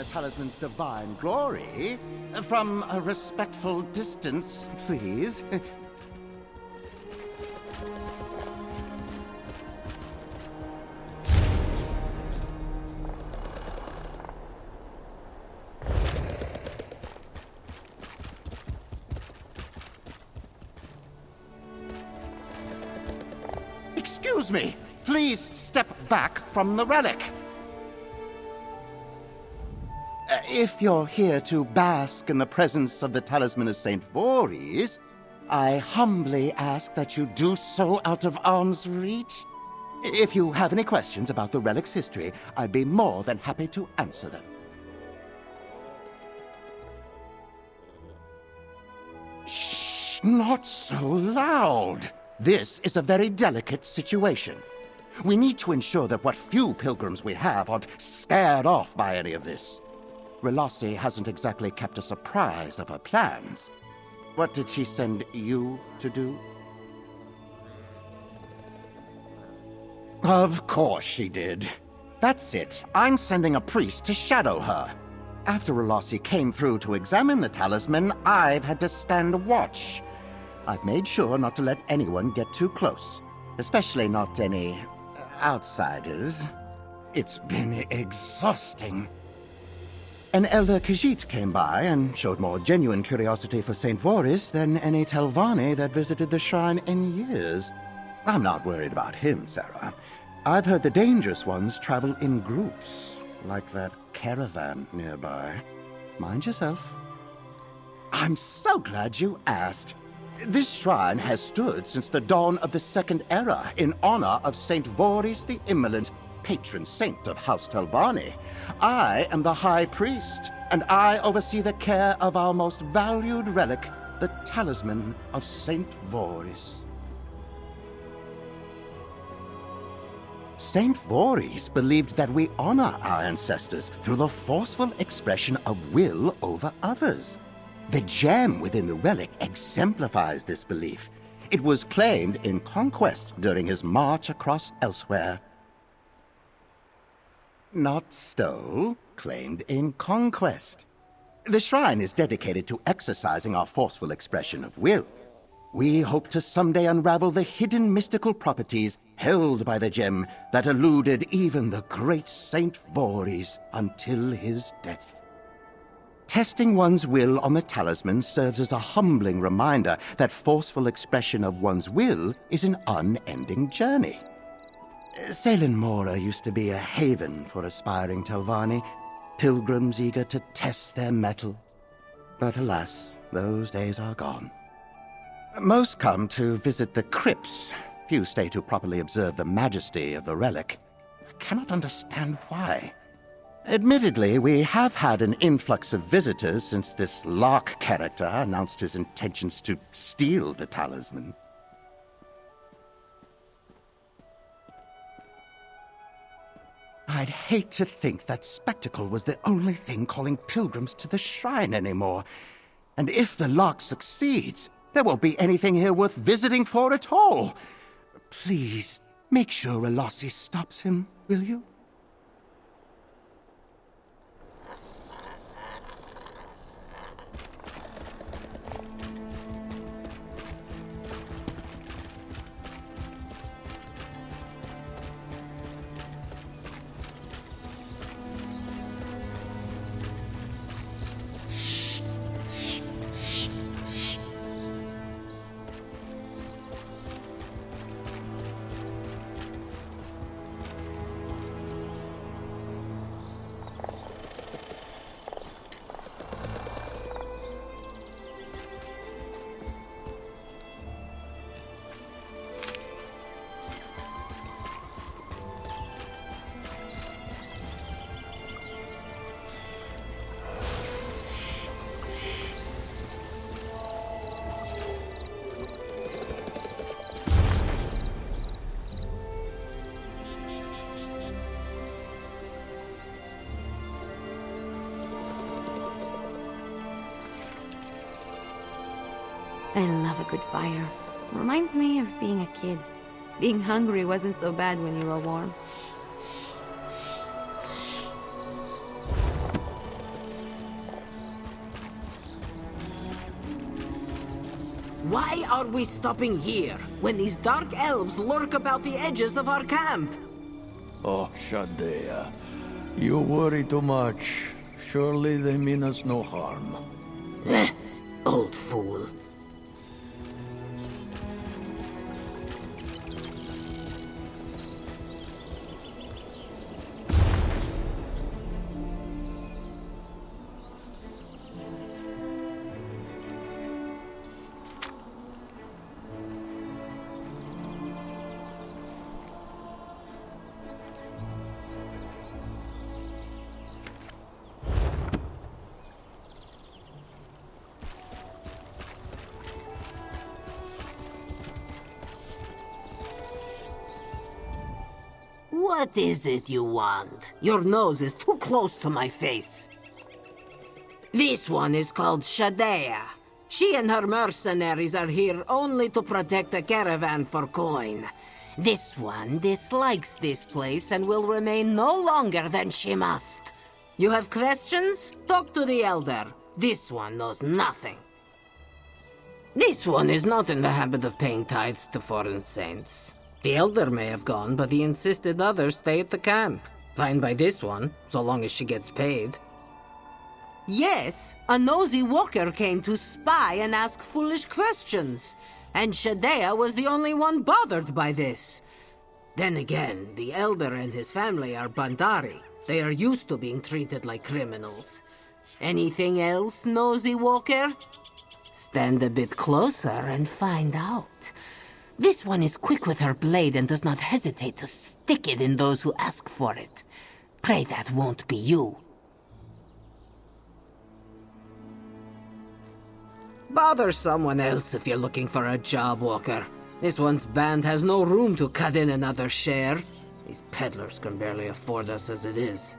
the talisman's divine glory. From a respectful distance, please. Excuse me. Please step back from the relic. If you're here to bask in the presence of the talisman of St. Voorhees, I humbly ask that you do so out of arm's reach. If you have any questions about the relic's history, I'd be more than happy to answer them. Shh! Not so loud! This is a very delicate situation. We need to ensure that what few pilgrims we have aren't scared off by any of this. Relossi hasn't exactly kept us apprised of her plans. What did she send you to do? Of course she did. That's it. I'm sending a priest to shadow her. After Relossi came through to examine the talisman, I've had to stand watch. I've made sure not to let anyone get too close, especially not any outsiders. It's been exhausting. An elder Khajiit came by and showed more genuine curiosity for St. Voorhees than any Telvanni that visited the shrine in years. I'm not worried about him, Sarah. I've heard the dangerous ones travel in groups, like that caravan nearby. Mind yourself. I'm so glad you asked. This shrine has stood since the dawn of the Second Era in honor of St. Voorhees the Immolent, patron saint of House Telvanni. I am the High Priest, and I oversee the care of our most valued relic, the Talisman of St. Voorhees. St. Voorhees believed that we honor our ancestors through the forceful expression of will over others. The gem within the relic exemplifies this belief. It was claimed in conquest during his march across elsewhere. Not stole, claimed in conquest. The shrine is dedicated to exercising our forceful expression of will. We hope to someday unravel the hidden mystical properties held by the gem that eluded even the great Saint Voorhees until his death. Testing one's will on the talisman serves as a humbling reminder that forceful expression of one's will is an unending journey. Ceylon Mora used to be a haven for aspiring Telvanni, pilgrims eager to test their mettle. But alas, those days are gone. Most come to visit the crypts. Few stay to properly observe the majesty of the relic. I cannot understand why. Admittedly, we have had an influx of visitors since this Lark character announced his intentions to steal the talisman. I'd hate to think that spectacle was the only thing calling pilgrims to the shrine anymore. And if the Lark succeeds, there won't be anything here worth visiting for at all. Please, make sure Relossi stops him, will you? I love a good fire. Reminds me of being a kid. Being hungry wasn't so bad when you were warm. Why are we stopping here, when these dark elves lurk about the edges of our camp? Oh, Shadea. You worry too much. Surely they mean us no harm. Old fool. What is it you want? Your nose is too close to my face. This one is called Shadea. She and her mercenaries are here only to protect the caravan for coin. This one dislikes this place and will remain no longer than she must. You have questions? Talk to the elder. This one knows nothing. This one is not in the habit of paying tithes to foreign saints. The elder may have gone, but he insisted others stay at the camp. Fine by this one, so long as she gets paid. Yes, a nosy walker came to spy and ask foolish questions, and Shadea was the only one bothered by this. Then again, the elder and his family are Bandari. They are used to being treated like criminals. Anything else, nosy walker? Stand a bit closer and find out. This one is quick with her blade and does not hesitate to stick it in those who ask for it. Pray that won't be you. Bother someone else if you're looking for a job, Walker. This one's band has no room to cut in another share. These peddlers can barely afford us as it is.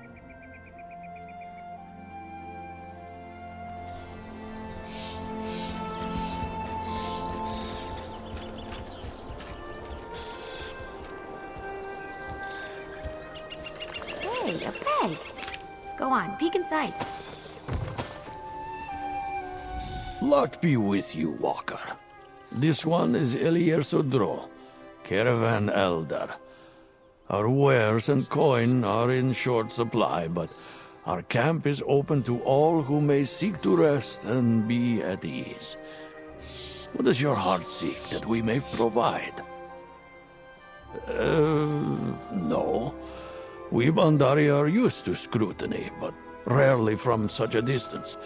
Hey, a peg. Go on, peek inside. Luck be with you, Walker. This one is Elier Sodro, Caravan Elder. Our wares and coin are in short supply, but our camp is open to all who may seek to rest and be at ease. What does your heart seek that we may provide? No. We Bandari are used to scrutiny, but rarely from such a distance.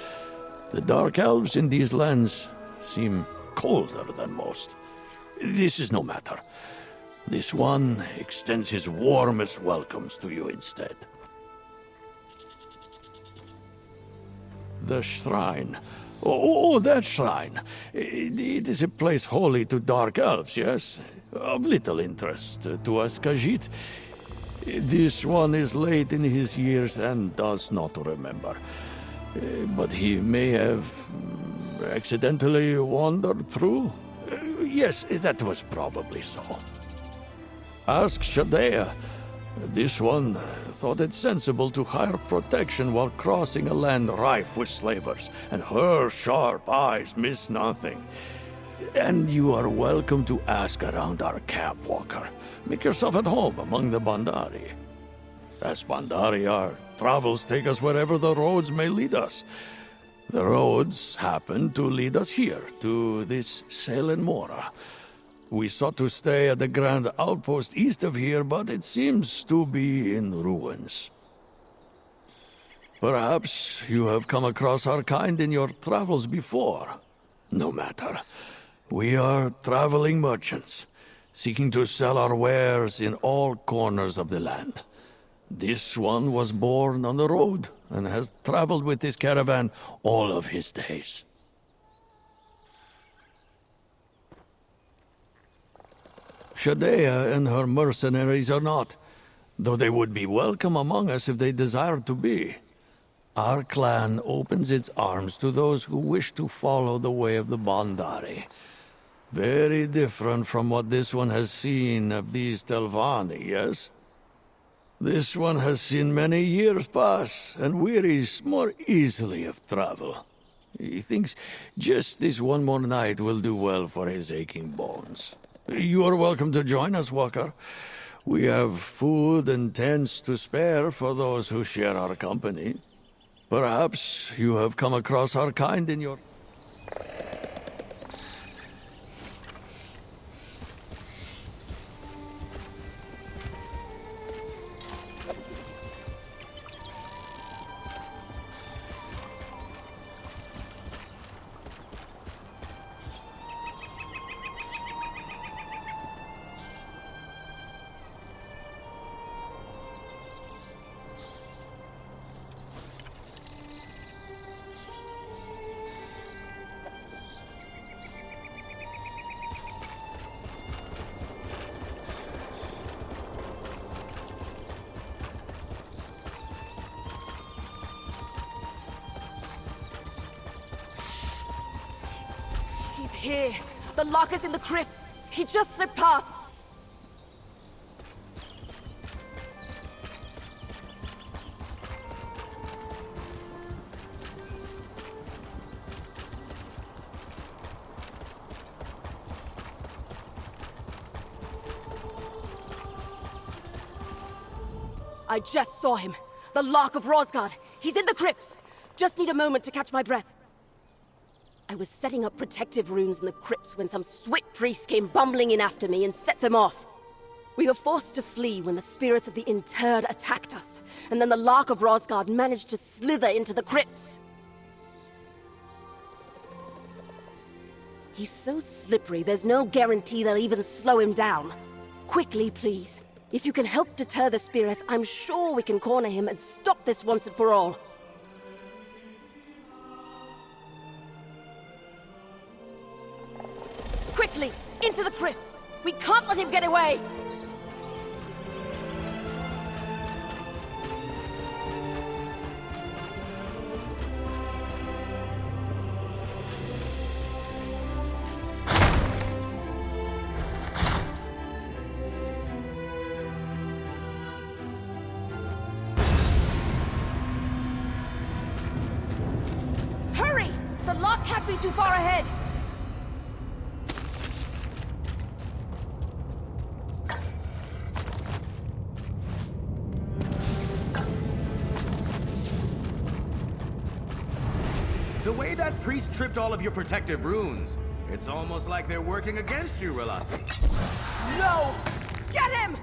The dark elves in these lands seem colder than most. This is no matter. This one extends his warmest welcomes to you instead. The shrine. Oh, that shrine. It is a place holy to dark elves, yes? Of little interest to us Khajiit. This one is late in his years and does not remember. But he may have accidentally wandered through? Yes, that was probably so. Ask Shadea. This one thought it sensible to hire protection while crossing a land rife with slavers, and her sharp eyes miss nothing. And you are welcome to ask around our camp, Walker. Make yourself at home among the Bandari. As Bandari, our travels take us wherever the roads may lead us. The roads happen to lead us here, to this Selen Mora. We sought to stay at the grand outpost east of here, but it seems to be in ruins. Perhaps you have come across our kind in your travels before. No matter. We are traveling merchants, seeking to sell our wares in all corners of the land. This one was born on the road and has traveled with this caravan all of his days. Shadea and her mercenaries are not, though they would be welcome among us if they desired to be. Our clan opens its arms to those who wish to follow the way of the Bandari. Very different from what this one has seen of these Telvanni, yes? This one has seen many years pass, and wearies more easily of travel. He thinks just this one more night will do well for his aching bones. You are welcome to join us, Walker. We have food and tents to spare for those who share our company. Perhaps you have come across our kind in your... He's here. The locker's in the crypts. He just slipped past. I just saw him. The Lock of Rosgard. He's in the crypts. Just need a moment to catch my breath. I was setting up protective runes in the crypts when some swift priest came bumbling in after me and set them off. We were forced to flee when the spirits of the interred attacked us, and then the Lock of Rosgard managed to slither into the crypts. He's so slippery, there's no guarantee they'll even slow him down. Quickly, please. If you can help deter the spirits, I'm sure we can corner him and stop this once and for all. Quickly, into the crypts! We can't let him get away! Hurry! The lock can't be too far ahead! The way that priest tripped all of your protective runes, it's almost like they're working against you, Relasi. No! Get him!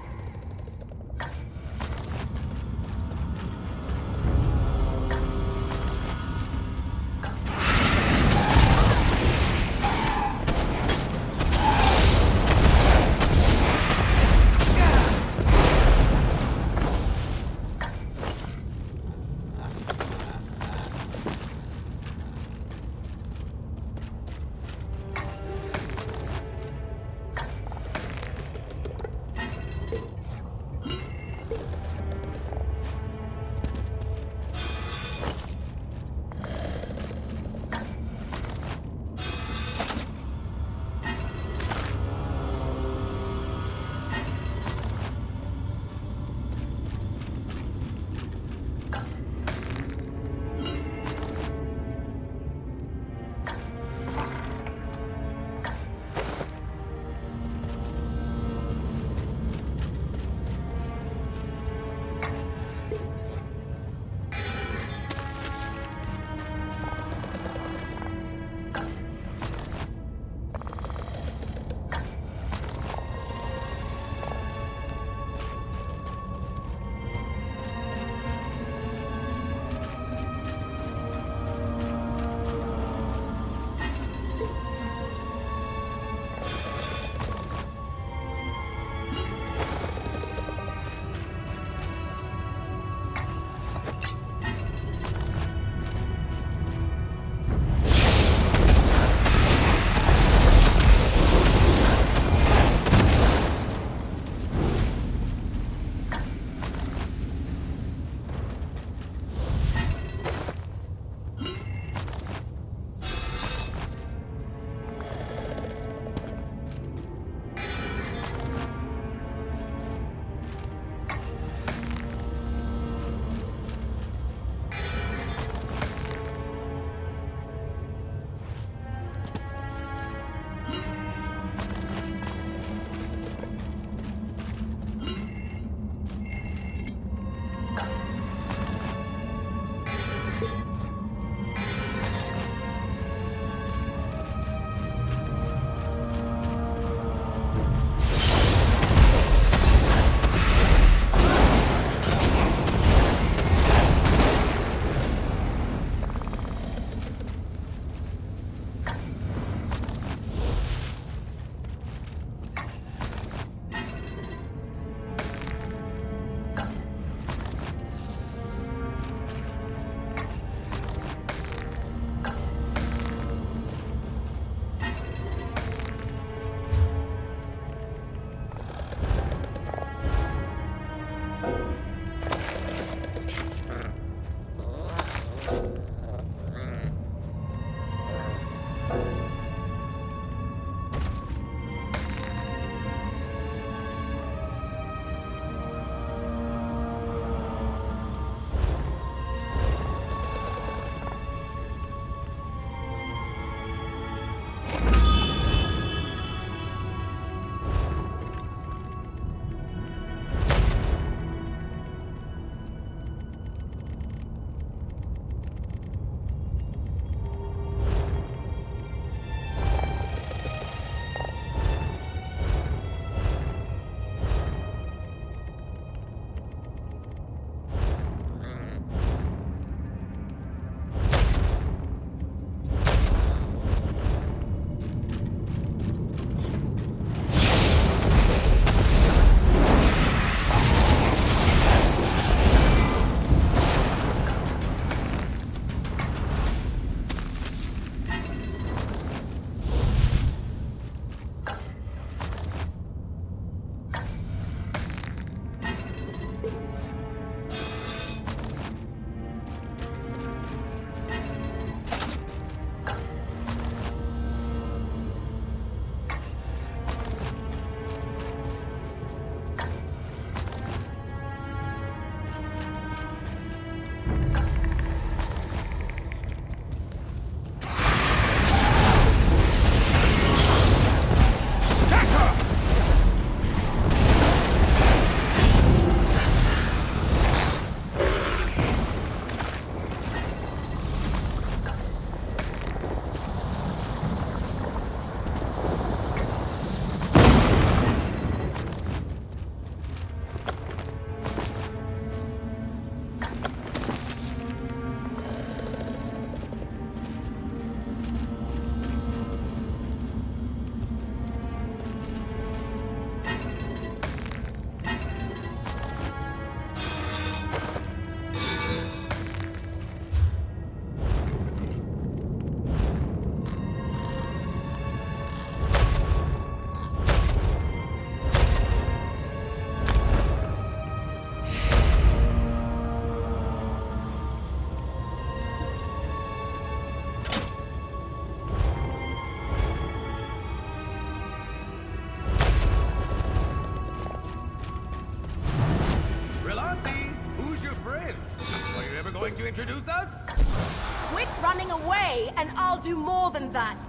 do more than that.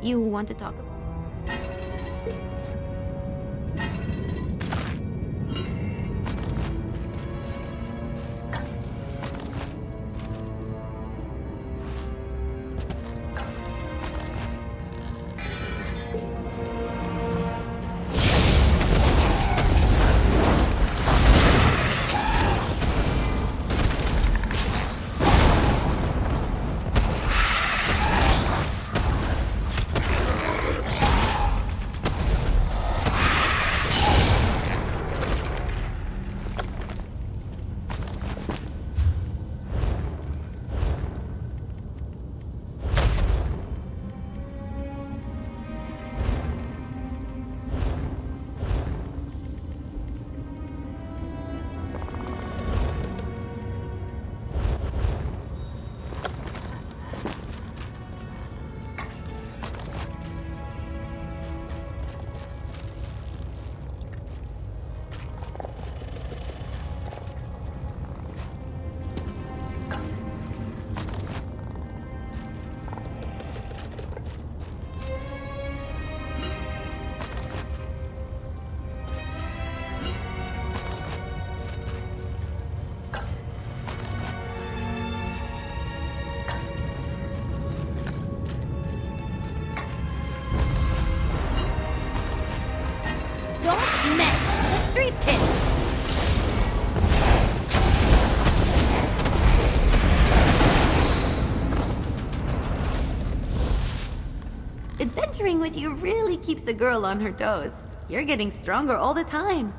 You want to talk? Don't mess! The street pit! Adventuring with you really keeps a girl on her toes. You're getting stronger all the time.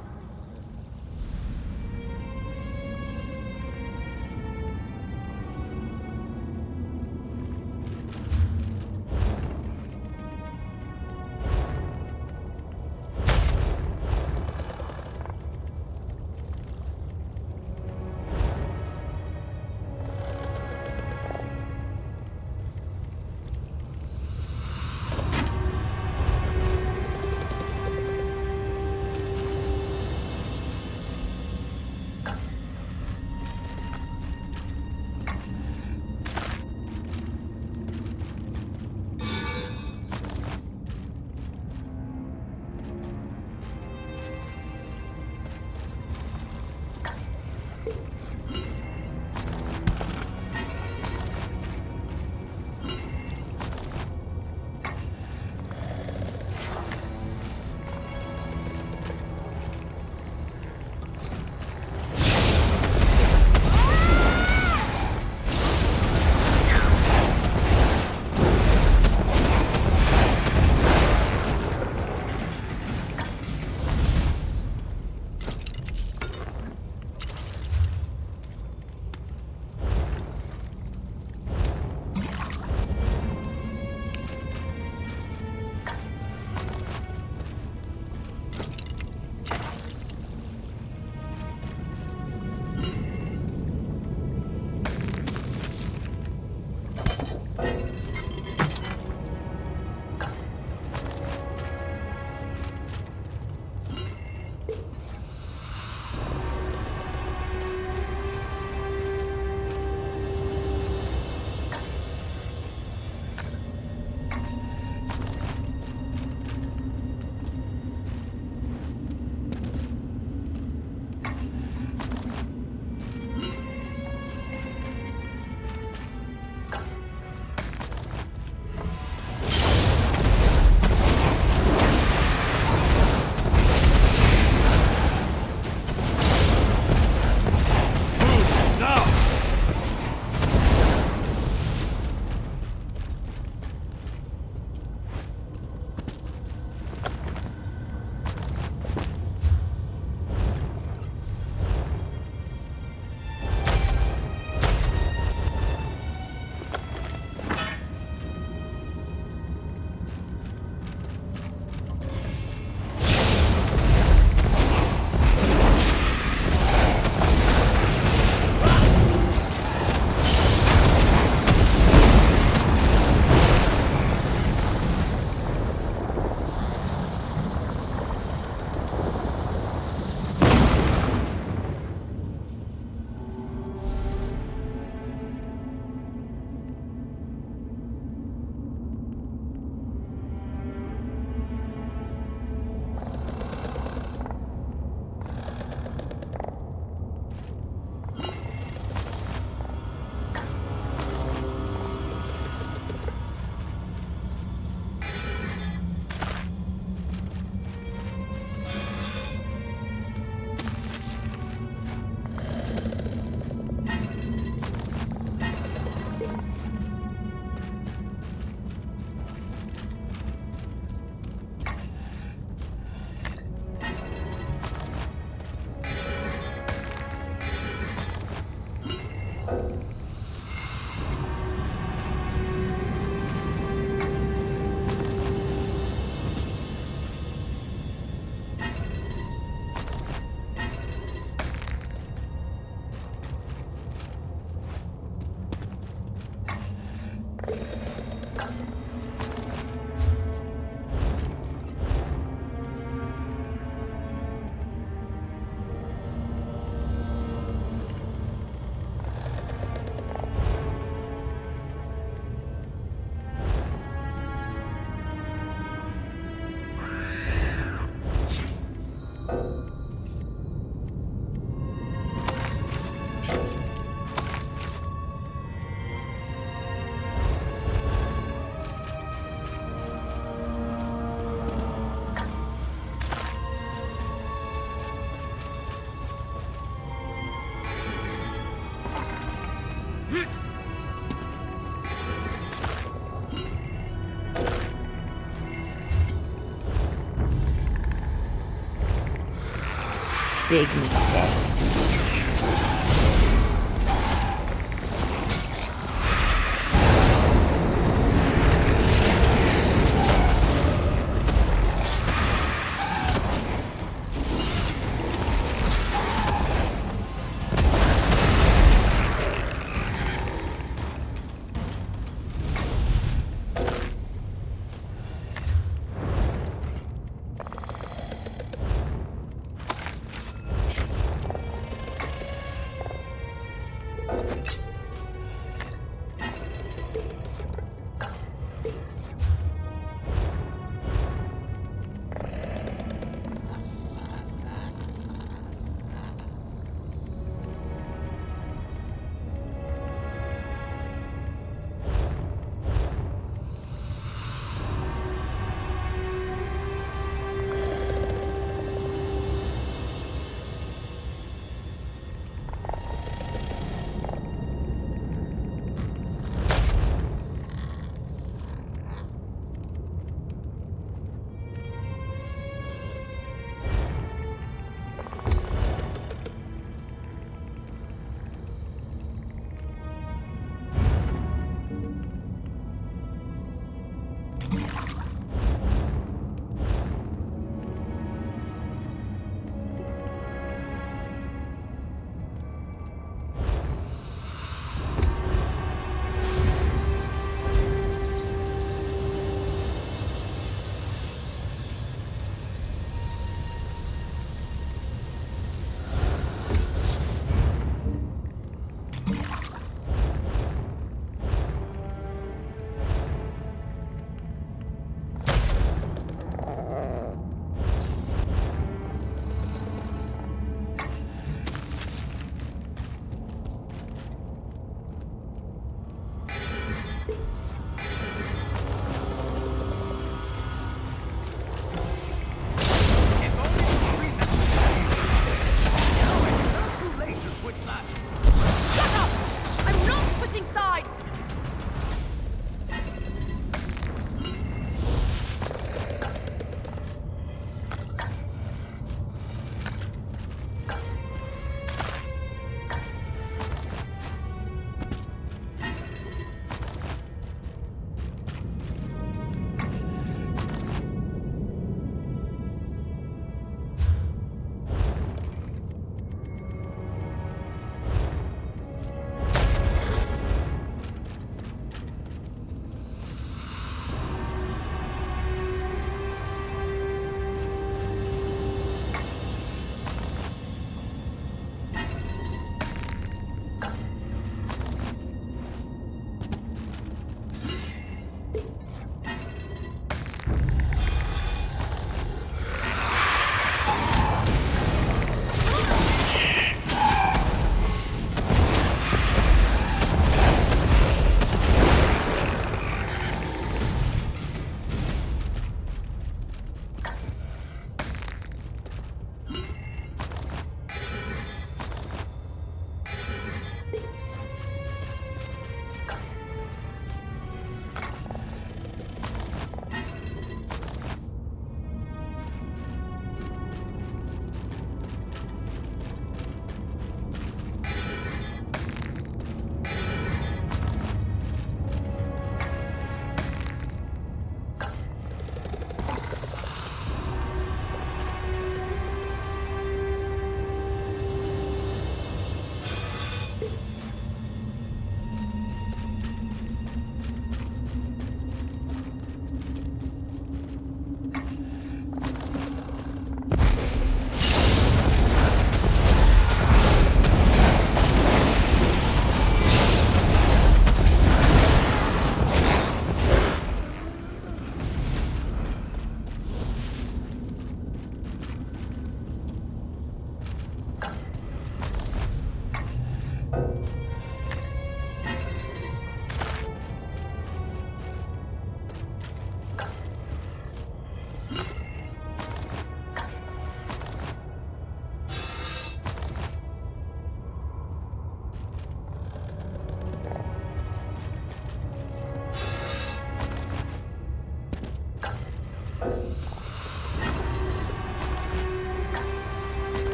big mistake.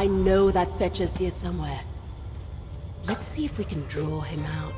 I know that fetcher's here somewhere. Let's see if we can draw him out.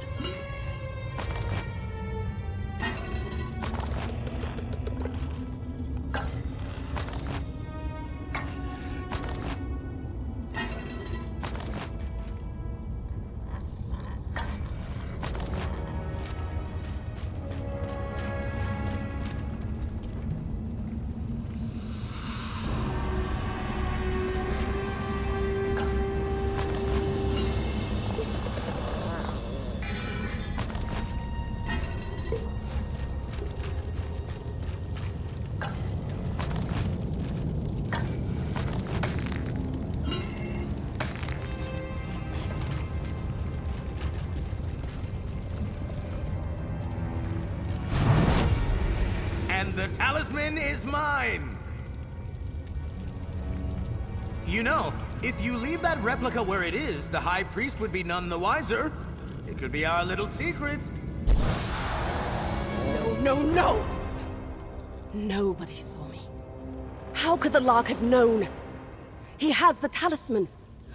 And the talisman is mine! You know, if you leave that replica where it is, the High Priest would be none the wiser. It could be our little secret. No, no, no! Nobody saw me. How could the Lark have known? He has the talisman.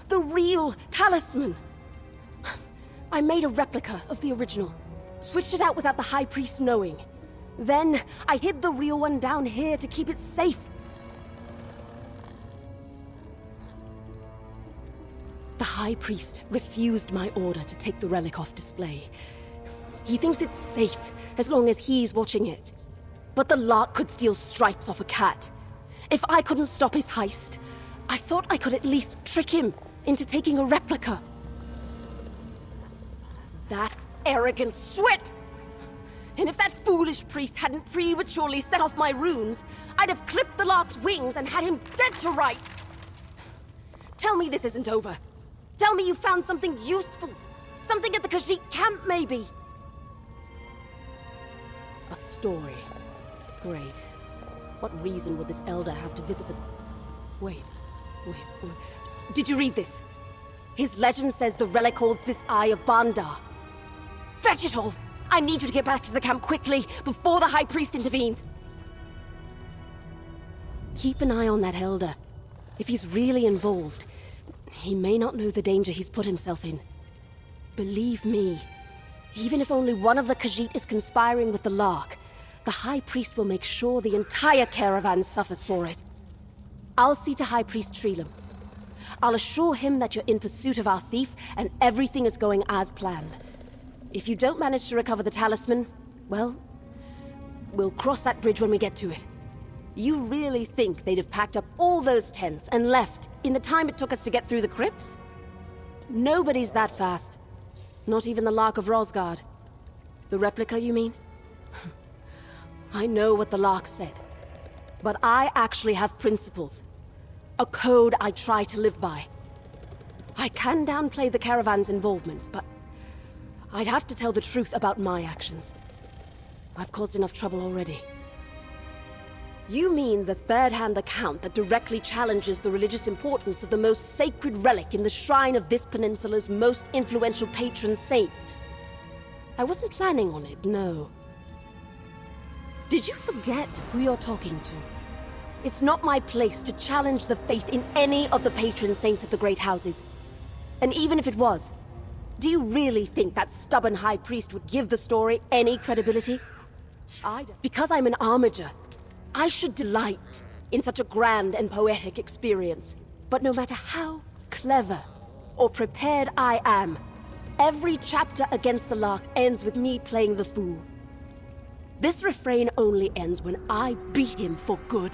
The real talisman. I made a replica of the original. Switched it out without the High Priest knowing. Then, I hid the real one down here to keep it safe. The High Priest refused my order to take the relic off display. He thinks it's safe as long as he's watching it. But the Lark could steal stripes off a cat. If I couldn't stop his heist, I thought I could at least trick him into taking a replica. That arrogant swit! And if that foolish priest hadn't prematurely set off my runes, I'd have clipped the Lark's wings and had him dead to rights! Tell me this isn't over. Tell me you found something useful. Something at the Khajiit camp, maybe. A story. Great. What reason would this elder have to visit the... Wait. Did you read this? His legend says the relic holds this Eye of Bandar. Fetch it all! I need you to get back to the camp quickly, before the High Priest intervenes. Keep an eye on that elder. If he's really involved, he may not know the danger he's put himself in. Believe me, even if only one of the Khajiit is conspiring with the Lark, the High Priest will make sure the entire caravan suffers for it. I'll see to High Priest Treelam. I'll assure him that you're in pursuit of our thief and everything is going as planned. If you don't manage to recover the talisman, well, we'll cross that bridge when we get to it. You really think they'd have packed up all those tents and left in the time it took us to get through the crypts? Nobody's that fast. Not even the Lark of Rosgard. The replica, you mean? I know what the Lark said. But I actually have principles. A code I try to live by. I can downplay the caravan's involvement, but I'd have to tell the truth about my actions. I've caused enough trouble already. You mean the third-hand account that directly challenges the religious importance of the most sacred relic in the shrine of this peninsula's most influential patron saint? I wasn't planning on it, no. Did you forget who you're talking to? It's not my place to challenge the faith in any of the patron saints of the great houses. And even if it was, do you really think that stubborn High Priest would give the story any credibility? I don't. Because I'm an armiger, I should delight in such a grand and poetic experience. But no matter how clever or prepared I am, every chapter against the Lark ends with me playing the fool. This refrain only ends when I beat him for good.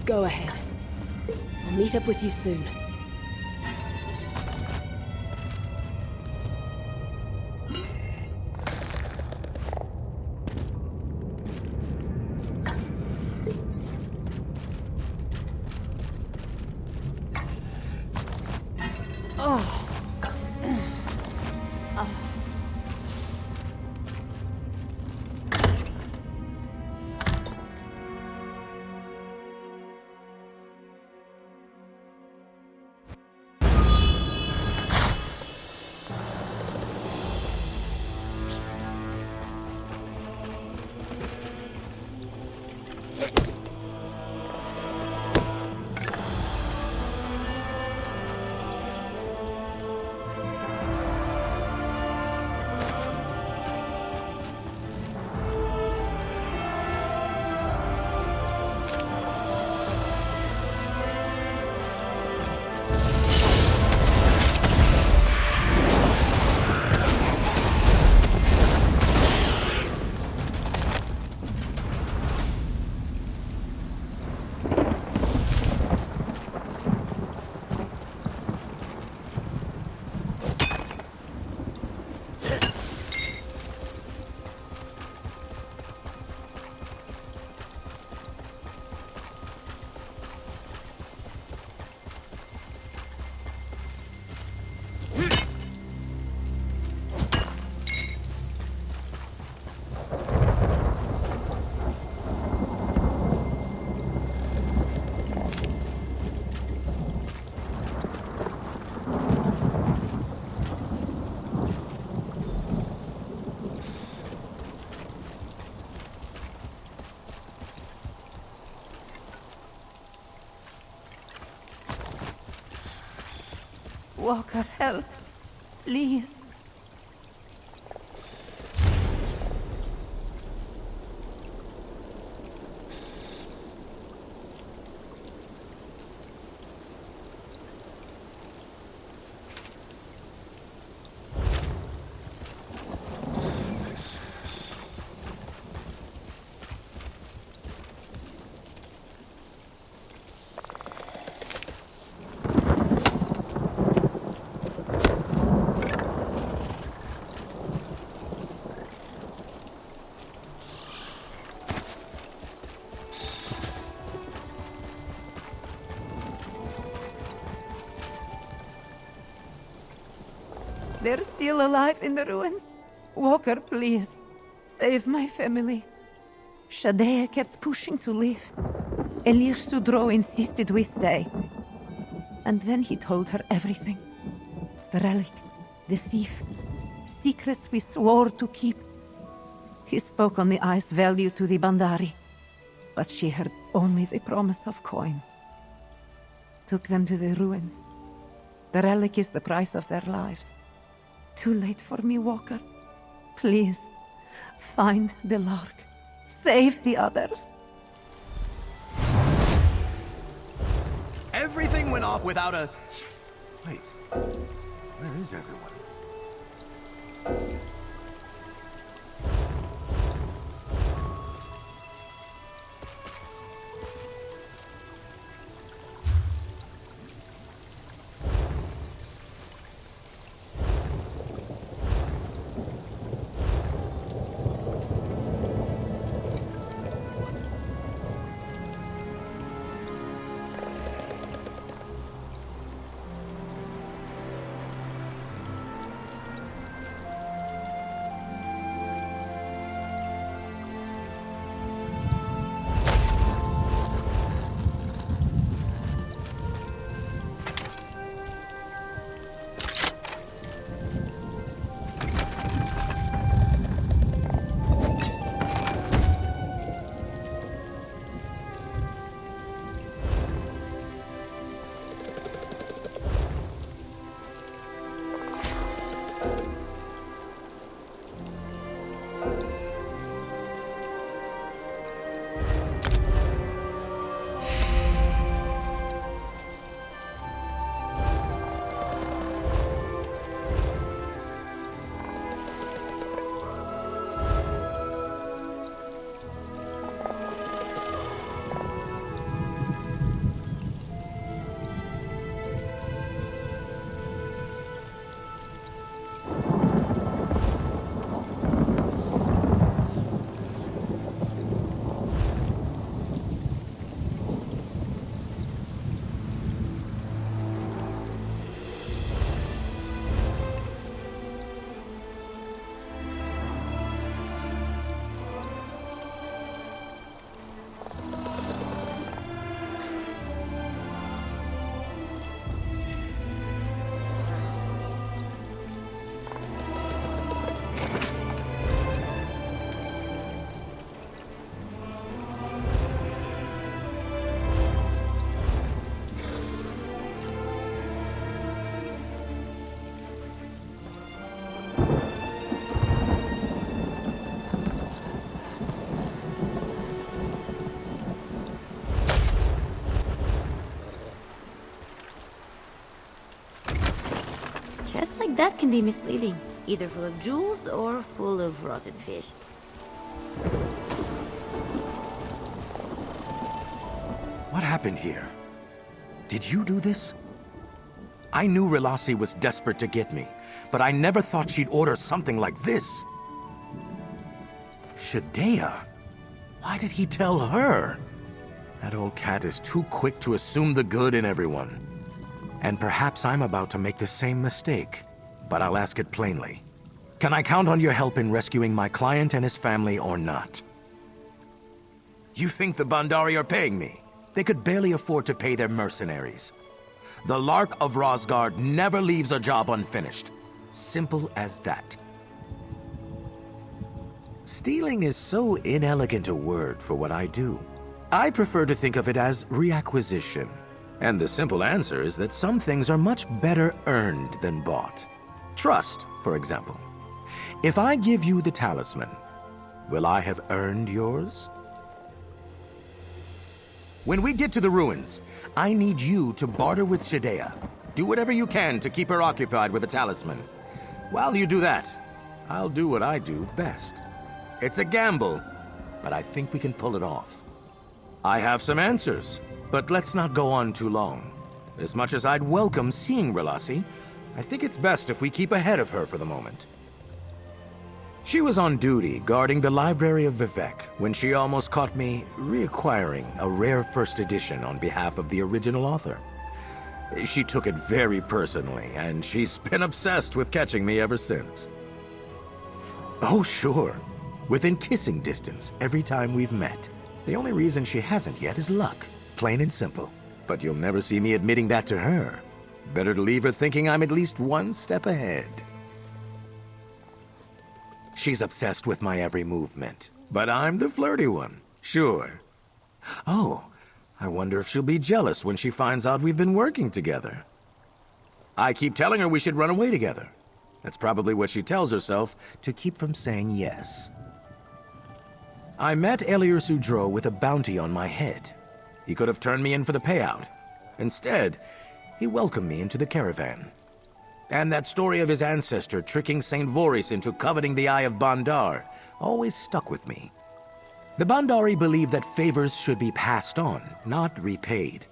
Go ahead. I'll meet up with you soon. Walker, help. Please. They're still alive in the ruins. Walker, please. Save my family. Shadea kept pushing to leave. Elir Sudro insisted we stay. And then he told her everything. The relic, the thief, secrets we swore to keep. He spoke on the ice value to the Bandari, but she heard only the promise of coin. Took them to the ruins. The relic is the price of their lives. Too late for me, Walker. Please, find the Lark. Save the others. Everything went off without a... Wait, where is everyone? That can be misleading, either full of jewels or full of rotten fish. What happened here? Did you do this? I knew Relasi was desperate to get me, but I never thought she'd order something like this. Shadea? Why did he tell her? That old cat is too quick to assume the good in everyone. And perhaps I'm about to make the same mistake, but I'll ask it plainly. Can I count on your help in rescuing my client and his family or not? You think the Bandari are paying me? They could barely afford to pay their mercenaries. The Lark of Rosgard never leaves a job unfinished. Simple as that. Stealing is so inelegant a word for what I do. I prefer to think of it as reacquisition. And the simple answer is that some things are much better earned than bought. Trust, for example. If I give you the talisman, will I have earned yours? When we get to the ruins, I need you to barter with Shadea. Do whatever you can to keep her occupied with the talisman. While you do that, I'll do what I do best. It's a gamble, but I think we can pull it off. I have some answers, but let's not go on too long. As much as I'd welcome seeing Relasi, I think it's best if we keep ahead of her for the moment. She was on duty guarding the library of Vivek when she almost caught me reacquiring a rare first edition on behalf of the original author. She took it very personally, and she's been obsessed with catching me ever since. Oh, sure. Within kissing distance every time we've met. The only reason she hasn't yet is luck. Plain and simple. But you'll never see me admitting that to her. Better to leave her thinking I'm at least one step ahead. She's obsessed with my every movement, but I'm the flirty one, sure. Oh, I wonder if she'll be jealous when she finds out we've been working together. I keep telling her we should run away together. That's probably what she tells herself to keep from saying yes. I met Eliur Sudro with a bounty on my head. He could have turned me in for the payout. Instead, he welcomed me into the caravan. And that story of his ancestor tricking St. Voris into coveting the Eye of Bandar always stuck with me. The Bandari believe that favors should be passed on, not repaid.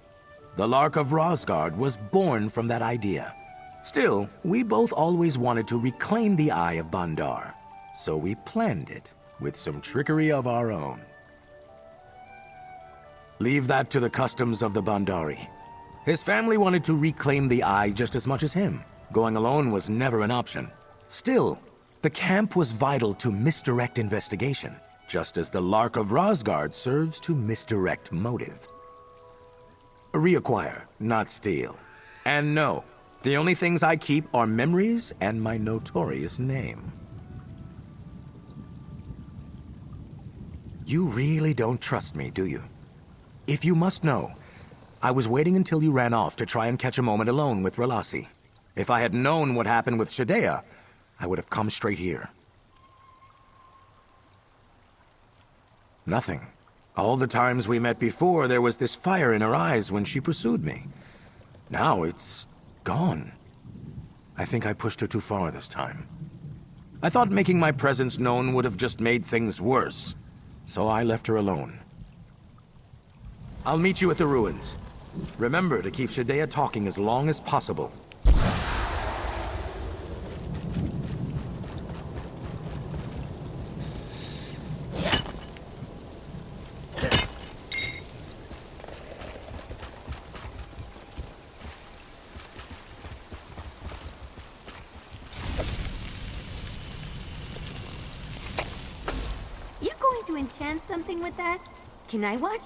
The Lark of Rosgard was born from that idea. Still, we both always wanted to reclaim the Eye of Bandar, so we planned it with some trickery of our own. Leave that to the customs of the Bandari. His family wanted to reclaim the Eye just as much as him. Going alone was never an option. Still, the camp was vital to misdirect investigation, just as the Lark of Rosgard serves to misdirect motive. Reacquire, not steal. And no, the only things I keep are memories and my notorious name. You really don't trust me, do you? If you must know, I was waiting until you ran off to try and catch a moment alone with Relasi. If I had known what happened with Shadea, I would have come straight here. Nothing. All the times we met before, there was this fire in her eyes when she pursued me. Now it's gone. I think I pushed her too far this time. I thought making my presence known would have just made things worse, so I left her alone. I'll meet you at the ruins. Remember to keep Shadea talking as long as possible. To enchant something with that? Can I watch?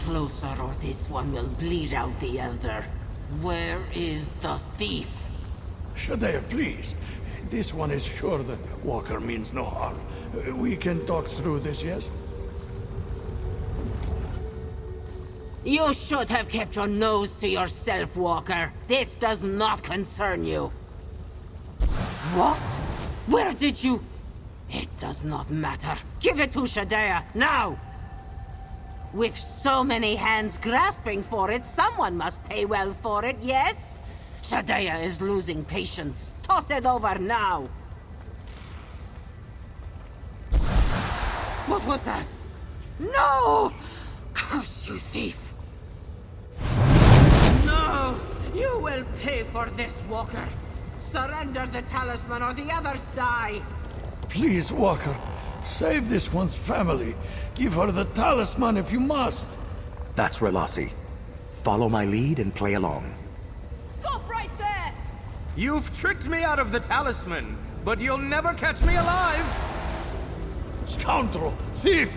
closer or this one will bleed out the Elder. Where is the thief? Shadea, please. This one is sure that Walker means no harm. We can talk through this, yes? You should have kept your nose to yourself, Walker. This does not concern you. What? Where did you... It does not matter. Give it to Shadea, now! With so many hands grasping for it, someone must pay well for it, yes? Shadea is losing patience. Toss it over now! What was that? No! Curse you, thief! No! You will pay for this, Walker! Surrender the talisman or the others die! Please, Walker. Save this one's family. Give her the talisman if you must. That's Relassi. Follow my lead and play along. Stop right there! You've tricked me out of the talisman, but you'll never catch me alive! Scoundrel! Thief!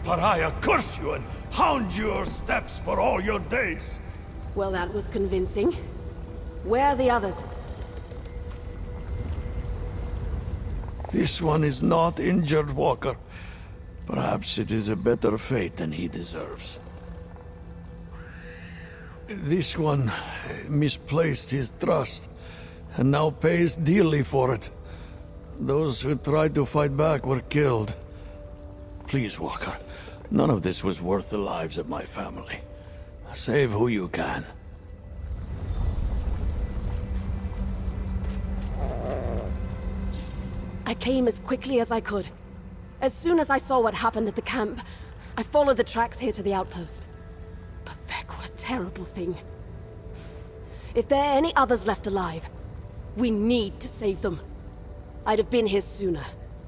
Pariah, curse you and hound your steps for all your days! Well, that was convincing. Where are the others? This one is not injured, Walker. Perhaps it is a better fate than he deserves. This one misplaced his trust, and now pays dearly for it. Those who tried to fight back were killed. Please, Walker, none of this was worth the lives of my family. Save who you can. I came as quickly as I could. As soon as I saw what happened at the camp, I followed the tracks here to the outpost. But Vec, what a terrible thing. If there are any others left alive, we need to save them. I'd have been here sooner,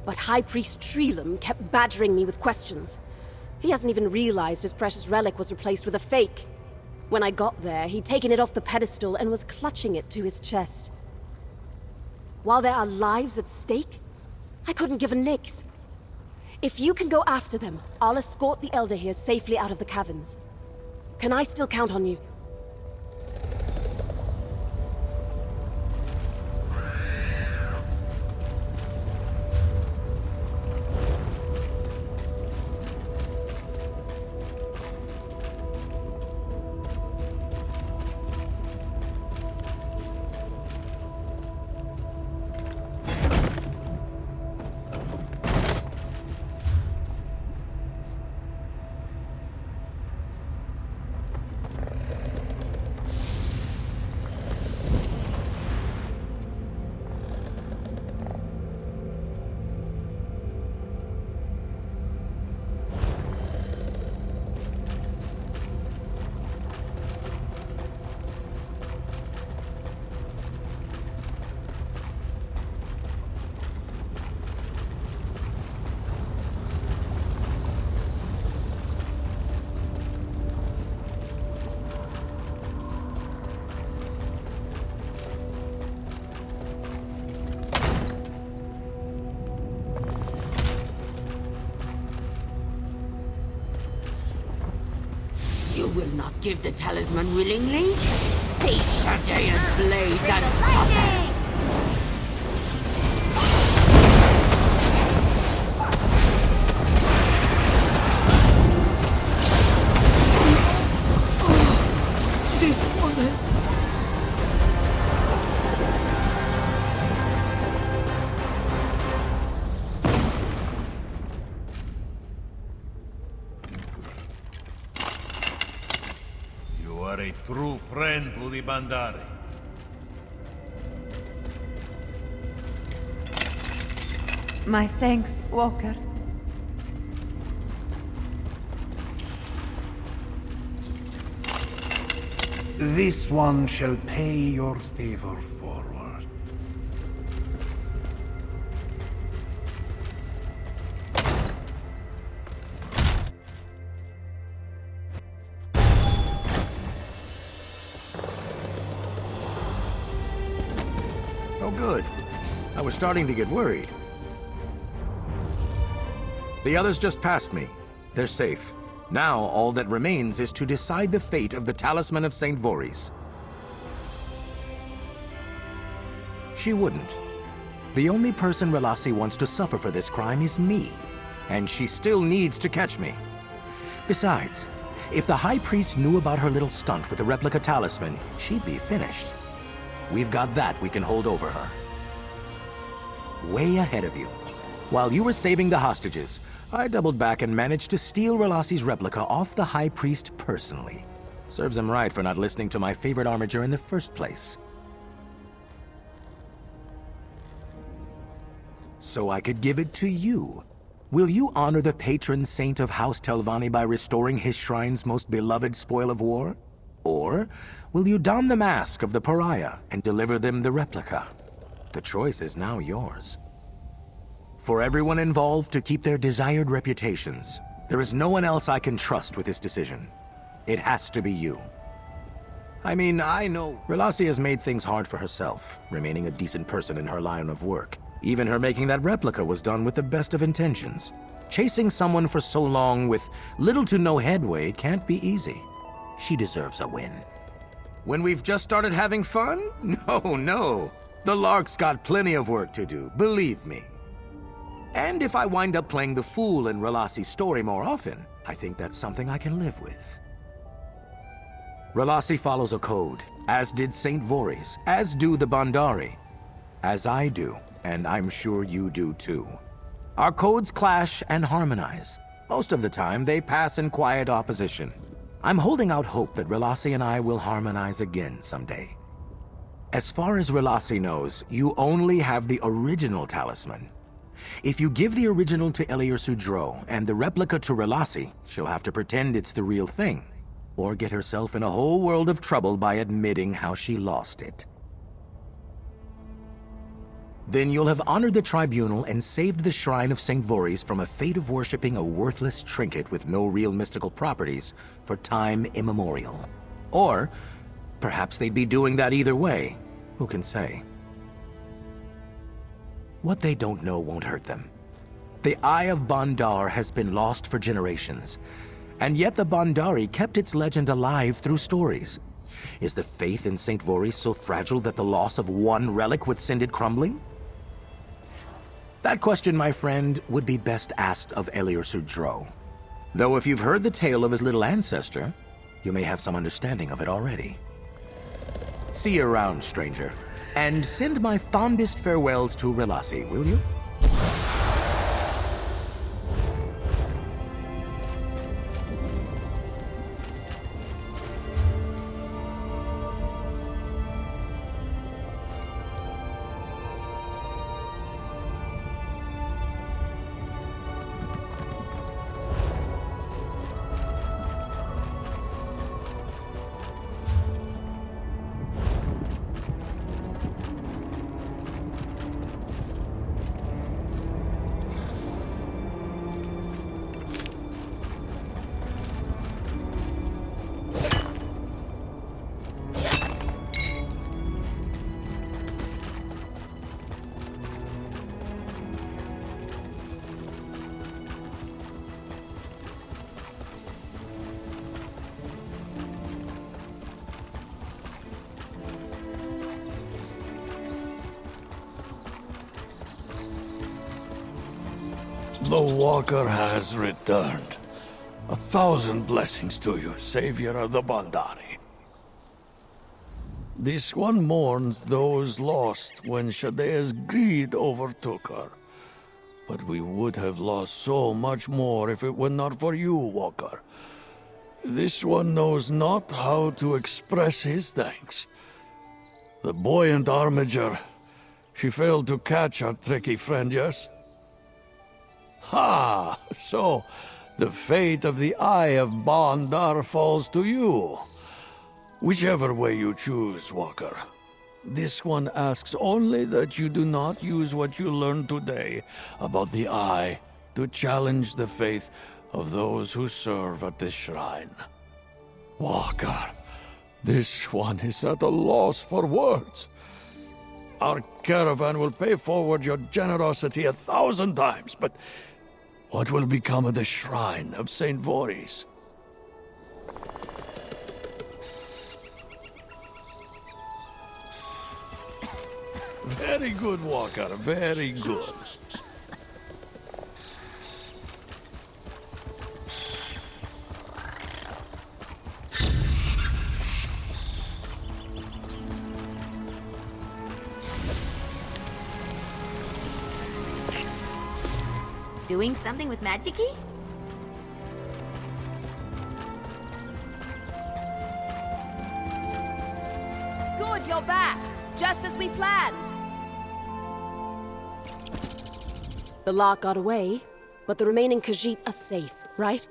but High Priest Treelam kept badgering me with questions. He hasn't even realized his precious relic was replaced with a fake. When I got there, he'd taken it off the pedestal and was clutching it to his chest. While there are lives at stake, I couldn't give a nix. If you can go after them, I'll escort the Elder here safely out of the caverns. Can I still count on you? You will not give the talisman willingly? Face Shadea's blade and suffer! This one has... You are a true friend to the Bandari. My thanks, Walker. This one shall pay your favor forward. Oh, good. I was starting to get worried. The others just passed me. They're safe. Now, all that remains is to decide the fate of the Talisman of St. Voorhees. She wouldn't. The only person Relassi wants to suffer for this crime is me, and she still needs to catch me. Besides, if the High Priest knew about her little stunt with the replica talisman, she'd be finished. We've got that we can hold over her. Way ahead of you. While you were saving the hostages, I doubled back and managed to steal Relassi's replica off the High Priest personally. Serves him right for not listening to my favorite armiger in the first place. So I could give it to you. Will you honor the patron saint of House Telvanni by restoring his shrine's most beloved spoil of war? Or will you don the mask of the pariah and deliver them the replica? The choice is now yours. For everyone involved to keep their desired reputations, there is no one else I can trust with this decision. It has to be you. I mean, I know Relassi has made things hard for herself, remaining a decent person in her line of work. Even her making that replica was done with the best of intentions. Chasing someone for so long with little to no headway can't be easy. She deserves a win. When we've just started having fun? No. The Lark's got plenty of work to do, believe me. And if I wind up playing the fool in Relassi's story more often, I think that's something I can live with. Relassi follows a code, as did St. Voorhees, as do the Bandari. As I do, and I'm sure you do too. Our codes clash and harmonize. Most of the time, they pass in quiet opposition. I'm holding out hope that Relassi and I will harmonize again someday. As far as Relassi knows, you only have the original talisman. If you give the original to Elier Sudro and the replica to Relassi, she'll have to pretend it's the real thing, or get herself in a whole world of trouble by admitting how she lost it. Then you'll have honored the tribunal and saved the Shrine of St. Voorhees from a fate of worshipping a worthless trinket with no real mystical properties for time immemorial. Or perhaps they'd be doing that either way. Who can say? What they don't know won't hurt them. The Eye of Bandar has been lost for generations, and yet the Bandari kept its legend alive through stories. Is the faith in St. Voorhees so fragile that the loss of one relic would send it crumbling? That question, my friend, would be best asked of Elier Sudro. Though if you've heard the tale of his little ancestor, you may have some understanding of it already. See you around, stranger. And send my fondest farewells to Relassi, will you? The Walker has returned. 1,000 blessings to you, savior of the Bandari. This one mourns those lost when Shadea's greed overtook her. But we would have lost so much more if it were not for you, Walker. This one knows not how to express his thanks. The buoyant armiger, she failed to catch our tricky friend, yes? Ha! So, the fate of the Eye of Bandar falls to you. Whichever way you choose, Walker. This one asks only that you do not use what you learned today about the Eye to challenge the faith of those who serve at this shrine. Walker, this one is at a loss for words. Our caravan will pay forward your generosity 1,000 times, but what will become of the shrine of St. Voorhees? Very good, Walker. Very good. Doing something with magic-y? Good, you're back. Just as we planned. The lark got away, but the remaining Khajiit are safe, right?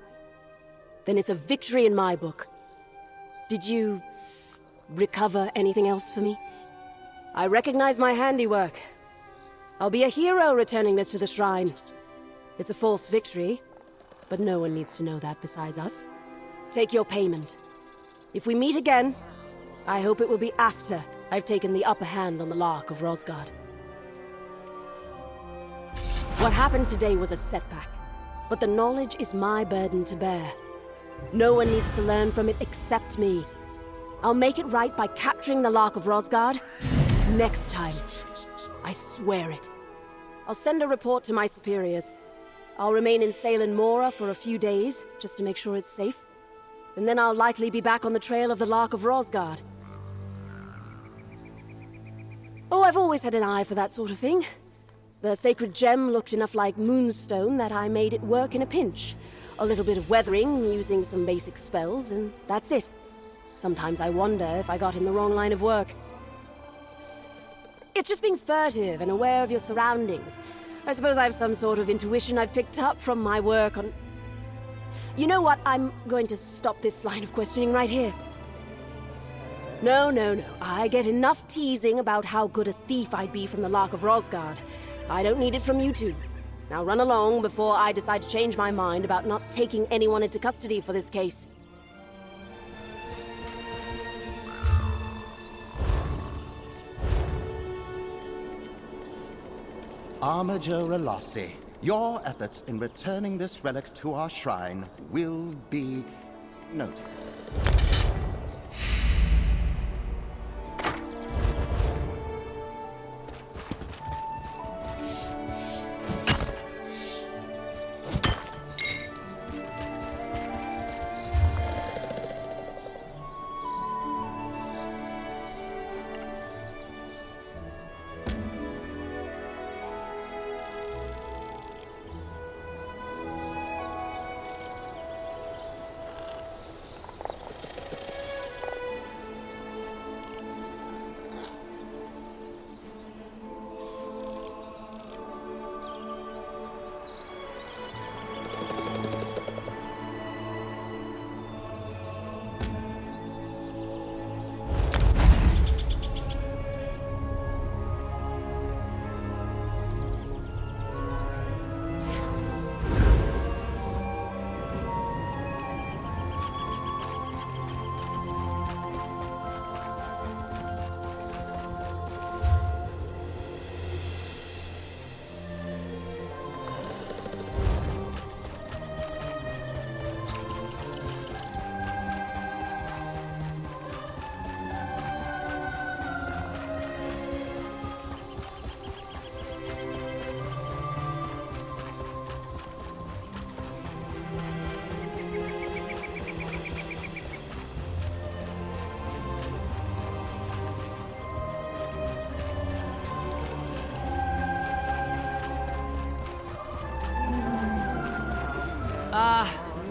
Then it's a victory in my book. Did you recover anything else for me? I recognize my handiwork. I'll be a hero returning this to the shrine. It's a false victory, but no one needs to know that besides us. Take your payment. If we meet again, I hope it will be after I've taken the upper hand on the Lark of Rosgard. What happened today was a setback, but the knowledge is my burden to bear. No one needs to learn from it except me. I'll make it right by capturing the Lark of Rosgard next time. I swear it. I'll send a report to my superiors. I'll remain in Salem Mora for a few days, just to make sure it's safe. And then I'll likely be back on the trail of the Lark of Rosgard. Oh, I've always had an eye for that sort of thing. The sacred gem looked enough like moonstone that I made it work in a pinch. A little bit of weathering, using some basic spells, and that's it. Sometimes I wonder if I got in the wrong line of work. It's just being furtive and aware of your surroundings. I suppose I have some sort of intuition I've picked up from my work on... You know what? I'm going to stop this line of questioning right here. No. I get enough teasing about how good a thief I'd be from the Lark of Rosgard. I don't need it from you two. Now run along before I decide to change my mind about not taking anyone into custody for this case. Armiger Relossi, your efforts in returning this relic to our shrine will be noted.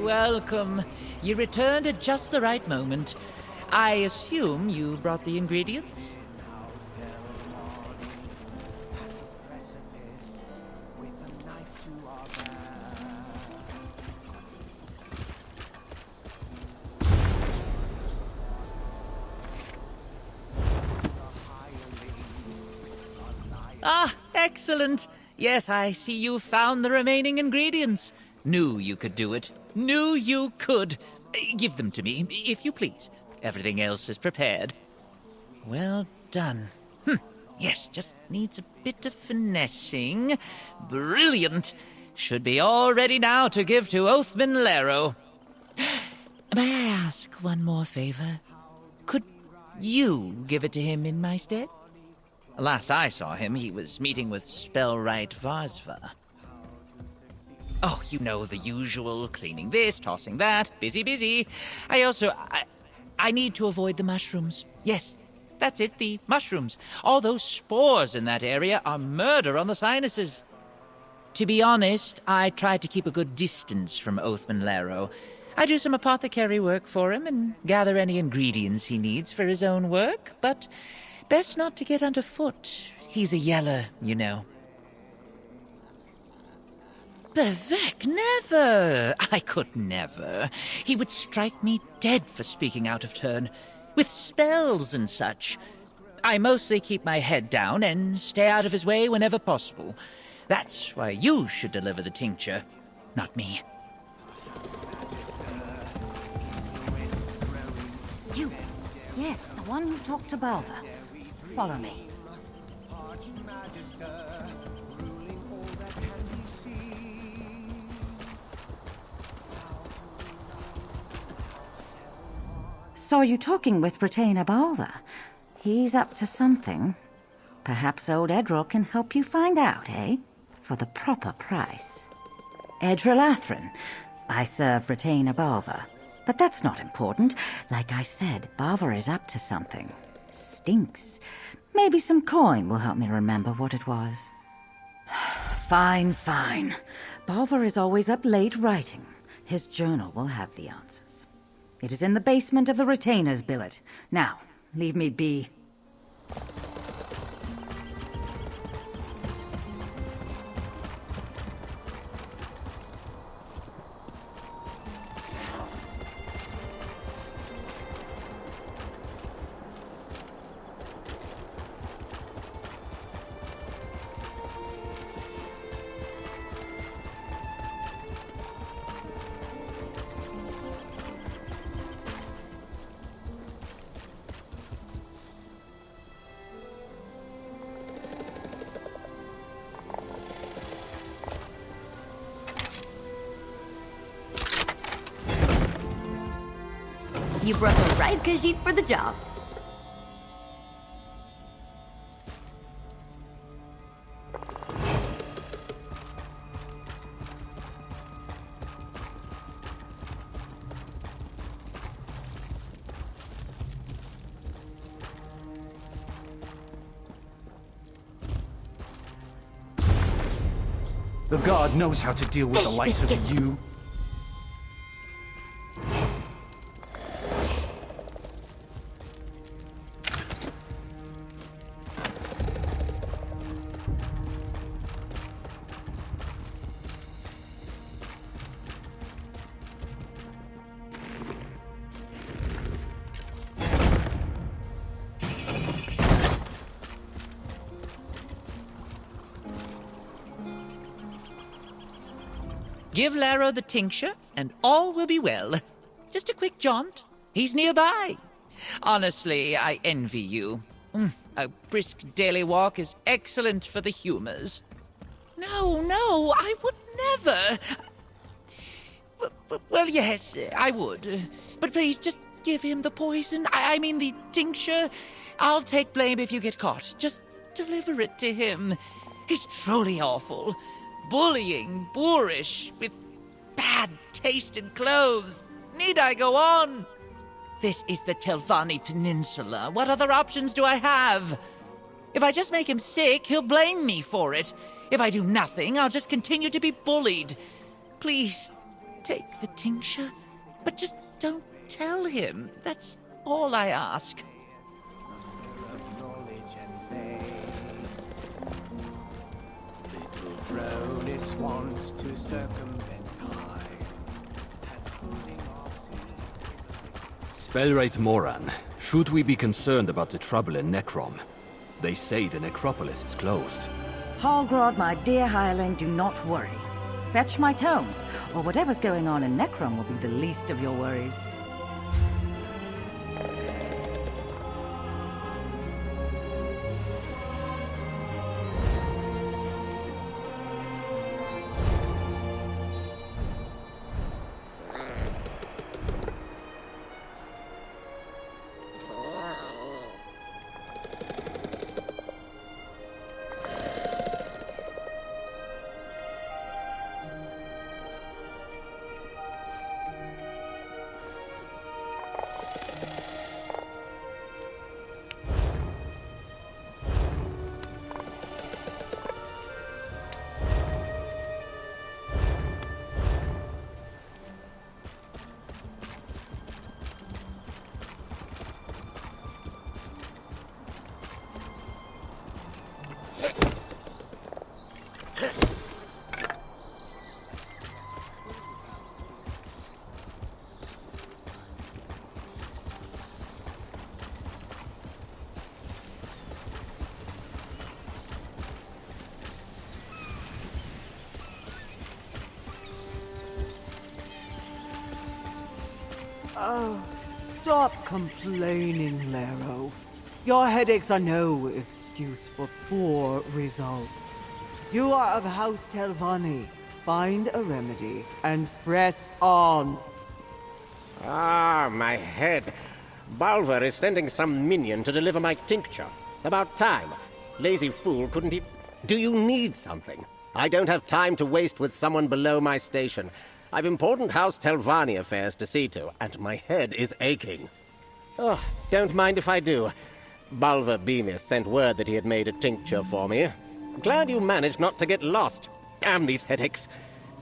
Welcome. You returned at just the right moment. I assume you brought the ingredients? Ah, excellent. Yes, I see you found the remaining ingredients. Knew you could do it. Knew you could. Give them to me, if you please. Everything else is prepared. Well done. Yes, just needs a bit of finessing. Brilliant. Should be all ready now to give to Oathman Lero. May I ask one more favor? Could you give it to him in my stead? Last I saw him, he was meeting with Spellwright Varsva. Oh, you know the usual, cleaning this, tossing that, busy, busy. I need to avoid the mushrooms. Yes, that's it, the mushrooms. All those spores in that area are murder on the sinuses. To be honest, I tried to keep a good distance from Othman Laro. I do some apothecary work for him and gather any ingredients he needs for his own work, but best not to get underfoot. He's a yeller, you know. Bevek, never! I could never. He would strike me dead for speaking out of turn, with spells and such. I mostly keep my head down and stay out of his way whenever possible. That's why you should deliver the tincture, not me. You! Yes, the one who talked to Balva. Follow me. Saw you talking with Retainer Balva. He's up to something. Perhaps old Edril can help you find out, eh? For the proper price. Edril Athrin. I serve Retainer Balva. But that's not important. Like I said, Balva is up to something. Stinks. Maybe some coin will help me remember what it was. Fine, fine. Balva is always up late writing. His journal will have the answers. It is in the basement of the Retainer's billet. Now, leave me be. You brought the right Khajiit for the job. The guard knows how to deal with the likes of you. Give Laro the tincture, and all will be well. Just a quick jaunt. He's nearby. Honestly, I envy you. A brisk daily walk is excellent for the humors. No, I would never. Well, yes, I would. But please, just give him the poison. I mean the tincture. I'll take blame if you get caught. Just deliver it to him. He's truly awful. Bullying, boorish, with bad taste in clothes. Need I go on? This is the Telvanni Peninsula. What other options do I have? If I just make him sick, he'll blame me for it. If I do nothing, I'll just continue to be bullied. Please, take the tincture, but just don't tell him. That's all I ask. Cronus wants to circumvent time. Spellwright Moran, should we be concerned about the trouble in Necrom? They say the necropolis is closed. Hallgrod, my dear hireling, do not worry. Fetch my tomes, or whatever's going on in Necrom will be the least of your worries. Oh, stop complaining, Lero. Your headaches are no excuse for poor results. You are of House Telvanni. Find a remedy and press on. Ah, my head. Balver is sending some minion to deliver my tincture. About time. Lazy fool, couldn't he... Do you need something? I don't have time to waste with someone below my station. I've important House Telvanni affairs to see to, and my head is aching. Oh, don't mind if I do. Balver Bemis sent word that he had made a tincture for me. Glad you managed not to get lost. Damn these headaches.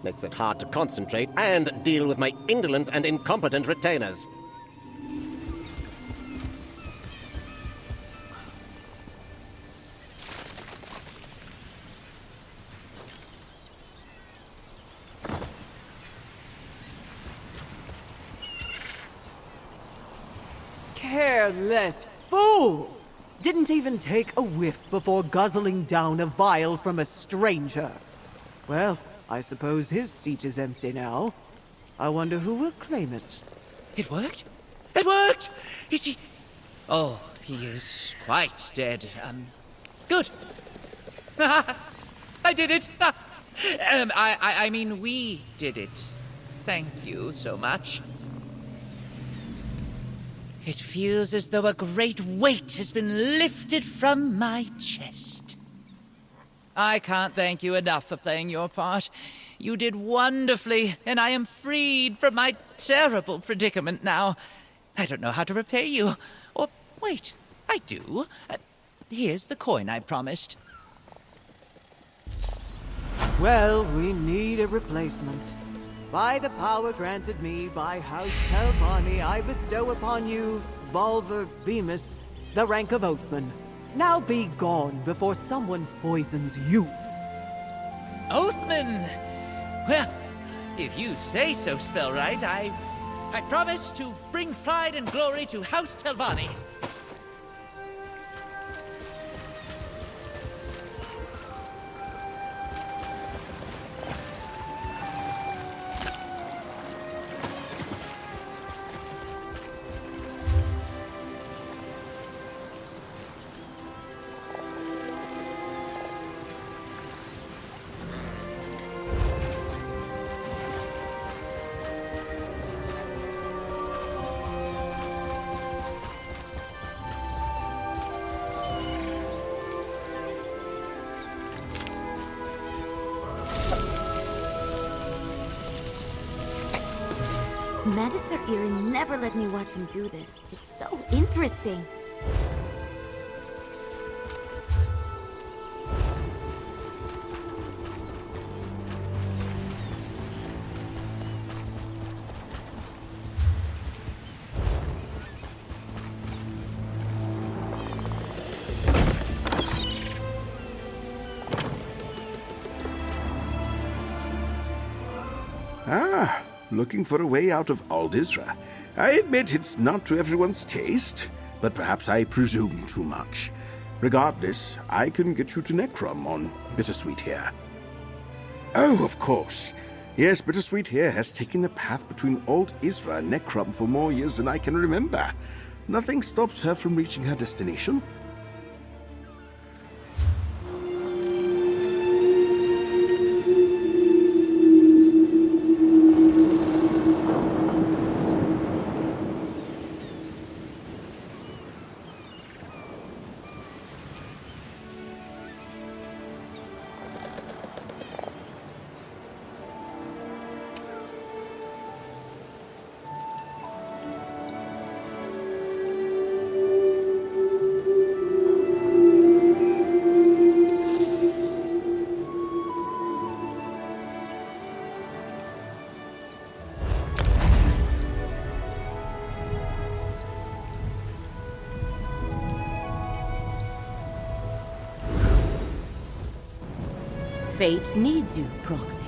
Makes it hard to concentrate and deal with my indolent and incompetent retainers. Careless fool! Didn't even take a whiff before guzzling down a vial from a stranger. Well, I suppose his seat is empty now. I wonder who will claim it. It worked? It worked! Is he... Oh, he is quite dead. Good. I did it! I mean, we did it. Thank you so much. It feels as though a great weight has been lifted from my chest. I can't thank you enough for playing your part. You did wonderfully, and I am freed from my terrible predicament now. I don't know how to repay you. Or, wait, I do. Here's the coin I promised. Well, we need a replacement. By the power granted me by House Telvanni, I bestow upon you, Balver Bemis, the rank of Oathman. Now be gone before someone poisons you. Oathman! Well, if you say so, Spellright, I promise to bring pride and glory to House Telvanni. Magister Erin never let me watch him do this. It's so interesting. Ah, looking for a way out of Aldisra. I admit it's not to everyone's taste, but perhaps I presume too much. Regardless, I can get you to Necrom on Bittersweet here. Oh, of course. Yes, Bittersweet here has taken the path between Old Isra and Necrom for more years than I can remember. Nothing stops her from reaching her destination. Fate needs you, Proxy.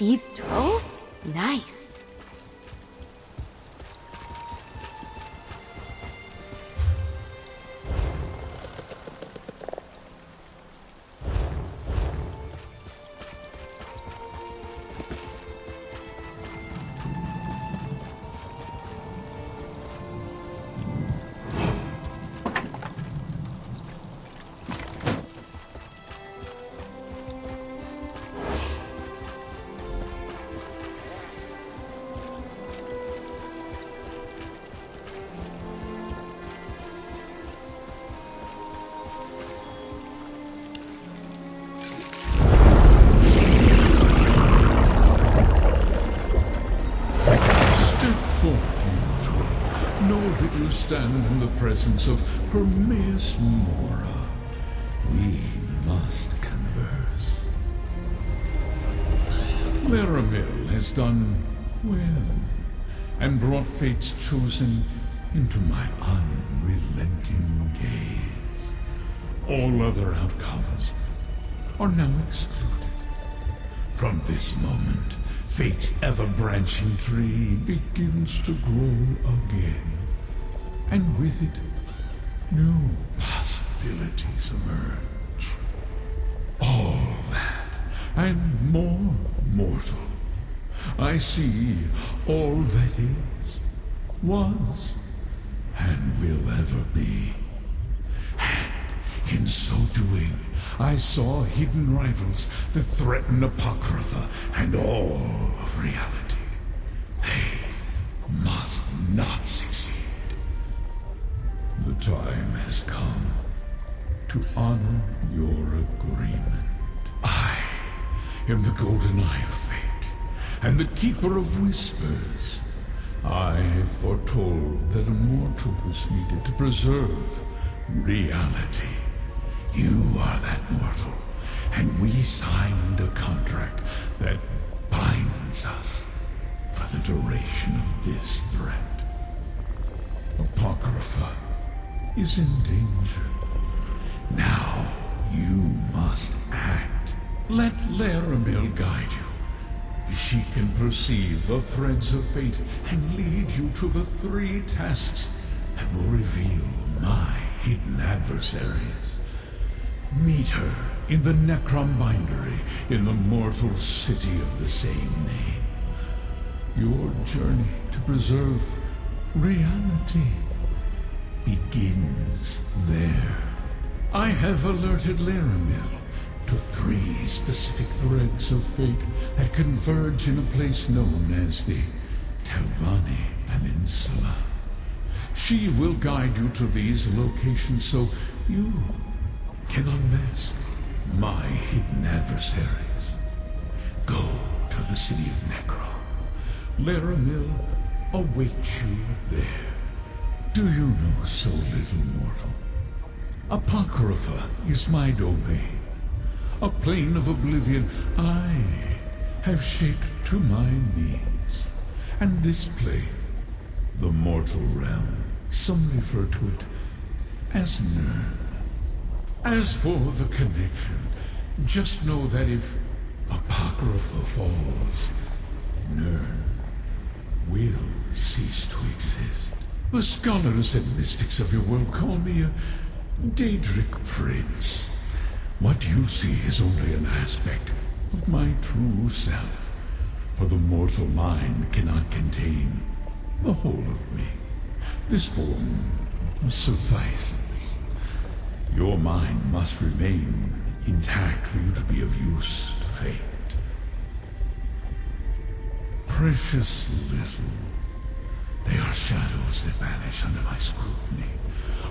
Thieves' Trove? Nice. Stand in the presence of Hermaeus Mora. We must converse. Laramil has done well, and brought fate's chosen into my unrelenting gaze. All other outcomes are now excluded. From this moment, fate's ever-branching tree begins to grow again. And with it, new possibilities emerge. All that, and more mortal. I see all that is, was, and will ever be. And in so doing, I saw hidden rivals that threaten Apocrypha and all of reality. They must not succeed. The time has come to honor your agreement. I am the golden eye of fate, and the keeper of whispers. I foretold that a mortal was needed to preserve reality. You are that mortal, and we signed a contract that binds us for the duration of this threat. Apocrypha is in danger. Now you must act. Let Laramil guide you. She can perceive the threads of fate and lead you to the 3 tasks that will reveal my hidden adversaries. Meet her in the Necrom Bindery in the mortal city of the same name. Your journey to preserve reality begins there. I have alerted Laramil to 3 specific threads of fate that converge in a place known as the Telvanni Peninsula. She will guide you to these locations so you can unmask my hidden adversaries. Go to the city of Necrom. Laramil awaits you there. Do you know so little, mortal? Apocrypha is my domain. A plane of oblivion I have shaped to my needs. And this plane, the mortal realm, some refer to it as Nirn. As for the connection, just know that if Apocrypha falls, Nirn will cease to exist. The scholars and mystics of your world call me a Daedric Prince. What you see is only an aspect of my true self, for the mortal mind cannot contain the whole of me. This form suffices. Your mind must remain intact for you to be of use to fate. Precious little. They are shadows that vanish under my scrutiny.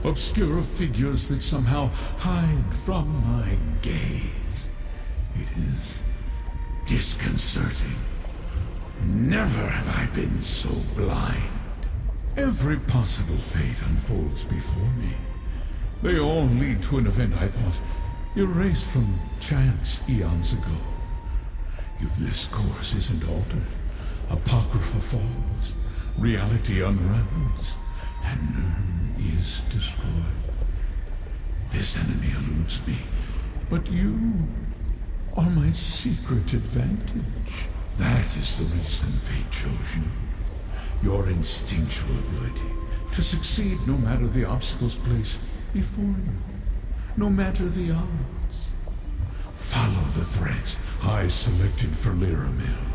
Obscure figures that somehow hide from my gaze. It is disconcerting. Never have I been so blind. Every possible fate unfolds before me. They all lead to an event I thought erased from chance eons ago. If this course isn't altered, Apocrypha falls, reality unravels, and Nirn is destroyed. This enemy eludes me, but you are my secret advantage. That is the reason fate chose you. Your instinctual ability to succeed no matter the obstacles placed before you, no matter the odds. Follow the threads I selected for Lyramil.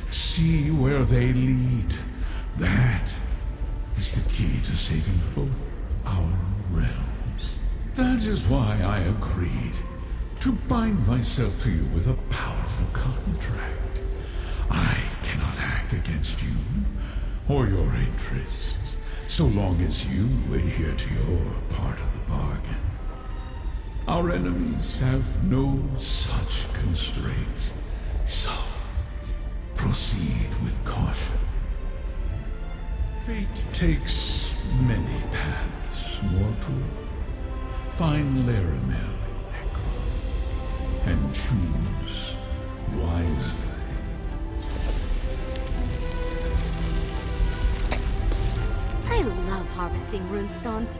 See where they lead. That is the key to saving both our realms. That is why I agreed to bind myself to you with a powerful contract. I cannot act against you or your interests, so long as you adhere to your part of the bargain. Our enemies have no such constraints, so proceed with caution. Fate takes many paths, mortal. Find Lyramil in Necrom, and choose wisely. I love harvesting runestones.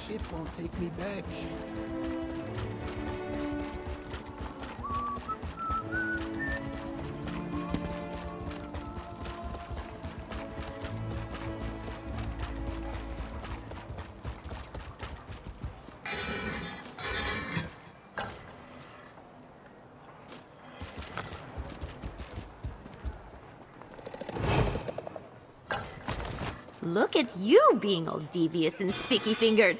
Ship won't take me back. Look at you being all devious and sticky-fingered.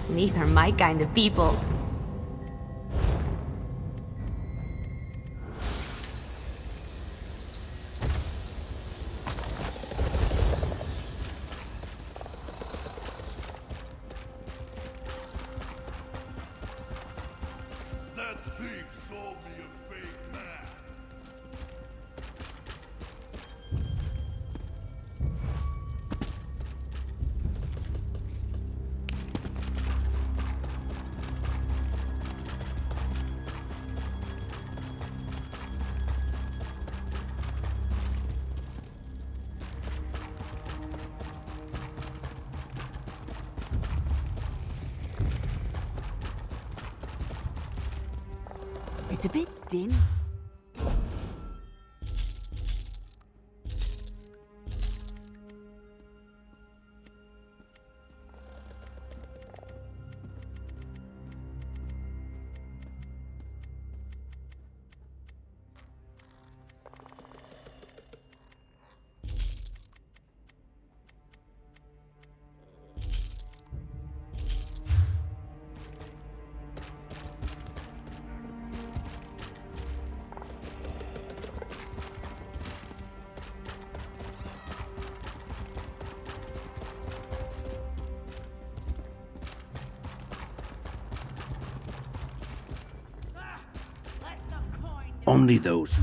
These are my kind of people. That thief sold me a fake map. It's a bit dim. Only those.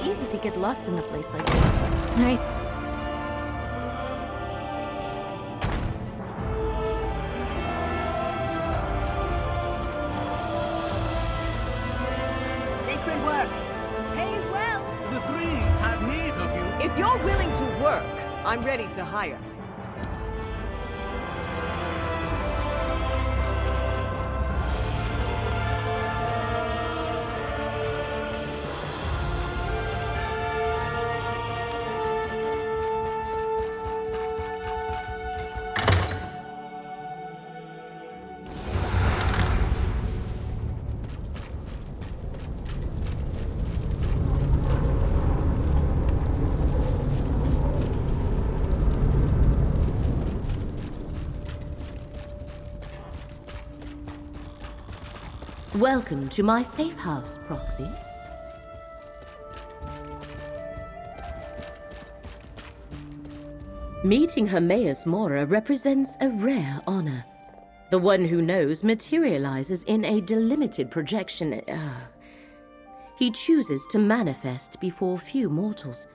Easy to get lost in a place like this, right? Sacred work. Pays well. The three have need of you. If you're willing to work, I'm ready to hire. Welcome to my safe house, Proxy. Meeting Hermaeus Mora represents a rare honor. The one who knows materializes in a delimited projection. He chooses to manifest before few mortals.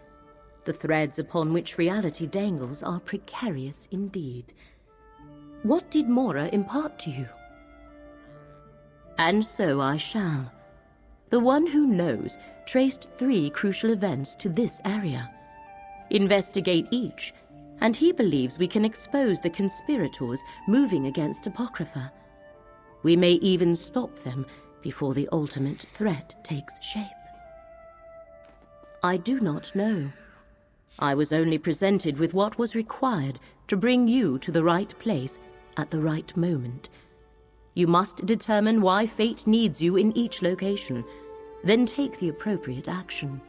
The threads upon which reality dangles are precarious indeed. What did Mora impart to you? And so I shall. The one who knows traced 3 crucial events to this area. Investigate each, and he believes we can expose the conspirators moving against Apocrypha. We may even stop them before the ultimate threat takes shape. I do not know. I was only presented with what was required to bring you to the right place at the right moment. You must determine why fate needs you in each location, then take the appropriate action.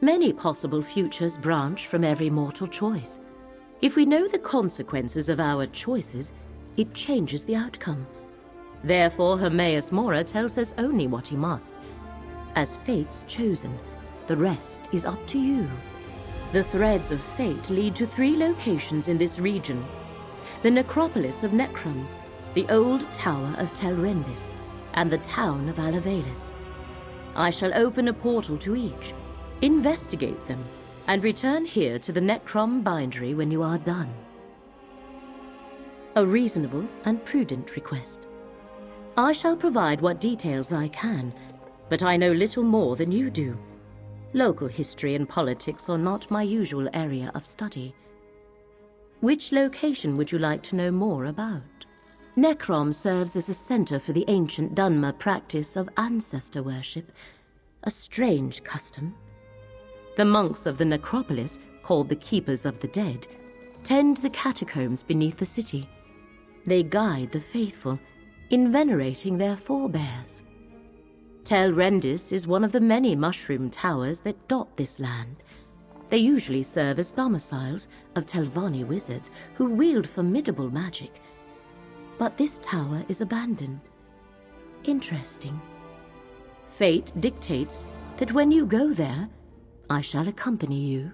Many possible futures branch from every mortal choice. If we know the consequences of our choices, it changes the outcome. Therefore, Hermaeus Mora tells us only what he must. As fate's chosen, the rest is up to you. The threads of fate lead to 3 locations in this region. The necropolis of Necrom, the old tower of Tel Rendis, and the town of Alavelis. I shall open a portal to each, investigate them, and return here to the Necrom bindery when you are done. A reasonable and prudent request. I shall provide what details I can, but I know little more than you do. Local history and politics are not my usual area of study. Which location would you like to know more about? Necrom serves as a center for the ancient Dunmer practice of ancestor worship, a strange custom. The monks of the necropolis, called the Keepers of the Dead, tend the catacombs beneath the city. They guide the faithful in venerating their forebears. Tel Rendis is one of the many mushroom towers that dot this land. They usually serve as domiciles of Telvanni wizards who wield formidable magic. But this tower is abandoned. Interesting. Fate dictates that when you go there, I shall accompany you.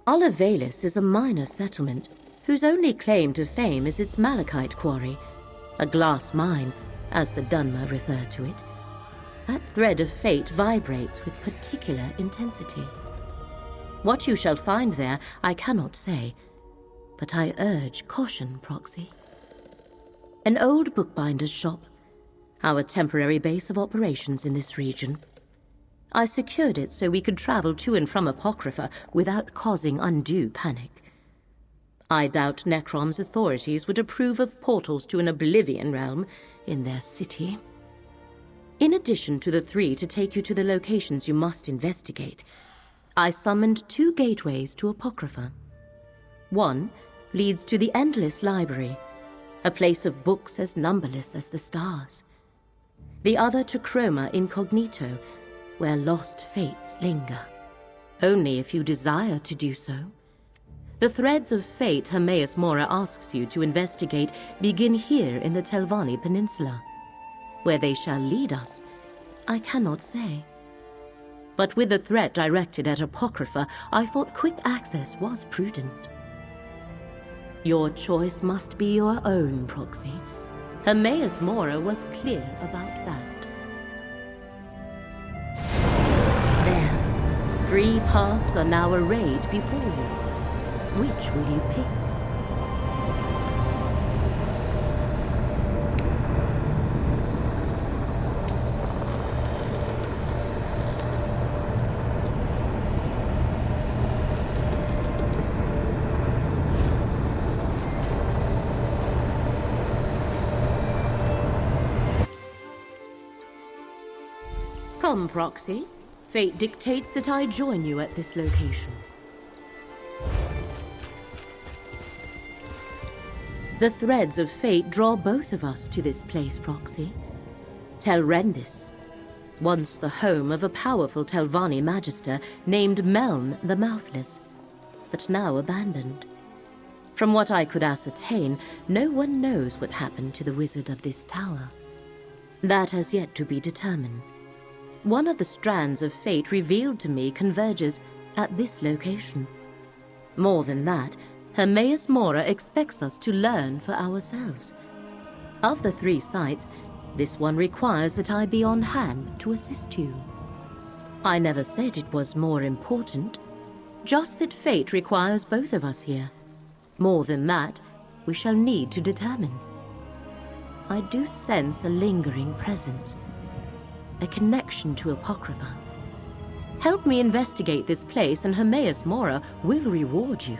Alavelis is a minor settlement whose only claim to fame is its malachite quarry, a glass mine, as the Dunmer refer to it. That thread of fate vibrates with particular intensity. What you shall find there, I cannot say, but I urge caution, Proxy. An old bookbinder's shop, our temporary base of operations in this region. I secured it so we could travel to and from Apocrypha without causing undue panic. I doubt Necrom's authorities would approve of portals to an Oblivion realm in their city. In addition to the 3 to take you to the locations you must investigate, I summoned 2 gateways to Apocrypha. One leads to the Endless Library, a place of books as numberless as the stars. The other to Chroma Incognito, where lost fates linger. Only if you desire to do so. The threads of fate Hermaeus Mora asks you to investigate begin here in the Telvanni Peninsula. Where they shall lead us, I cannot say. But with the threat directed at Apocrypha, I thought quick access was prudent. Your choice must be your own, Proxy. Hermaeus Mora was clear about that. There, 3 paths are now arrayed before you. Which will you pick? Come, Proxy. Fate dictates that I join you at this location. The threads of fate draw both of us to this place, Proxy. Tel Rendis, once the home of a powerful Telvanni magister named Meln the Mouthless, but now abandoned. From what I could ascertain, no one knows what happened to the wizard of this tower. That has yet to be determined. One of the strands of fate revealed to me converges at this location. More than that, Hermaeus Mora expects us to learn for ourselves. Of the 3 sites, this one requires that I be on hand to assist you. I never said it was more important, just that fate requires both of us here. More than that, we shall need to determine. I do sense a lingering presence, a connection to Apocrypha. Help me investigate this place and Hermaeus Mora will reward you.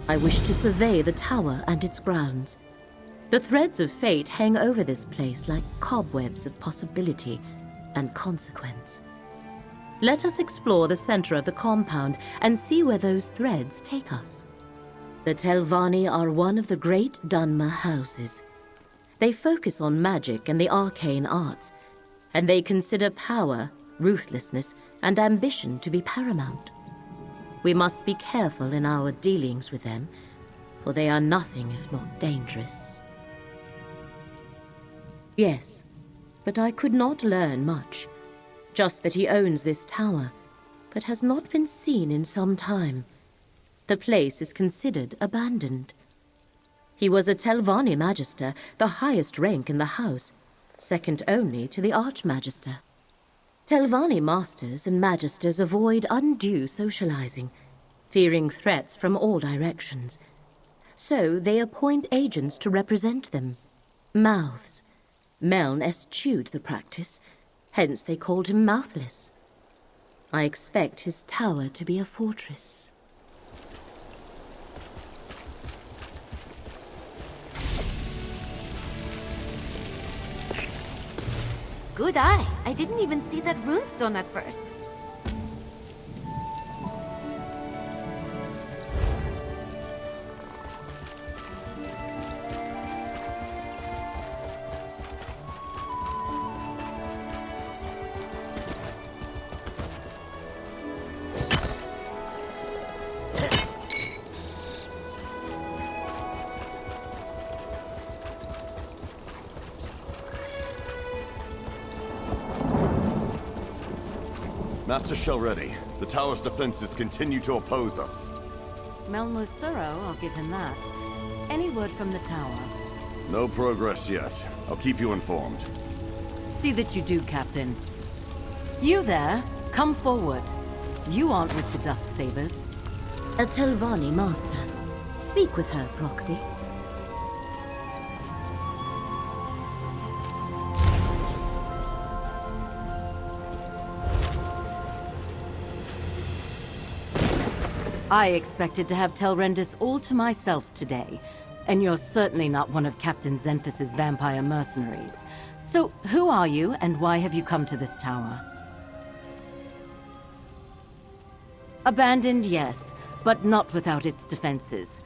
I wish to survey the tower and its grounds. The threads of fate hang over this place like cobwebs of possibility and consequence. Let us explore the center of the compound and see where those threads take us. The Telvanni are one of the great Dunmer houses. They focus on magic and the arcane arts, and they consider power, ruthlessness, and ambition to be paramount. We must be careful in our dealings with them, for they are nothing if not dangerous. Yes, but I could not learn much. Just that he owns this tower, but has not been seen in some time. The place is considered abandoned. He was a Telvanni Magister, the highest rank in the house, second only to the Archmagister. Telvanni Masters and Magisters avoid undue socializing, fearing threats from all directions. So they appoint agents to represent them. Mouths. Meln eschewed the practice, hence they called him Mouthless. I expect his tower to be a fortress. Good eye. I didn't even see that runestone at first. Master Shell ready. The tower's defenses continue to oppose us. Meln was thorough, I'll give him that. Any word from the tower? No progress yet. I'll keep you informed. See that you do, Captain. You there, come forward. You aren't with the Dusksabers. A Telvanni Master. Speak with her, Proxy. I expected to have Telrendis all to myself today, and you're certainly not one of Captain Xenthus' vampire mercenaries. So, who are you, and why have you come to this tower? Abandoned, yes, but not without its defenses.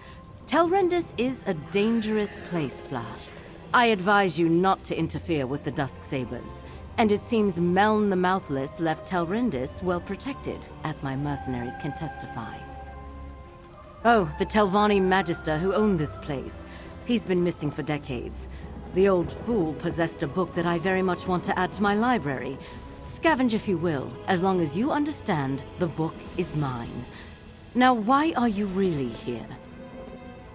Telrendis is a dangerous place, Flash. I advise you not to interfere with the Dusksabers, and it seems Meln the Mouthless left Telrendis well protected, as my mercenaries can testify. Oh, the Telvanni Magister who owned this place. He's been missing for decades. The old fool possessed a book that I very much want to add to my library. Scavenge if you will, as long as you understand the book is mine. Now, why are you really here?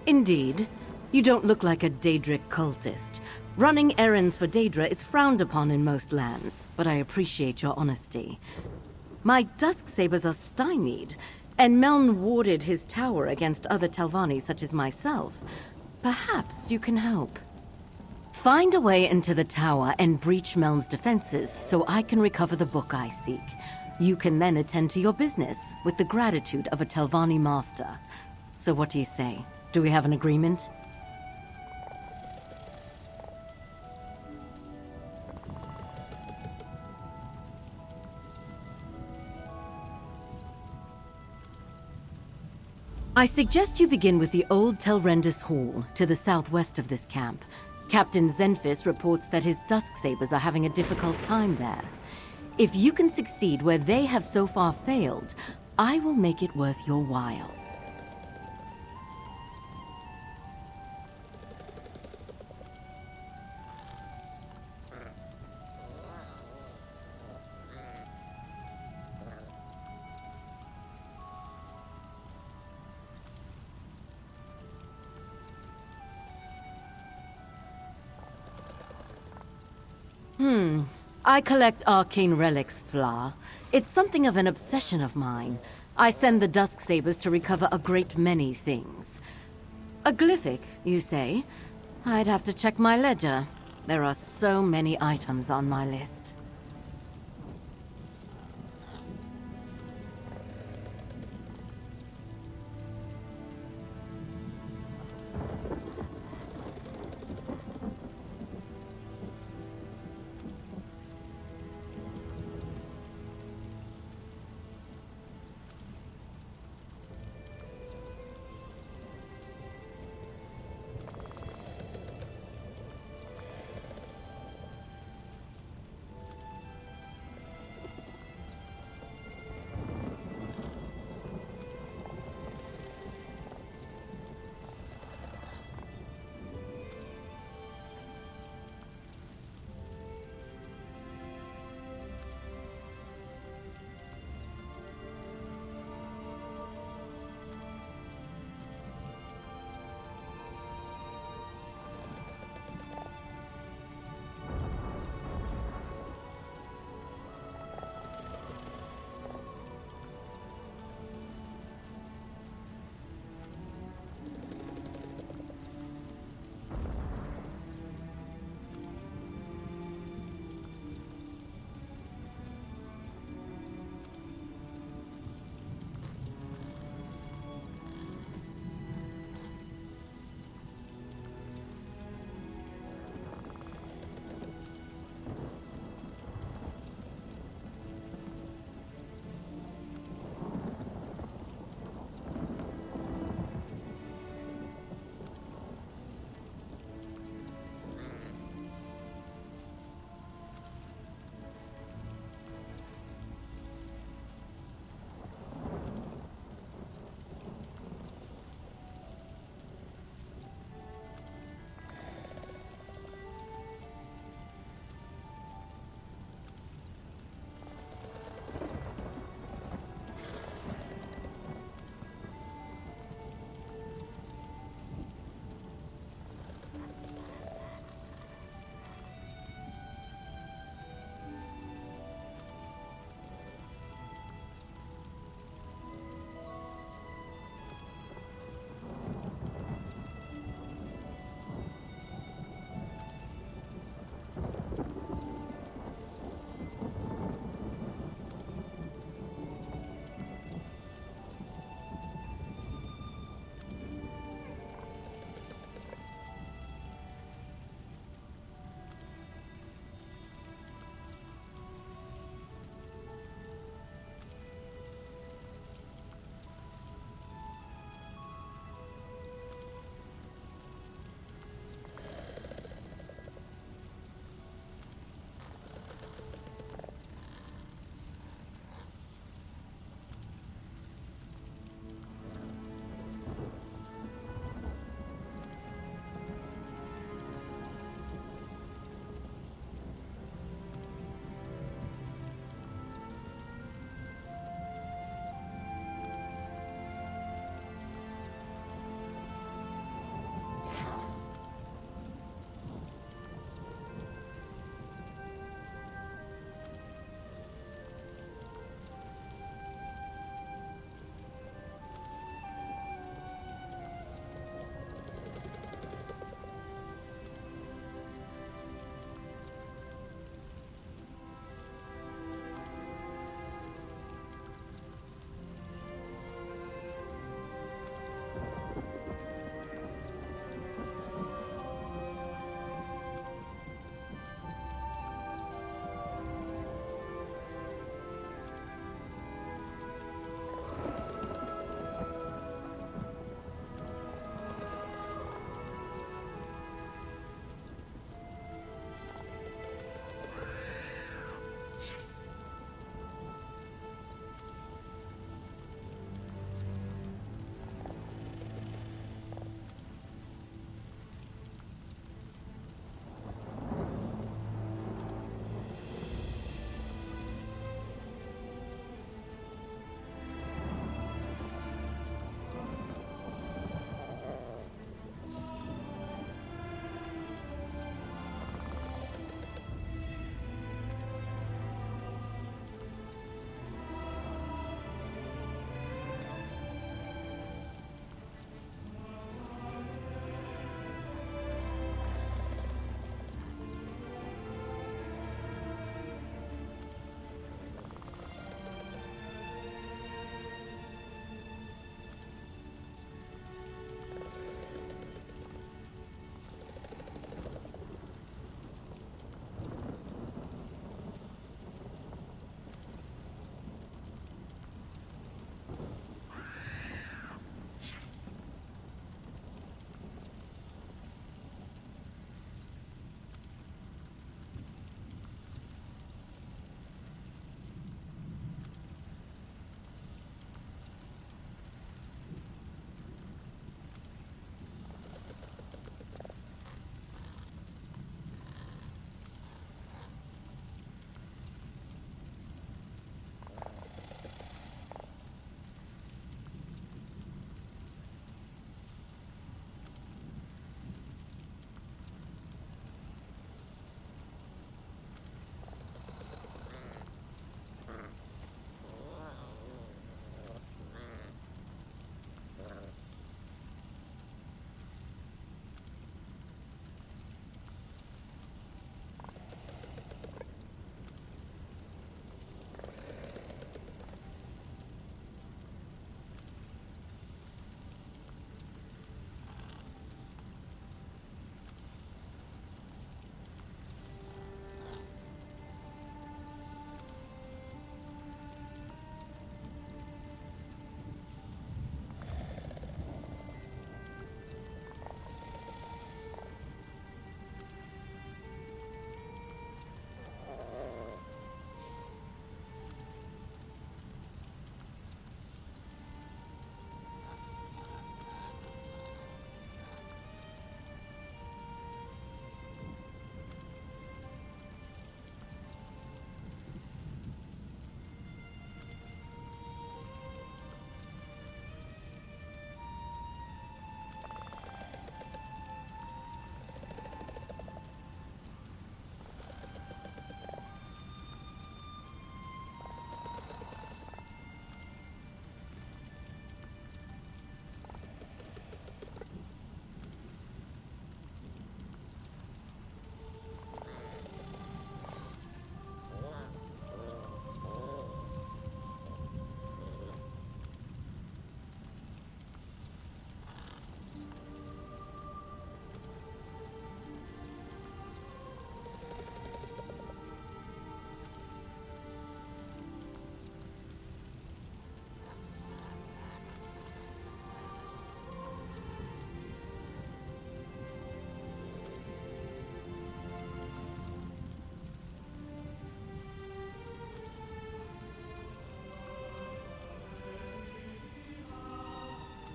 Indeed, you don't look like a Daedric cultist. Running errands for Daedra is frowned upon in most lands, but I appreciate your honesty. My Dusksabers are stymied, and Meln warded his tower against other Telvanni such as myself. Perhaps you can help. Find a way into the tower and breach Meln's defenses so I can recover the book I seek. You can then attend to your business with the gratitude of a Telvanni master. So what do you say? Do we have an agreement? I suggest you begin with the old Telrendis Hall, to the southwest of this camp. Captain Xenthus reports that his Dusksabers are having a difficult time there. If you can succeed where they have so far failed, I will make it worth your while. I collect arcane relics, Fla. It's something of an obsession of mine. I send the Dusk Sabers to recover a great many things. A glyphic, you say? I'd have to check my ledger. There are so many items on my list.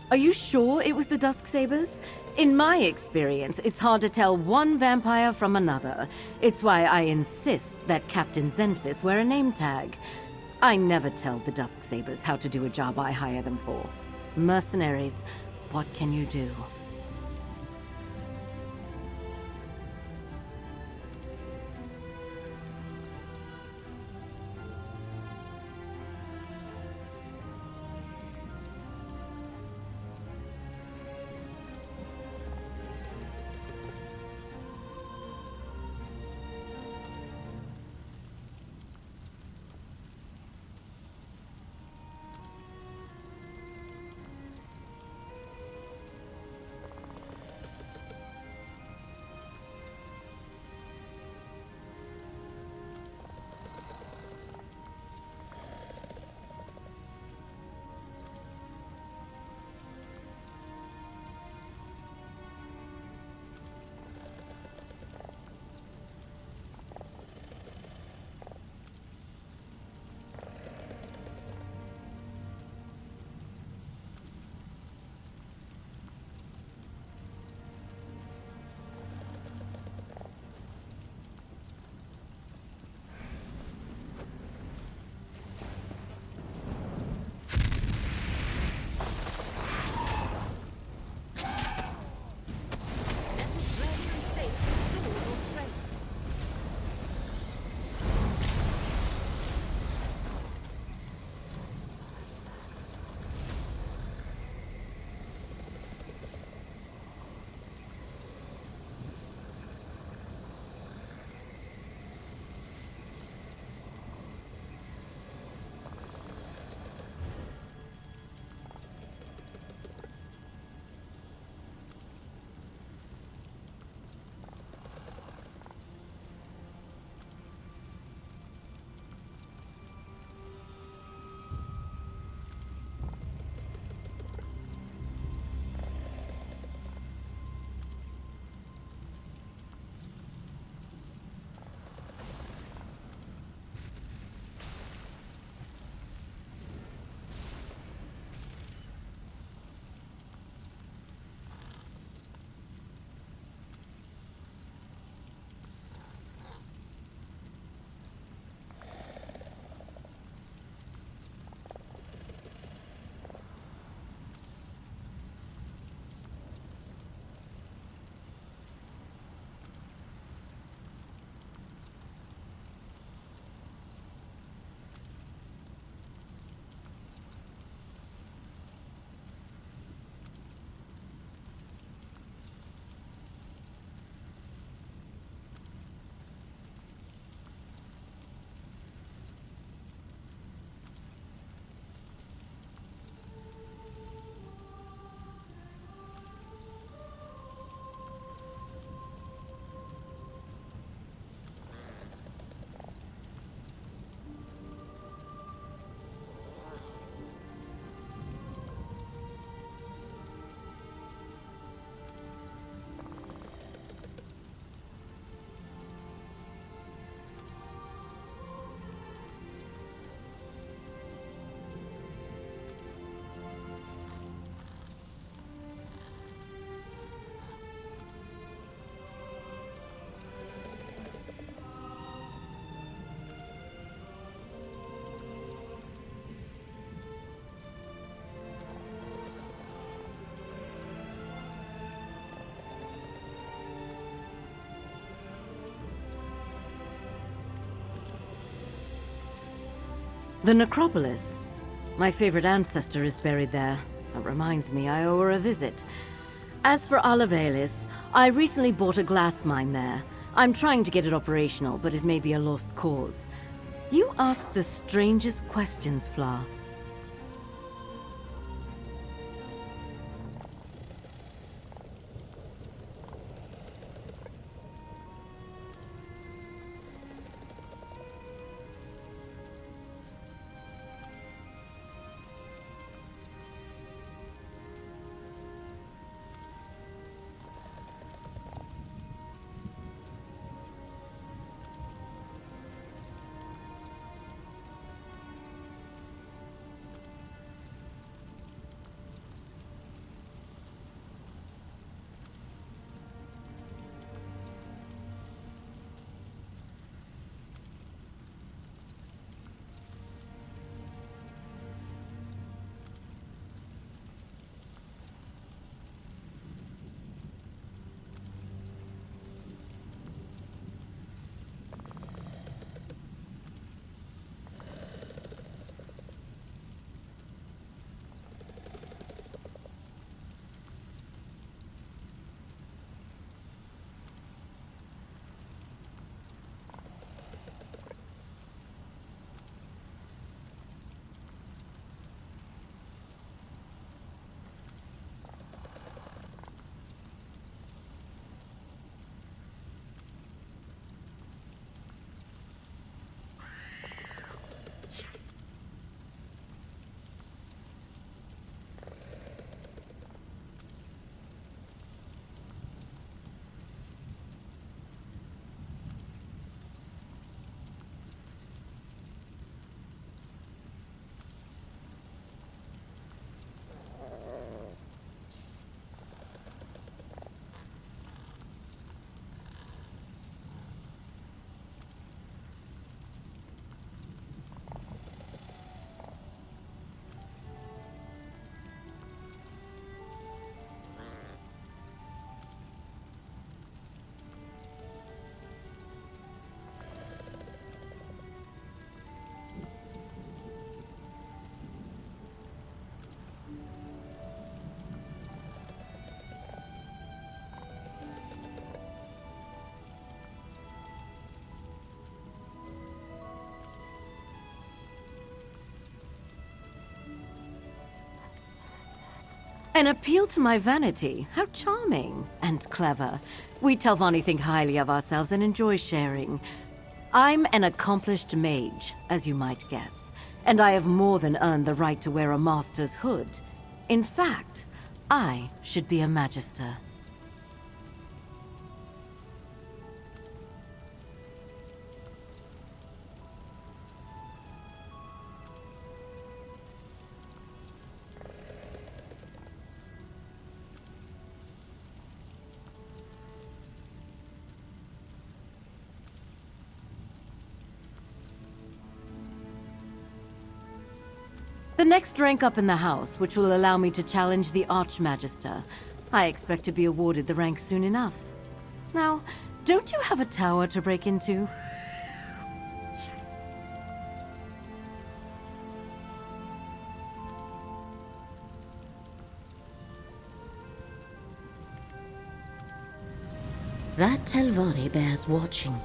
Are you sure it was the Dusksabers? In my experience, it's hard to tell one vampire from another. It's why I insist that Captain Zenfis wear a name tag. I never tell the Dusksabers how to do a job I hire them for. Mercenaries, what can you do? The necropolis. My favorite ancestor is buried there. That reminds me I owe her a visit. As for Olivalis, I recently bought a glass mine there. I'm trying to get it operational, but it may be a lost cause. You ask the strangest questions, Fla. An appeal to my vanity? How charming and clever. We Telvanni think highly of ourselves and enjoy sharing. I'm an accomplished mage, as you might guess, and I have more than earned the right to wear a master's hood. In fact, I should be a magister. The next rank up in the house, which will allow me to challenge the Archmagister. I expect to be awarded the rank soon enough. Now, don't you have a tower to break into? That Telvanni bears watching.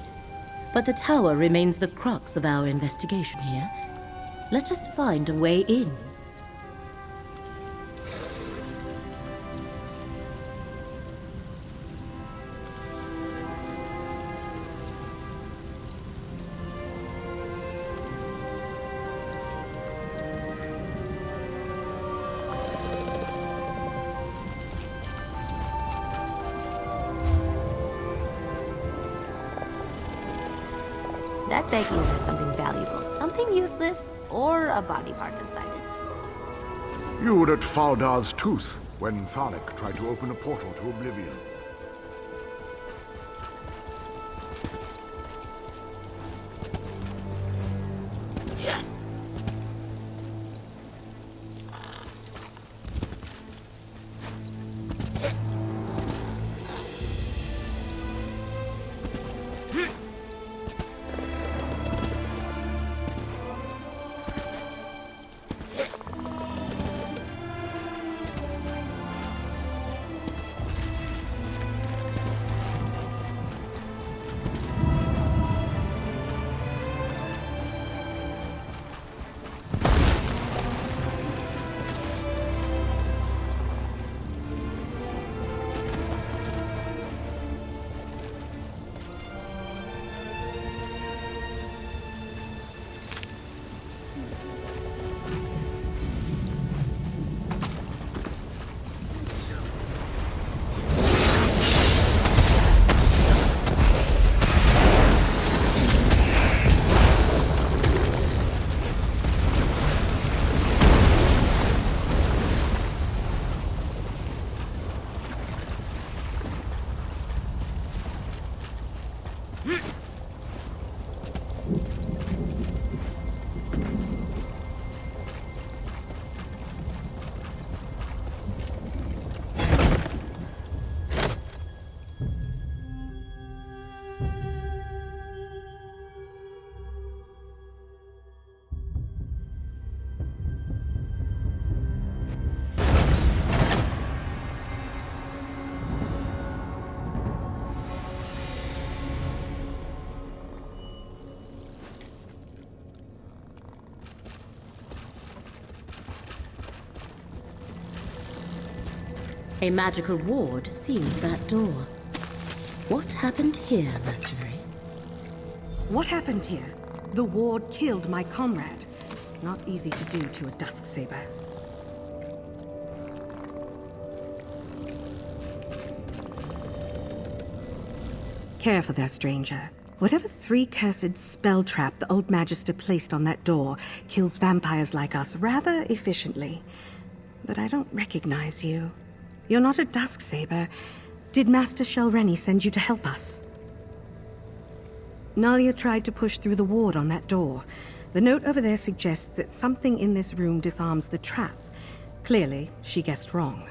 But the tower remains the crux of our investigation here. Let us find a way in. That begging has something valuable. Something useless, or a body part inside it. You were at Faldar's Tooth when Tharek tried to open a portal to oblivion. A magical ward seals that door. What happened here, mercenary? What happened here? The ward killed my comrade. Not easy to do to a Dusksaber. Careful there, stranger. Whatever three-cursed spell trap the old Magister placed on that door kills vampires like us rather efficiently. But I don't recognize you. You're not a Dusksaber. Did Master Shelrenny send you to help us? Nalia tried to push through the ward on that door. The note over there suggests that something in this room disarms the trap. Clearly, she guessed wrong.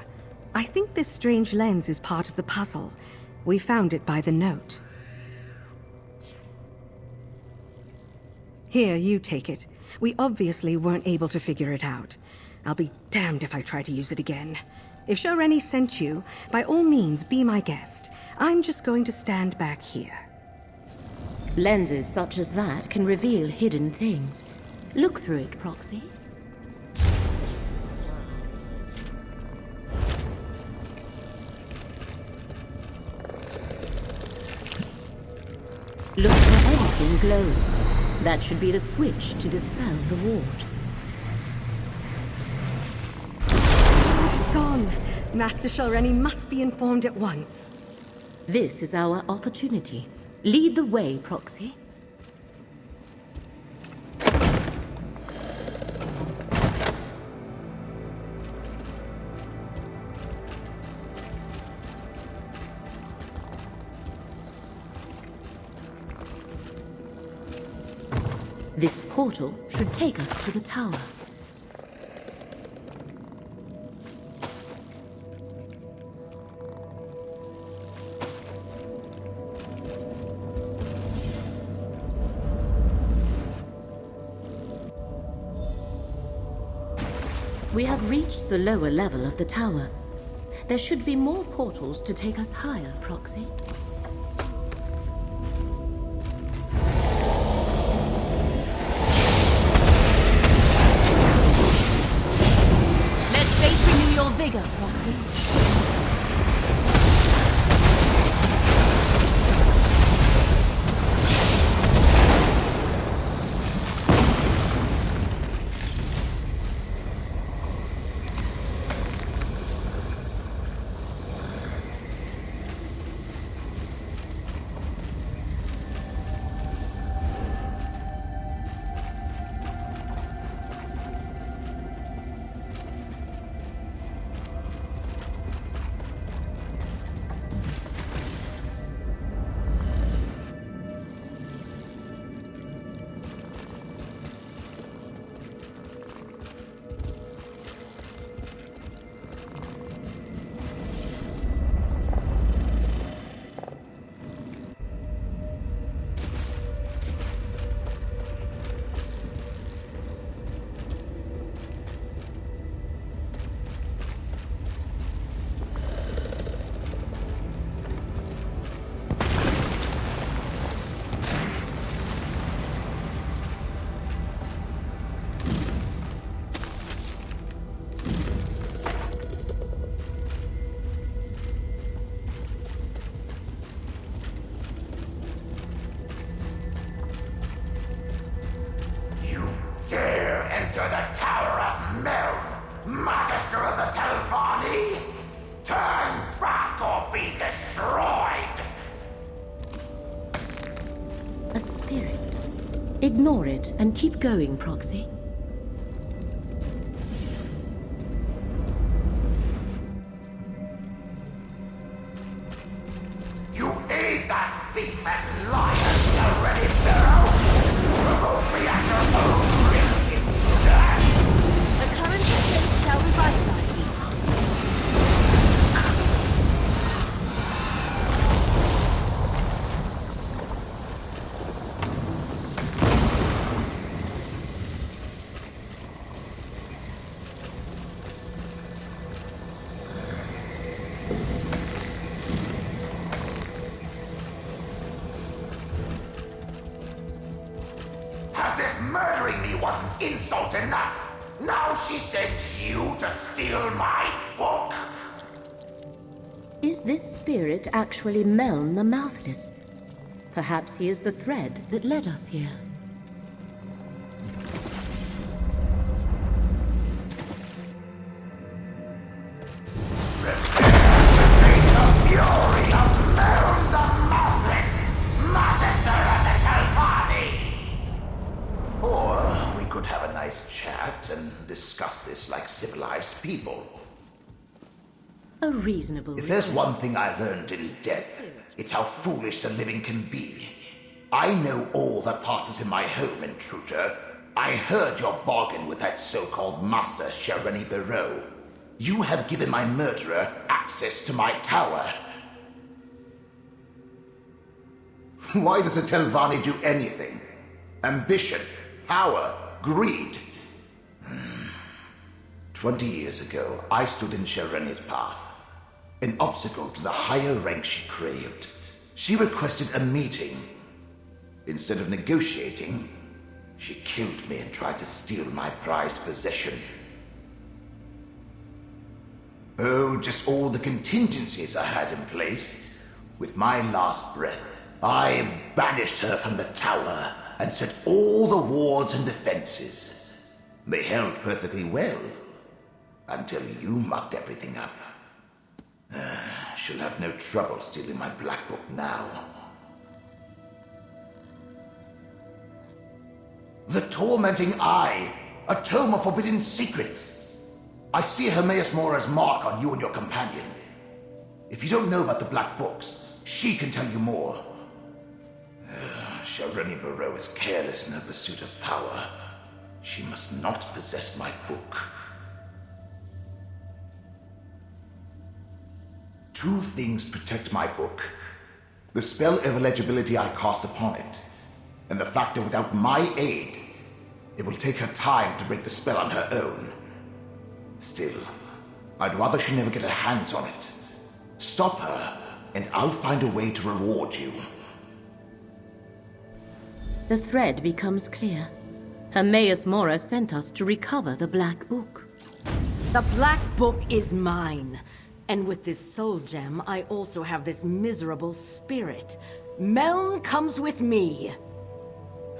I think this strange lens is part of the puzzle. We found it by the note. Here, you take it. We obviously weren't able to figure it out. I'll be damned if I try to use it again. If Shelrenny sent you, by all means, be my guest. I'm just going to stand back here. Lenses such as that can reveal hidden things. Look through it, Proxy. glowing. That should be the switch to dispel the ward. He's gone. Master Shalreni must be informed at once. This is our opportunity. Lead the way, Proxy. This portal should take us to the tower. We have reached the lower level of the tower. There should be more portals to take us higher, Proxy. Vigor, Proxy. Enter the Tower of Meln, Magister of the Telvanni! Turn back or be destroyed! A spirit. Ignore it and keep going, Proxy. You aid that thief and liar already, Sparrow! Remove me at your own risk, intruder! The current state shall revitalize me. As if murdering me wasn't insult enough! Now she sent you to steal my book! Is this spirit actually Meln the Mouthless? Perhaps he is the thread that led us here. Or we could have a nice chat and discuss this like civilized people. A reasonable If there's request. one thing I learned in death, it's how foolish the living can be. I know all that passes in my home, intruder. I heard your bargain with that so-called Master Shareni Barreau. You have given my murderer access to my tower. Why does a Telvanni do anything? Ambition, power, greed. 20 years ago, I stood in Shareni's path. An obstacle to the higher rank she craved. She requested a meeting. Instead of negotiating, she killed me and tried to steal my prized possession. Oh, just all the contingencies I had in place. With my last breath, I banished her from the tower and set all the wards and defenses. They held perfectly well, until you mucked everything up. She'll have no trouble stealing my black book now. The Tormenting Eye, a tome of forbidden secrets. I see Hermaeus Mora's mark on you and your companion. If you don't know about the black books, she can tell you more. Sharoni Barrow is careless in her pursuit of power. She must not possess my book. Two things protect my book. The spell of illegibility I cast upon it, and the fact that without my aid, it will take her time to break the spell on her own. Still, I'd rather she never get her hands on it. Stop her, and I'll find a way to reward you. The thread becomes clear. Hermaeus Mora sent us to recover the Black Book. The Black Book is mine. And with this soul gem, I also have this miserable spirit. Meln comes with me.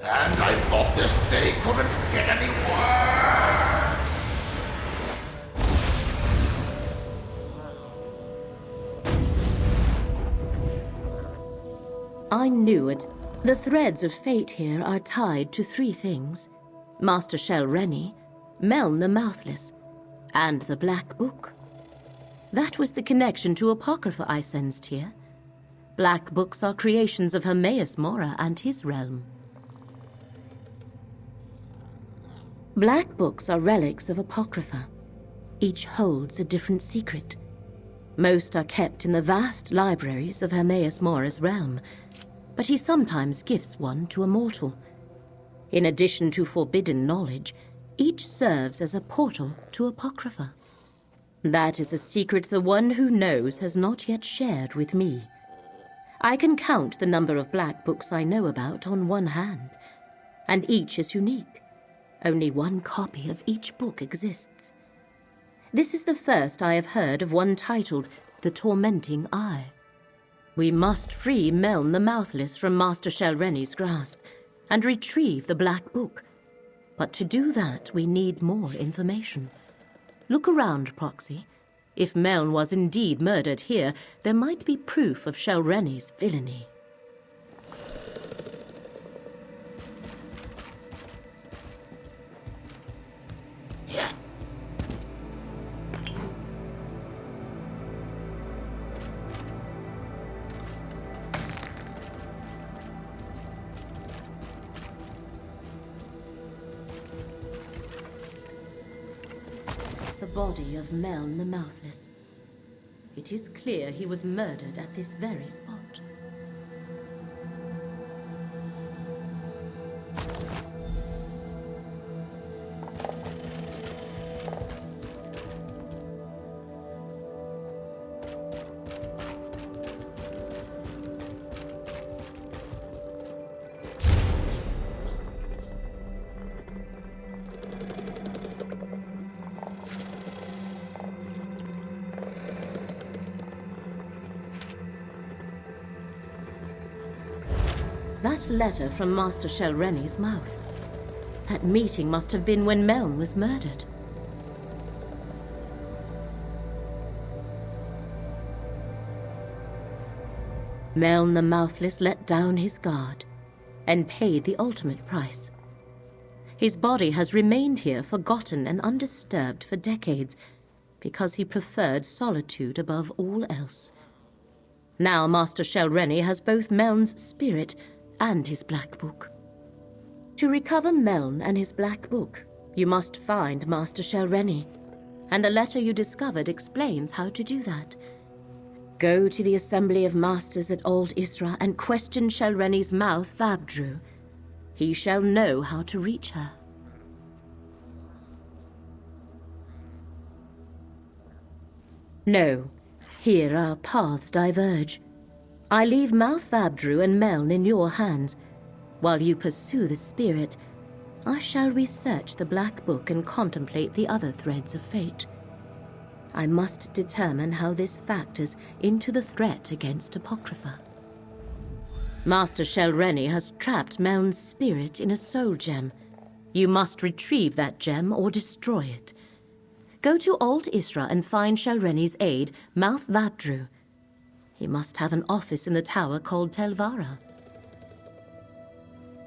And I thought this day couldn't get any worse! I knew it. The threads of fate here are tied to three things. Master Shel Rennie, Meln the Mouthless, and the Black Book. That was the connection to Apocrypha I sensed here. Black books are creations of Hermaeus Mora and his realm. Black books are relics of Apocrypha. Each holds a different secret. Most are kept in the vast libraries of Hermaeus Mora's realm, but he sometimes gifts one to a mortal. In addition to forbidden knowledge, each serves as a portal to Apocrypha. That is a secret the one who knows has not yet shared with me. I can count the number of black books I know about on one hand, and each is unique. Only one copy of each book exists. This is the first I have heard of one titled The Tormenting Eye. We must free Meln the Mouthless from Master Shel Rennie's grasp and retrieve the Black Book. But to do that, we need more information. Look around, Proxy. If Meln was indeed murdered here, there might be proof of Shel Rennie's villainy. The body of Meln the Mouthless. It is clear he was murdered at this very spot. That letter from Master Shel Rennie's mouth. That meeting must have been when Meln was murdered. Meln the Mouthless let down his guard and paid the ultimate price. His body has remained here forgotten and undisturbed for decades because he preferred solitude above all else. Now Master Shel Rennie has both Meln's spirit and his Black Book. To recover Meln and his Black Book, you must find Master Shel Rennie, and the letter you discovered explains how to do that. Go to the Assembly of Masters at Old Isra and question Shel Rennie's mouth, Vabdru. He shall know how to reach her. No, here our paths diverge. I leave Mouth Vabdru and Meln in your hands. While you pursue the spirit, I shall research the Black Book and contemplate the other threads of fate. I must determine how this factors into the threat against Apocrypha. Master Shelreni has trapped Meln's spirit in a soul gem. You must retrieve that gem or destroy it. Go to Old Isra and find Shelreni's aide, Mouth Vabdru. He must have an office in the tower called Telvara.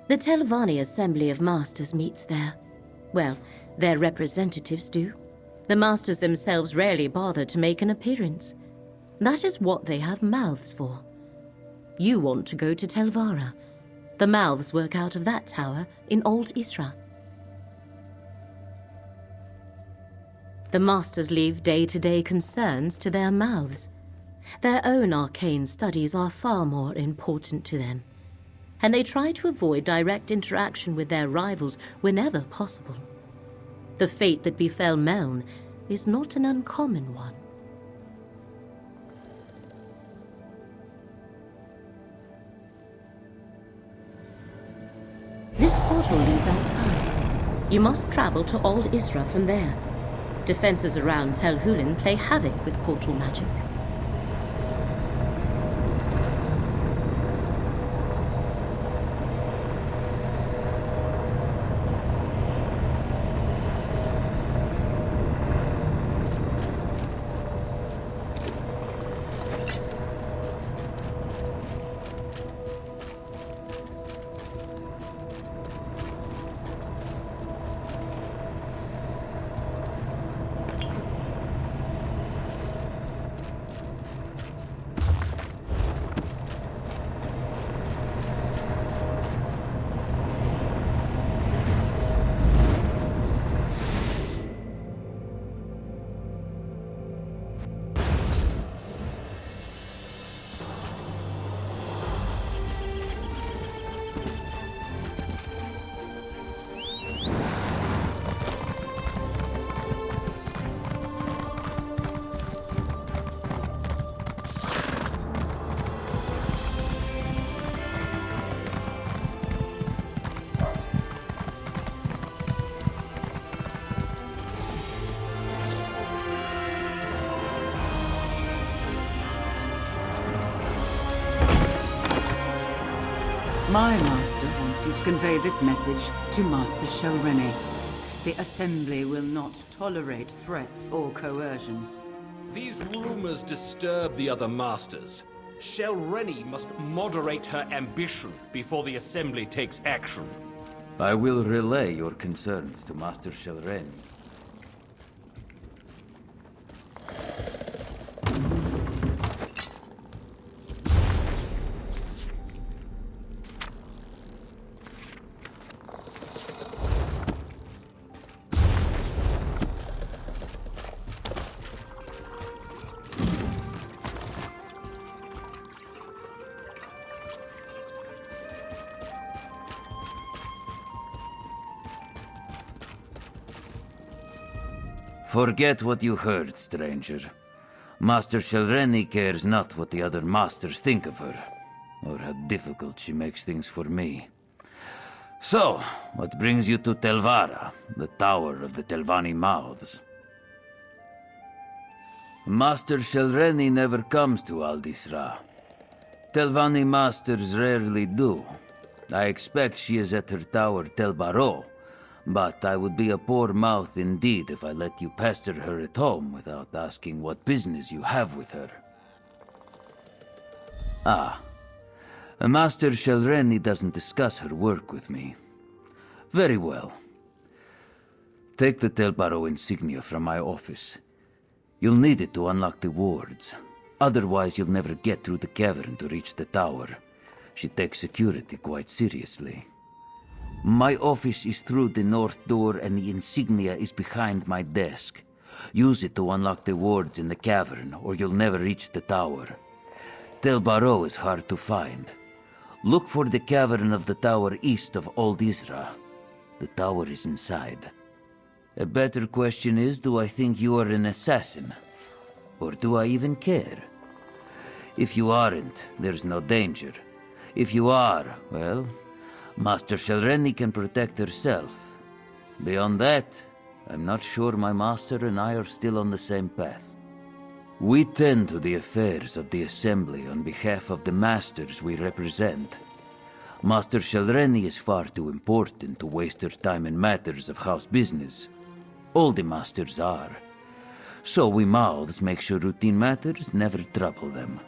The Telvanni Assembly of Masters meets there. Well, their representatives do. The Masters themselves rarely bother to make an appearance. That is what they have mouths for. You want to go to Telvara. The mouths work out of that tower in Old Isra. The Masters leave day-to-day concerns to their mouths. Their own arcane studies are far more important to them, and they try to avoid direct interaction with their rivals whenever possible. The fate that befell Meln is not an uncommon one. This portal leads outside. You must travel to Old Isra from there. Defenses around Tel Hulin play havoc with portal magic. My master wants you to convey this message to Master Shelreni. The Assembly will not tolerate threats or coercion. These rumors disturb the other masters. Shelreni must moderate her ambition before the Assembly takes action. I will relay your concerns to Master Shelreni. Forget what you heard, stranger. Master Shelreni cares not what the other masters think of her, or how difficult she makes things for me. So, what brings you to Telvara, the Tower of the Telvanni Mouths? Master Shelreni never comes to Aldisra. Telvanni masters rarely do. I expect she is at her tower Telbaro, but I would be a poor mouth indeed if I let you pester her at home without asking what business you have with her. Master Shelreni doesn't discuss her work with me. Very well. Take the Telbaro insignia from my office. You'll need it to unlock the wards. Otherwise, you'll never get through the cavern to reach the tower. She takes security quite seriously. My office is through the north door and the insignia is behind my desk. Use it to unlock the wards in the cavern or you'll never reach the tower. Telbaro is hard to find. Look for the cavern of the tower east of Old Isra. The tower is inside. A better question is, do I think you are an assassin? Or do I even care? If you aren't, there's no danger. If you are, well, Master Shelreni can protect herself. Beyond that, I'm not sure my master and I are still on the same path. We tend to the affairs of the Assembly on behalf of the masters we represent. Master Shelreni is far too important to waste her time in matters of house business. All the masters are. So we mouths make sure routine matters never trouble them.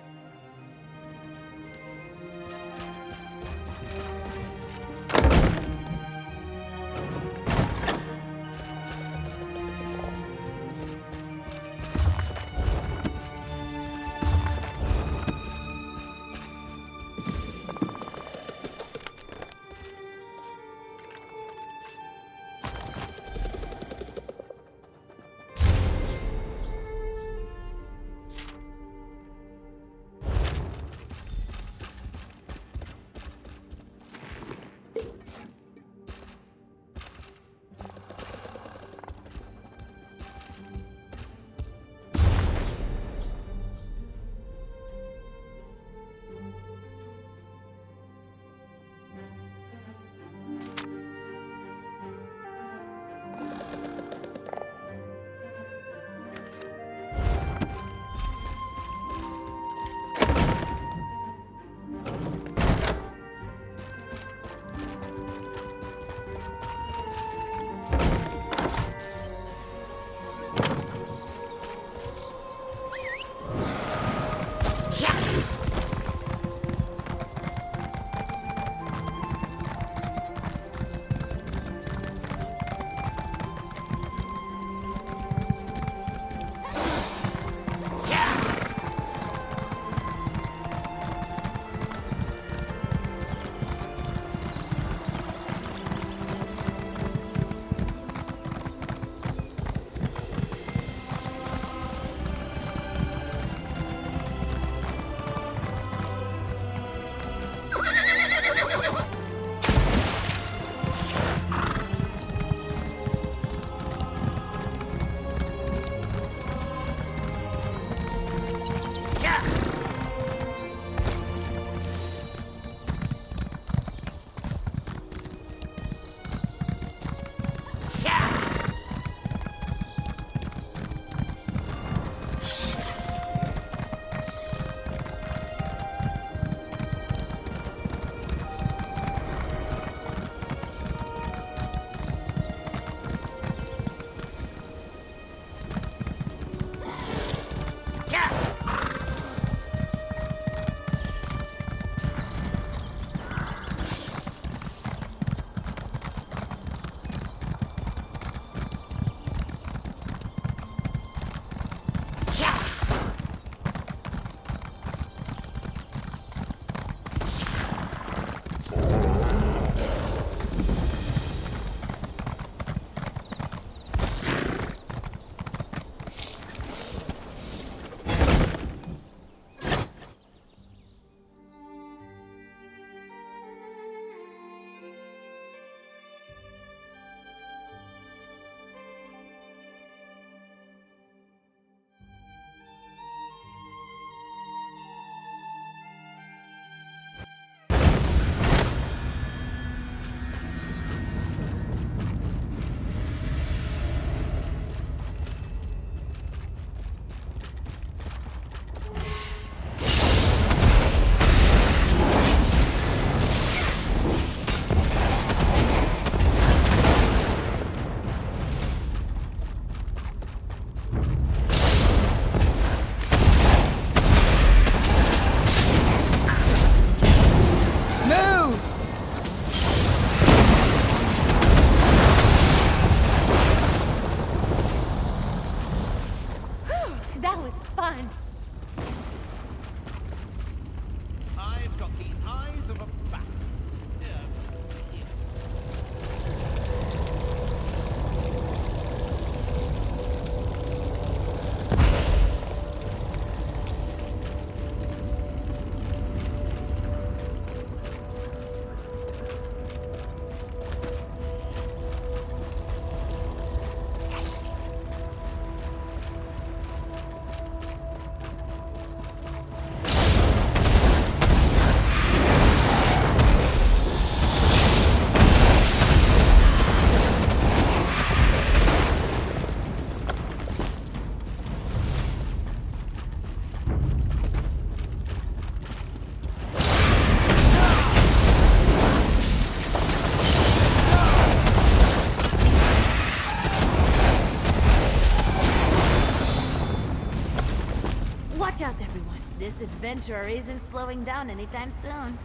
adventurer isn't slowing down anytime soon.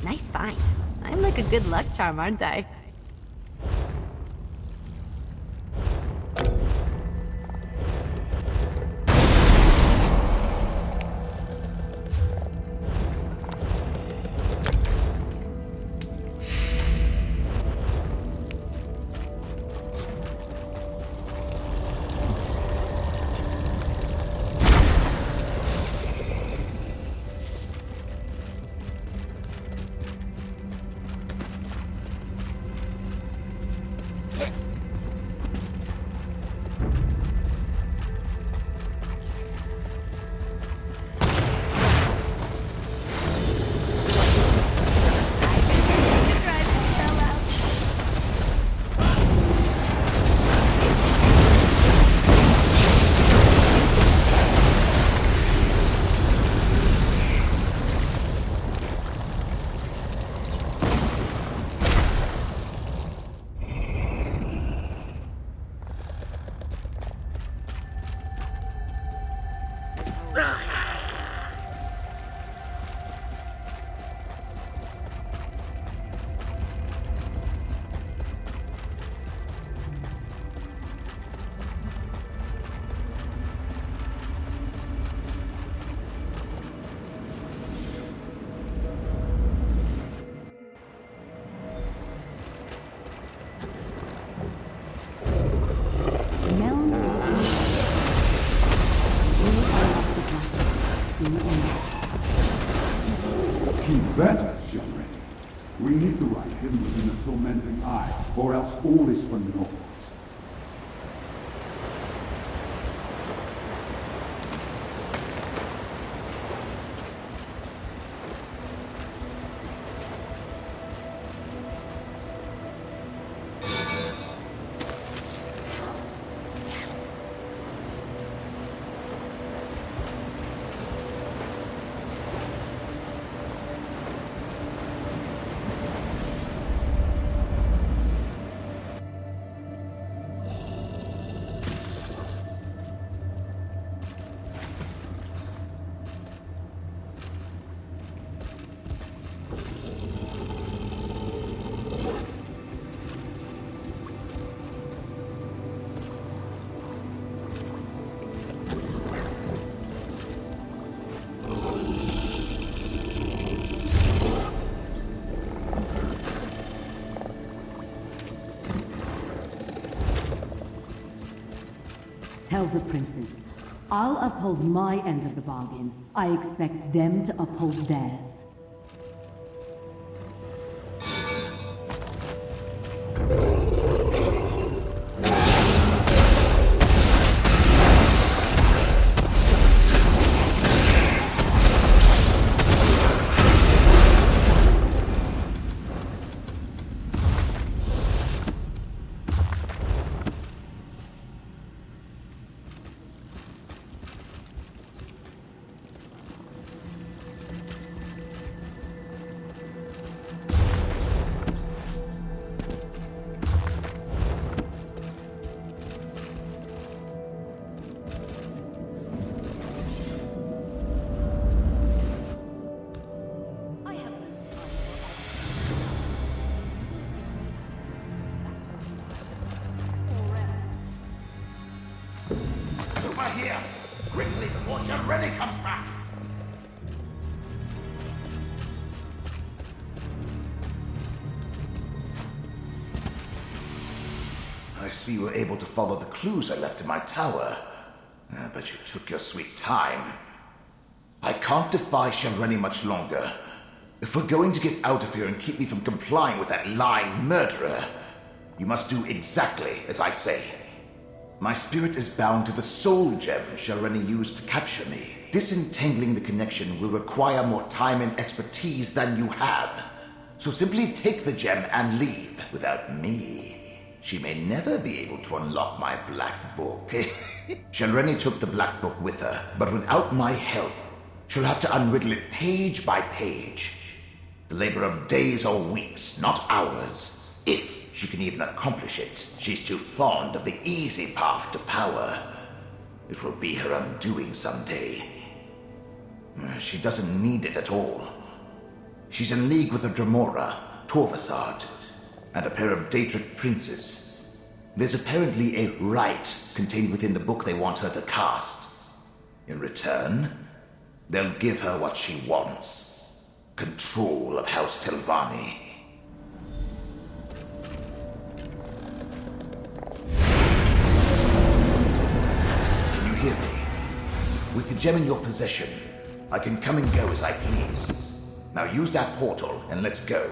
Nice find. I'm like a good luck charm, aren't I? Keep that, children. We need the right hidden within the tormenting eye, or else all is for naught. Tell the princes, I'll uphold my end of the bargain. I expect them to uphold theirs. here! Quickly, before Shareni comes back! I see you were able to follow the clues I left in my tower. But you took your sweet time. I can't defy Shareni much longer. If we're going to get out of here and keep me from complying with that lying murderer, you must do exactly as I say. My spirit is bound to the soul gem Shareni used to capture me. Disentangling the connection will require more time and expertise than you have. So simply take the gem and leave. Without me, she may never be able to unlock my black book. Shareni took the black book with her, but without my help, she'll have to unriddle it page by page. The labor of days or weeks, not hours. If she can even accomplish it, she's too fond of the easy path to power. It will be her undoing someday. She doesn't need it at all. She's in league with a Dremora, Torvasard, and a pair of Daedric princes. There's apparently a rite contained within the book they want her to cast. In return, they'll give her what she wants. Control of House Telvanni. Can you hear me? With the gem in your possession, I can come and go as I please. Now use that portal and let's go.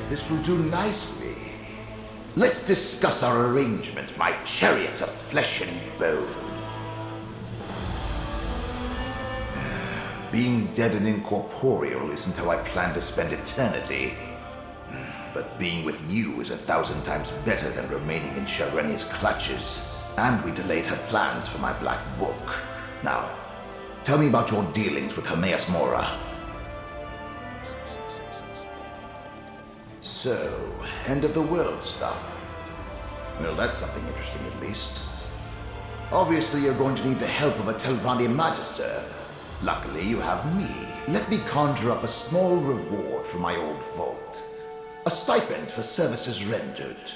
This will do nicely. Let's discuss our arrangement, my chariot of flesh and bone. Being dead and incorporeal isn't how I plan to spend eternity. But being with you is 1,000 times better than remaining in Shareni's clutches. And we delayed her plans for my black book. Now, tell me about your dealings with Hermaeus Mora. So, end of the world stuff. Well, that's something interesting at least. Obviously, you're going to need the help of a Telvanni Magister. Luckily, you have me. Let me conjure up a small reward for my old vault. A stipend for services rendered.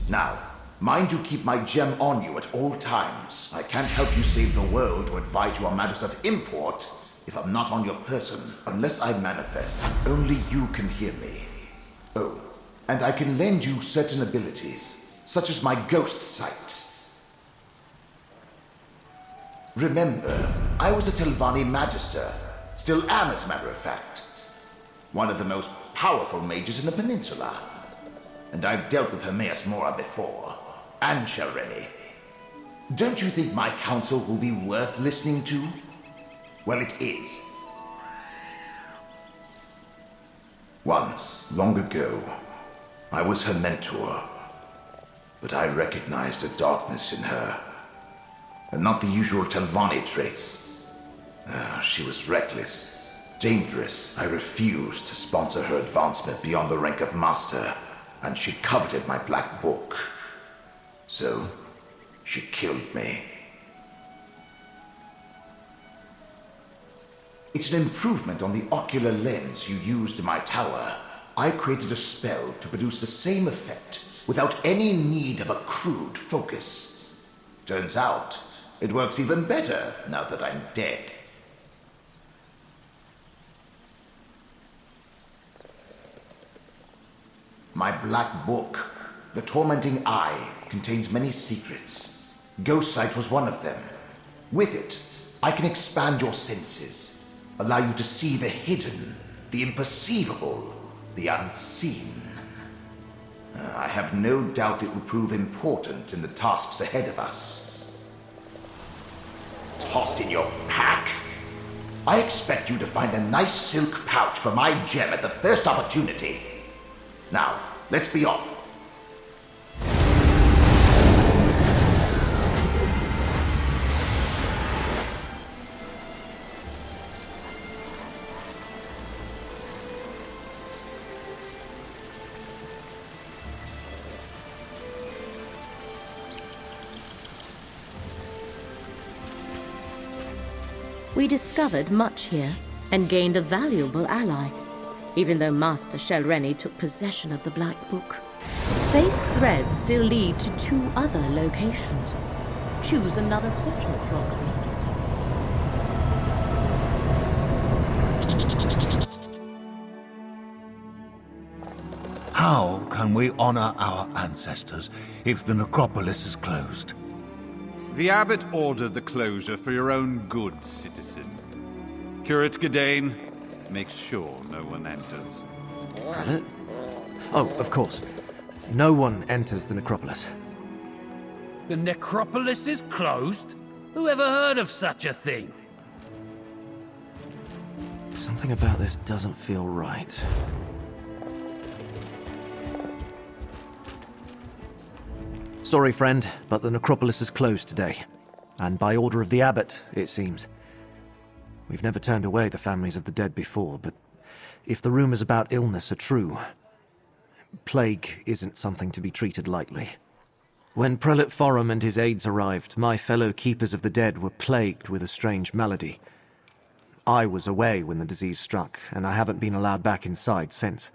Now, mind you keep my gem on you at all times. I can't help you save the world or advise you on matters of import if I'm not on your person. Unless I manifest, only you can hear me. Oh, and I can lend you certain abilities, such as my ghost sight. Remember, I was a Telvanni Magister. Still am, as a matter of fact. One of the most powerful mages in the peninsula. And I've dealt with Hermaeus Mora before. And Shareni. Don't you think my counsel will be worth listening to? Well, it is. Once, long ago, I was her mentor. But I recognized a darkness in her. And not the usual Telvanni traits. She was reckless, dangerous. I refused to sponsor her advancement beyond the rank of master, and she coveted my black book. So, she killed me. It's an improvement on the ocular lens you used in my tower. I created a spell to produce the same effect without any need of a crude focus. Turns out, it works even better now that I'm dead. My black book, The Tormenting Eye, contains many secrets. Ghost sight was one of them. With it, I can expand your senses, allow you to see the hidden, the imperceivable, the unseen. I have no doubt it will prove important in the tasks ahead of us. Tossed in your pack? I expect you to find a nice silk pouch for my gem at the first opportunity. Now, let's be off. We discovered much here, and gained a valuable ally, even though Master Shelreni took possession of the Black Book. Fate's threads still lead to 2 other locations. Choose another portal, Proxy. How can we honor our ancestors if the necropolis is closed? The abbot ordered the closure for your own good, citizen. Curate Gadain, make sure no one enters. Prelate? Oh, of course. No one enters the necropolis. The necropolis is closed? Who ever heard of such a thing? Something about this doesn't feel right. Sorry, friend, but the necropolis is closed today. And by order of the abbot, it seems. We've never turned away the families of the dead before, but if the rumors about illness are true, plague isn't something to be treated lightly. When Prelate Forum and his aides arrived, my fellow keepers of the dead were plagued with a strange malady. I was away when the disease struck, and I haven't been allowed back inside since.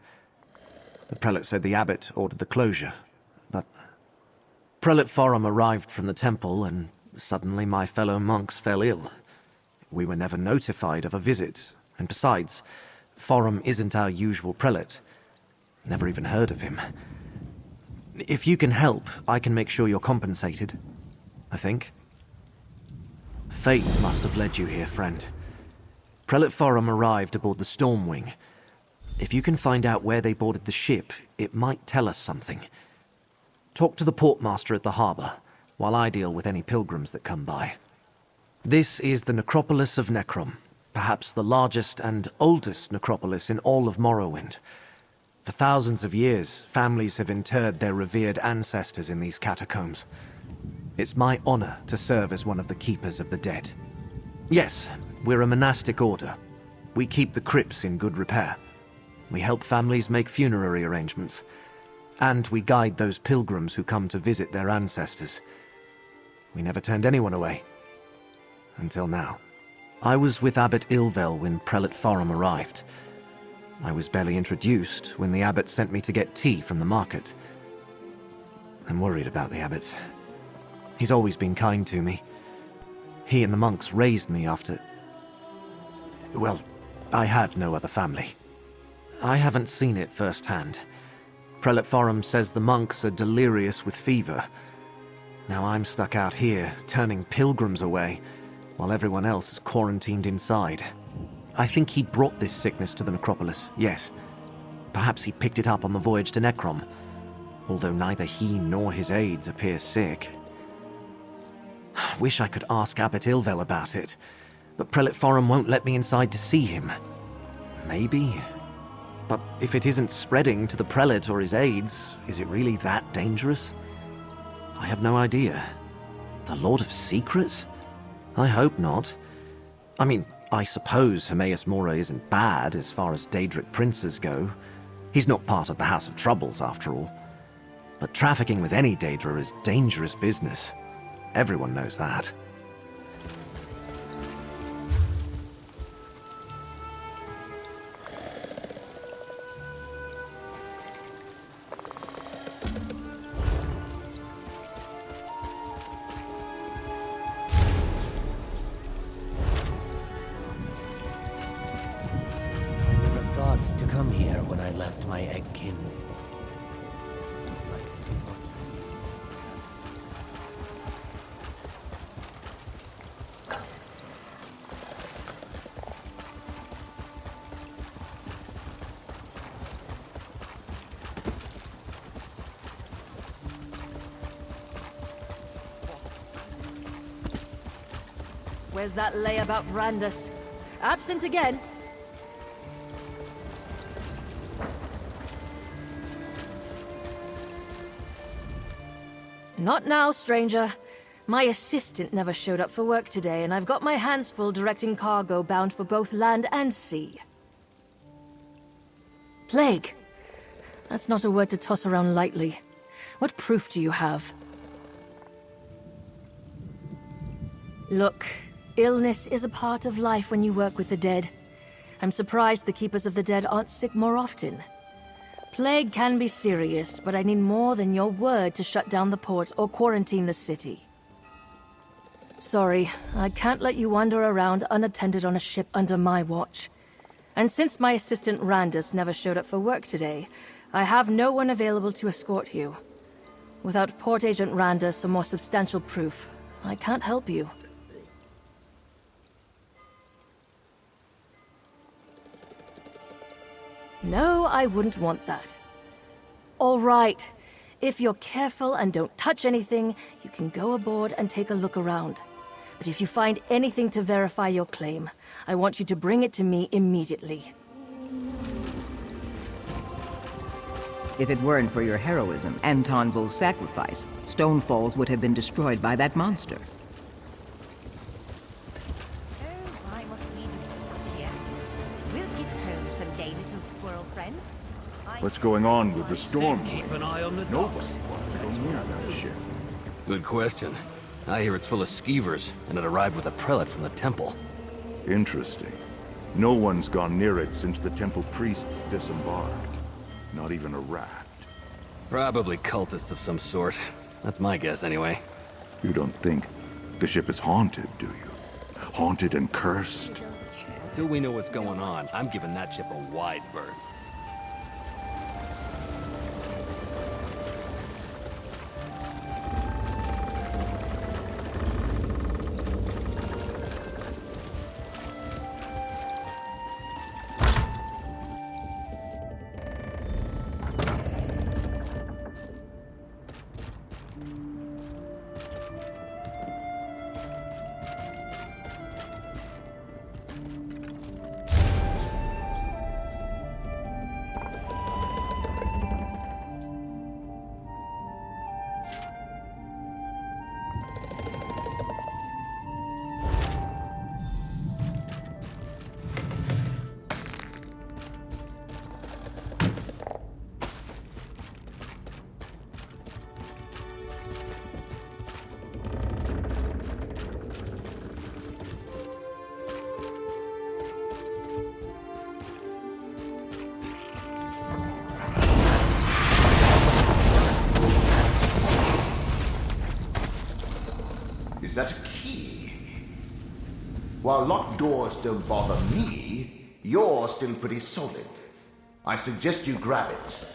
The prelate said the abbot ordered the closure, but Prelate Forum arrived from the temple, and suddenly my fellow monks fell ill. We were never notified of a visit, and besides, Forum isn't our usual prelate. Never even heard of him. If you can help, I can make sure you're compensated, I think. Fate must have led you here, friend. Prelate Forum arrived aboard the Stormwing. If you can find out where they boarded the ship, it might tell us something. Talk to the portmaster at the harbor, while I deal with any pilgrims that come by. This is the necropolis of Necrom, perhaps the largest and oldest necropolis in all of Morrowind. For thousands of years, families have interred their revered ancestors in these catacombs. It's my honor to serve as one of the keepers of the dead. Yes, we're a monastic order. We keep the crypts in good repair. We help families make funerary arrangements. And we guide those pilgrims who come to visit their ancestors. We never turned anyone away. Until now. I was with Abbot Ilvel when Prelate Forum arrived. I was barely introduced when the abbot sent me to get tea from the market. I'm worried about the abbot. He's always been kind to me. He and the monks raised me after... well, I had no other family. I haven't seen it firsthand. Prelate Forum says the monks are delirious with fever. Now I'm stuck out here, turning pilgrims away, while everyone else is quarantined inside. I think he brought this sickness to the necropolis, yes. Perhaps he picked it up on the voyage to Necrom, although neither he nor his aides appear sick. Wish I could ask Abbot Ilvel about it, but Prelate Forum won't let me inside to see him. Maybe... but if it isn't spreading to the prelate or his aides, is it really that dangerous? I have no idea. The Lord of Secrets? I hope not. I mean, I suppose Hermaeus Mora isn't bad as far as Daedric princes go. He's not part of the House of Troubles, after all. But trafficking with any Daedra is dangerous business. Everyone knows that. Where's that lay about Brandus? Absent again? Not now, stranger. My assistant never showed up for work today, and I've got my hands full directing cargo bound for both land and sea. Plague. That's not a word to toss around lightly. What proof do you have? Look, Illness is a part of life when you work with the dead. I'm surprised the Keepers of the Dead aren't sick more often. Plague can be serious, but I need more than your word to shut down the port or quarantine the city. Sorry, I can't let you wander around unattended on a ship under my watch. And since my assistant Randus never showed up for work today, I have no one available to escort you. Without Port Agent Randus or more substantial proof, I can't help you. No, I wouldn't want that. All right. If you're careful and don't touch anything, you can go aboard and take a look around. But if you find anything to verify your claim, I want you to bring it to me immediately. If it weren't for your heroism and Tonville's sacrifice, Stone Falls would have been destroyed by that monster. What's going on with the storm? Keep an eye on the Nobody docks. wants to go near that ship. Good question. I hear it's full of skeevers, and it arrived with a prelate from the temple. Interesting. No one's gone near it since the temple priests disembarked. Not even a rat. Probably cultists of some sort. That's my guess, anyway. You don't think the ship is haunted, do you? Haunted and cursed? Until we know what's going on, I'm giving that ship a wide berth. Is that a key? While locked doors don't bother me, you're still pretty solid. I suggest you grab it.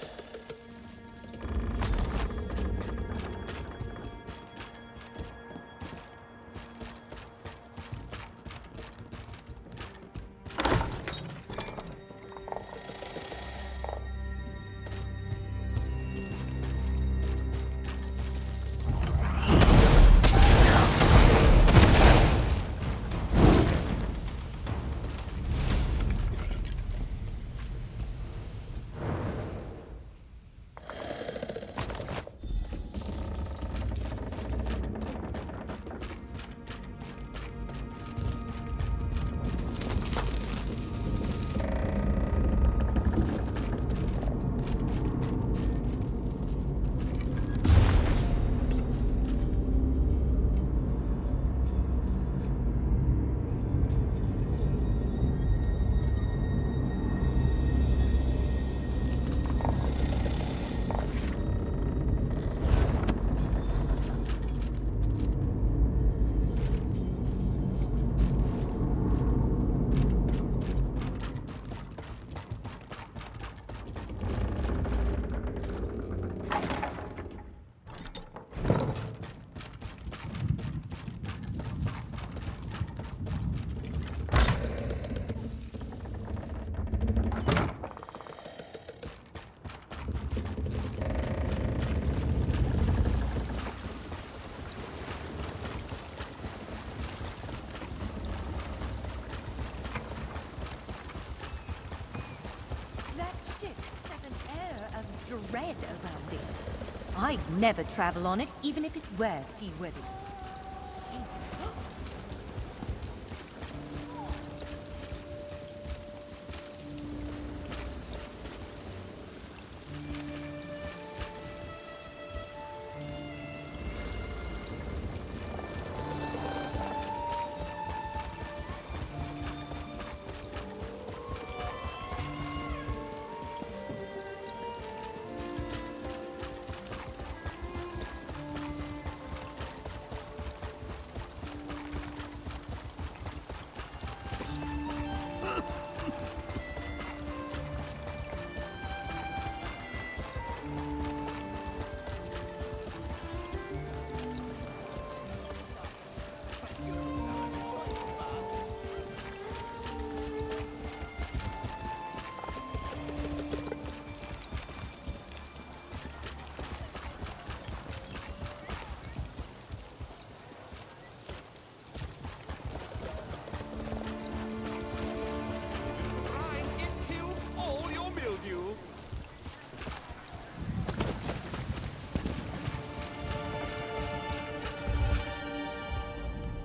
Dread around it. I'd never travel on it, even if it were seaworthy.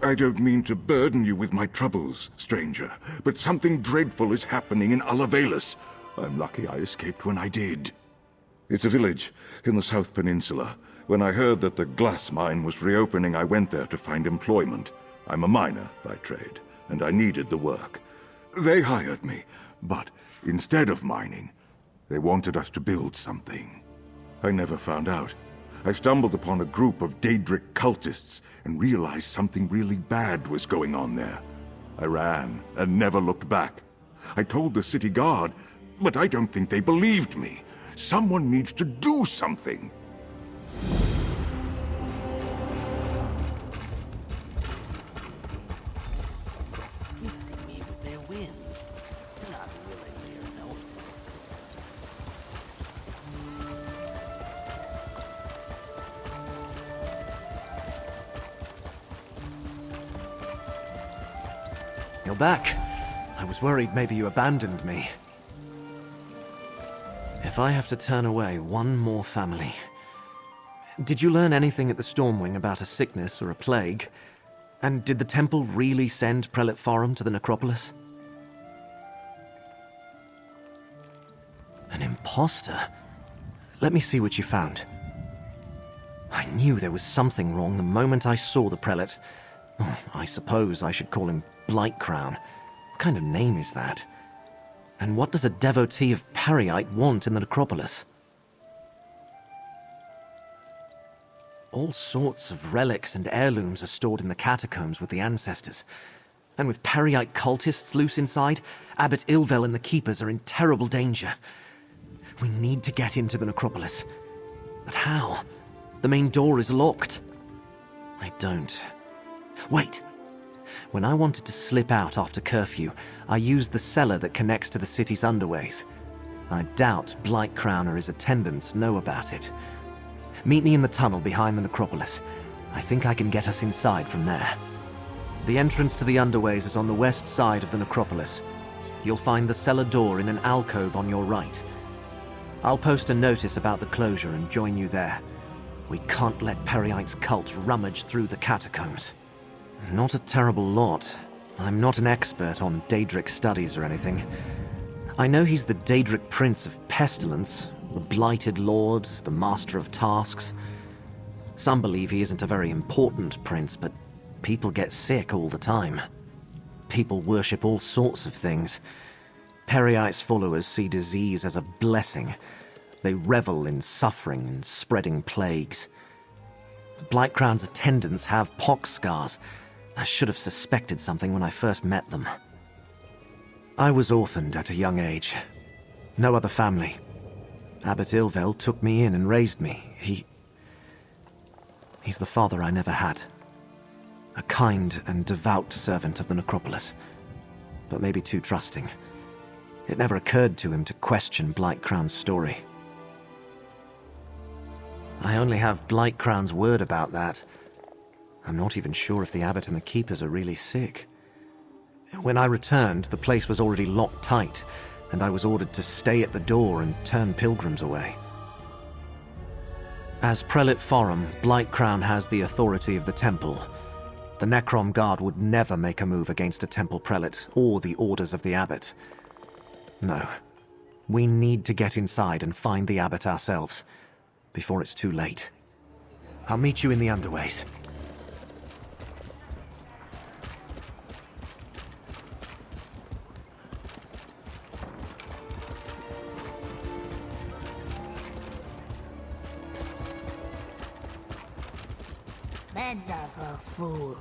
I don't mean to burden you with my troubles, stranger, but something dreadful is happening in Alavelis. I'm lucky I escaped when I did. It's a village in the South Peninsula. When I heard that the glass mine was reopening, I went there to find employment. I'm a miner by trade, and I needed the work. They hired me, but instead of mining, they wanted us to build something. I never found out. I stumbled upon a group of Daedric cultists and realized something really bad was going on there. I ran and never looked back. I told the city guard, but I don't think they believed me. Someone needs to do something. You're back. I was worried maybe you abandoned me. If I have to turn away one more family... Did you learn anything at the Stormwing about a sickness or a plague? And did the temple really send Prelate Forum to the necropolis? An imposter? Let me see what you found. I knew there was something wrong the moment I saw the prelate. Oh, I suppose I should call him Blightcrown. What kind of name is that? And what does a devotee of Periite want in the necropolis? All sorts of relics and heirlooms are stored in the catacombs with the ancestors. And with Periite cultists loose inside, Abbot Ilvel and the Keepers are in terrible danger. We need to get into the necropolis. But how? The main door is locked. I don't. Wait! When I wanted to slip out after curfew, I used the cellar that connects to the city's underways. I doubt Blightcrown or his attendants know about it. Meet me in the tunnel behind the necropolis. I think I can get us inside from there. The entrance to the underways is on the west side of the necropolis. You'll find the cellar door in an alcove on your right. I'll post a notice about the closure and join you there. We can't let Periite's cult rummage through the catacombs. Not a terrible lot. I'm not an expert on Daedric studies or anything. I know he's the Daedric Prince of Pestilence, the Blighted Lord, the Master of Tasks. Some believe he isn't a very important prince, but people get sick all the time. People worship all sorts of things. Periite's followers see disease as a blessing. They revel in suffering and spreading plagues. Blightcrown's attendants have pox scars. I should have suspected something when I first met them. I was orphaned at a young age. No other family. Abbot Ilvel took me in and raised me. He's the father I never had. A kind and devout servant of the necropolis, but maybe too trusting. It never occurred to him to question Blightcrown's story. I only have Blightcrown's word about that. I'm not even sure if the abbot and the keepers are really sick. When I returned, the place was already locked tight, and I was ordered to stay at the door and turn pilgrims away. As Prelate Forum, Blightcrown has the authority of the temple. The Necrom Guard would never make a move against a temple prelate or the orders of the abbot. No. We need to get inside and find the abbot ourselves, before it's too late. I'll meet you in the underways. Beds are for fools.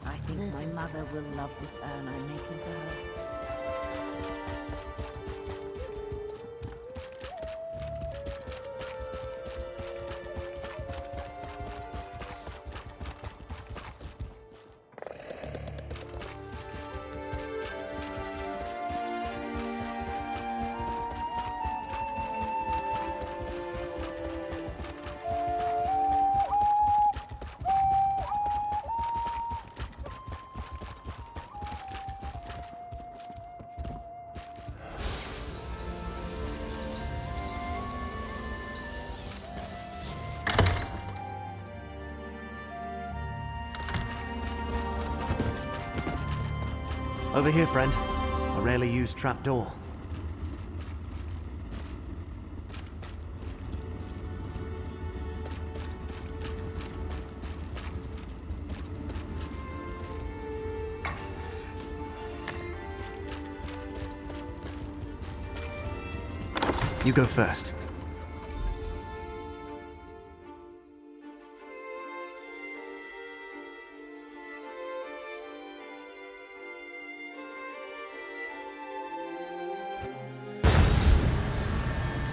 I think my mother will love this urn I'm making for her. Over here, friend. A rarely used trapdoor. You go first.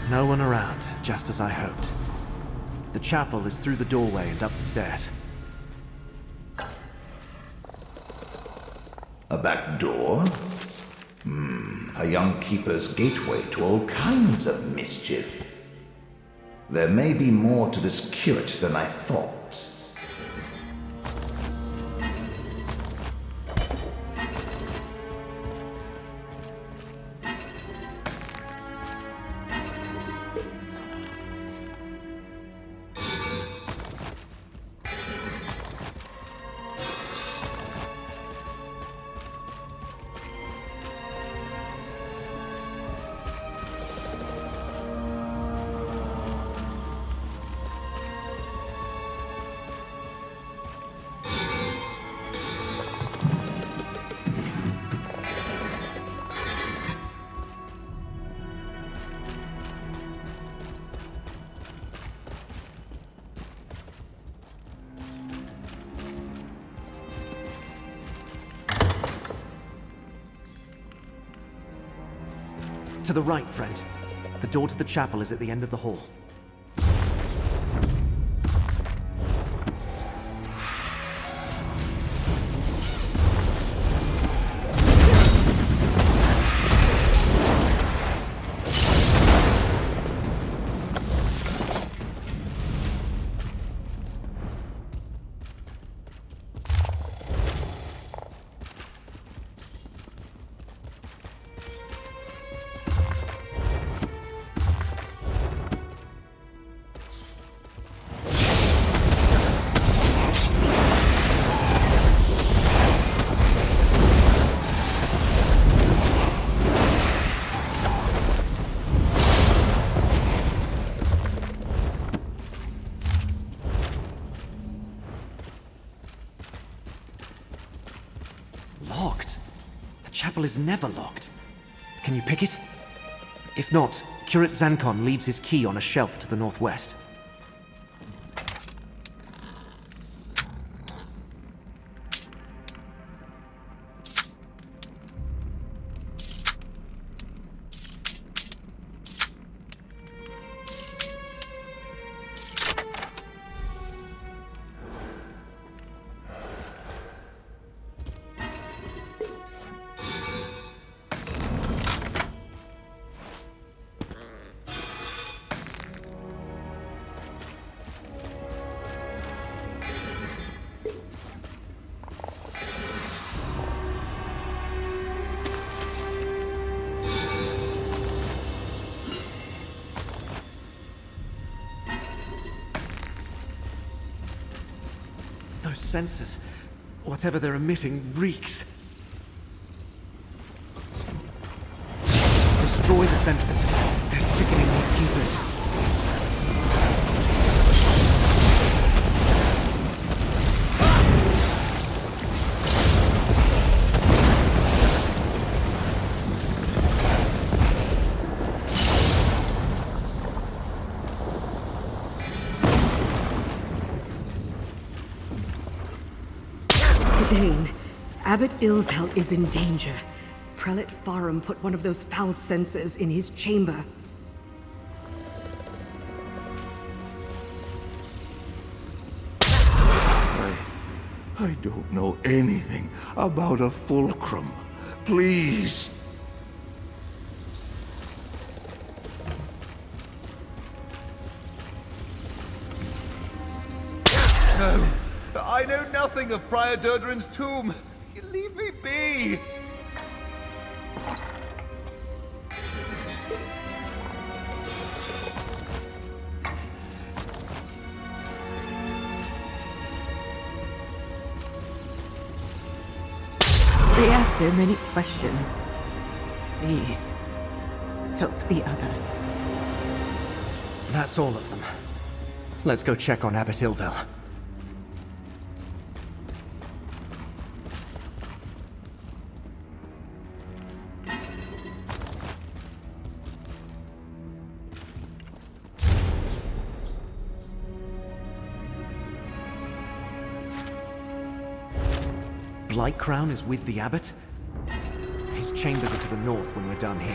No one around, just as I hoped. The chapel is through the doorway and up the stairs. A back door? A young keeper's gateway to all kinds of mischief. There may be more to this curate than I thought. To the right, friend. The door to the chapel is at the end of the hall. Locked? The chapel is never locked. Can you pick it? If not, Curate Zancon leaves his key on a shelf to the northwest. Those sensors, whatever they're emitting, reeks. Destroy the sensors. They're sickening these keepers. Dane, Abbot Ilvel is in danger. Prelate Farum put one of those foul censers in his chamber. I don't know anything about a fulcrum. Please. No, I know nothing of Prior Durderen's tomb. Leave me be. Yes. so many questions. Please, help the others. That's all of them. Let's go check on Abbot Ilvel. Blightcrown is with the Abbot? His chambers are to the north when we're done here.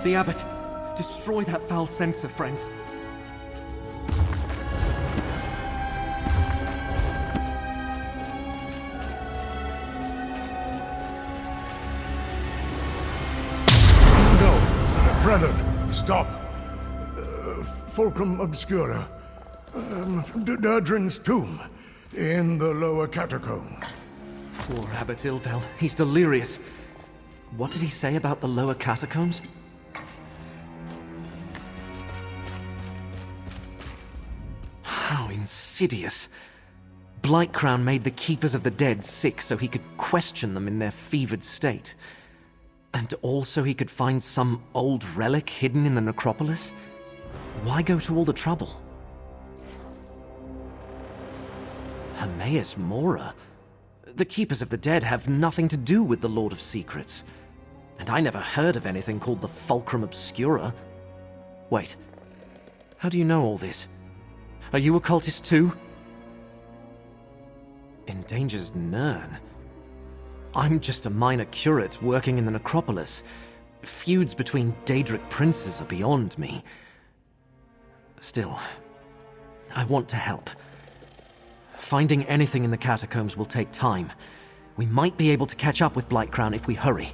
The Abbot! Destroy that foul censer, friend. No, brother, stop. Fulcrum Obscura. Durdrin's tomb in the lower catacombs. Poor Abbot Ilvel. He's delirious. What did he say about the lower catacombs? How insidious. Blightcrown made the Keepers of the Dead sick so he could question them in their fevered state. And also he could find some old relic hidden in the necropolis? Why go to all the trouble? Hermaeus Mora? The Keepers of the Dead have nothing to do with the Lord of Secrets. And I never heard of anything called the Fulcrum Obscura. Wait, how do you know all this? Are you a cultist too? Endanger's Nirn? I'm just a minor curate working in the necropolis. Feuds between Daedric princes are beyond me. Still, I want to help. Finding anything in the catacombs will take time. We might be able to catch up with Blightcrown if we hurry.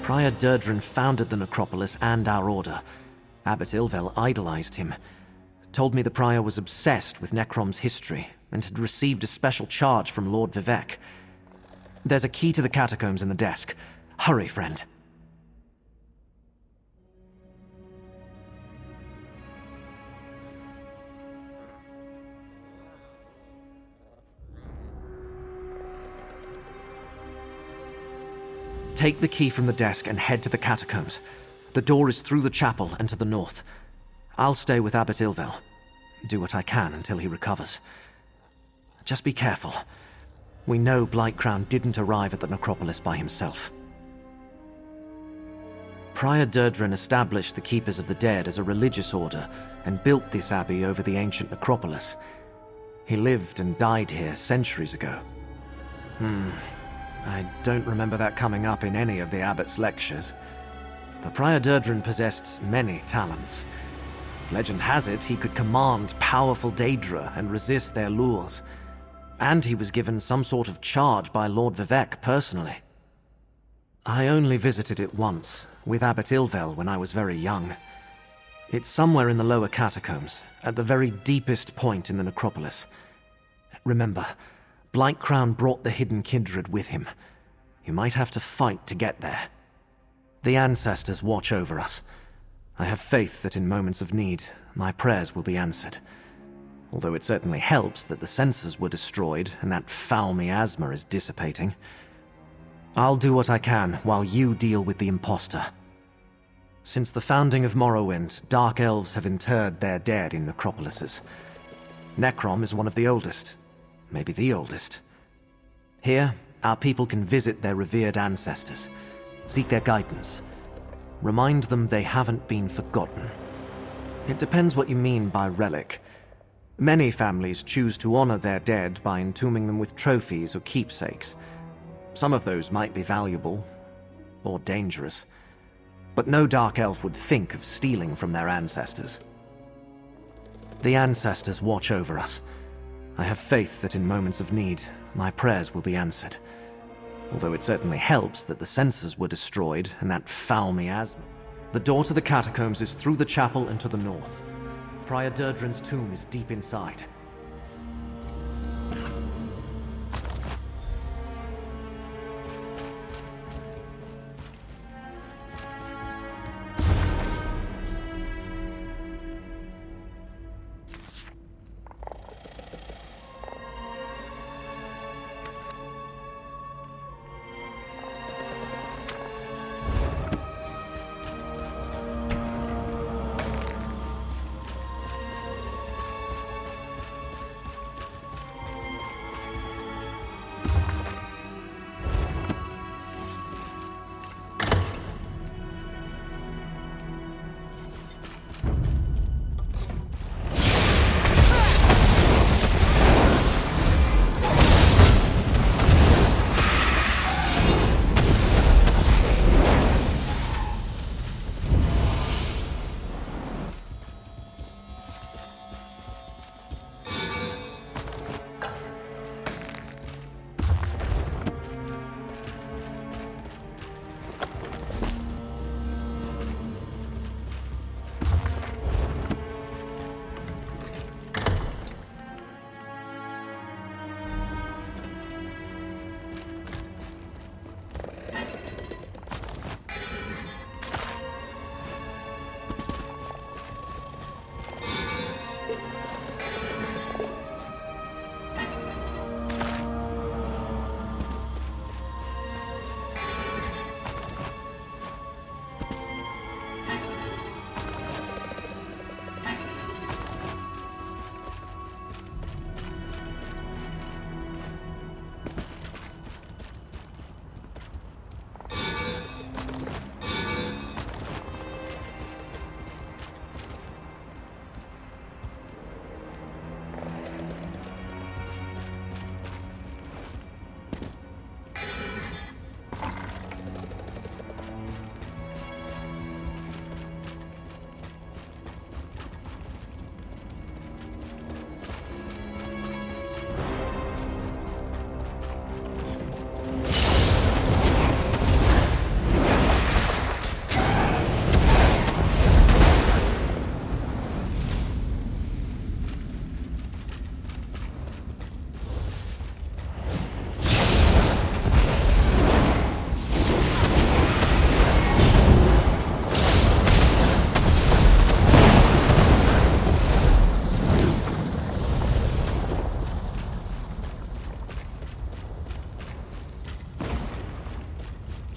Prior Durdren founded the necropolis and our order. Abbot Ilvel idolized him. Told me the prior was obsessed with Necrom's history and had received a special charge from Lord Vivek. There's a key to the catacombs in the desk. Hurry, friend. Take the key from the desk and head to the catacombs. The door is through the chapel and to the north. I'll stay with Abbot Ilvel. Do what I can until he recovers. Just be careful. We know Blightcrown didn't arrive at the necropolis by himself. Prior Durdren established the Keepers of the Dead as a religious order and built this abbey over the ancient necropolis. He lived and died here centuries ago. I don't remember that coming up in any of the abbot's lectures. But Prior Durdren possessed many talents. Legend has it he could command powerful Daedra and resist their lures. And he was given some sort of charge by Lord Vivek personally. I only visited it once, with Abbot Ilvel when I was very young. It's somewhere in the lower catacombs, at the very deepest point in the necropolis. Remember, Blightcrown brought the hidden kindred with him. You might have to fight to get there. The ancestors watch over us. I have faith that in moments of need, my prayers will be answered. Although it certainly helps that the sensors were destroyed and that foul miasma is dissipating. I'll do what I can while you deal with the imposter. Since the founding of Morrowind, Dark Elves have interred their dead in necropolises. Necrom is one of the oldest. Maybe the oldest. Here, our people can visit their revered ancestors, seek their guidance, remind them they haven't been forgotten. It depends what you mean by relic. Many families choose to honor their dead by entombing them with trophies or keepsakes. Some of those might be valuable, or dangerous. But no Dark Elf would think of stealing from their ancestors. The ancestors watch over us. I have faith that in moments of need, my prayers will be answered. Although it certainly helps that the sensors were destroyed and that foul miasma. The door to the catacombs is through the chapel and to the north. Prior Durdren's tomb is deep inside.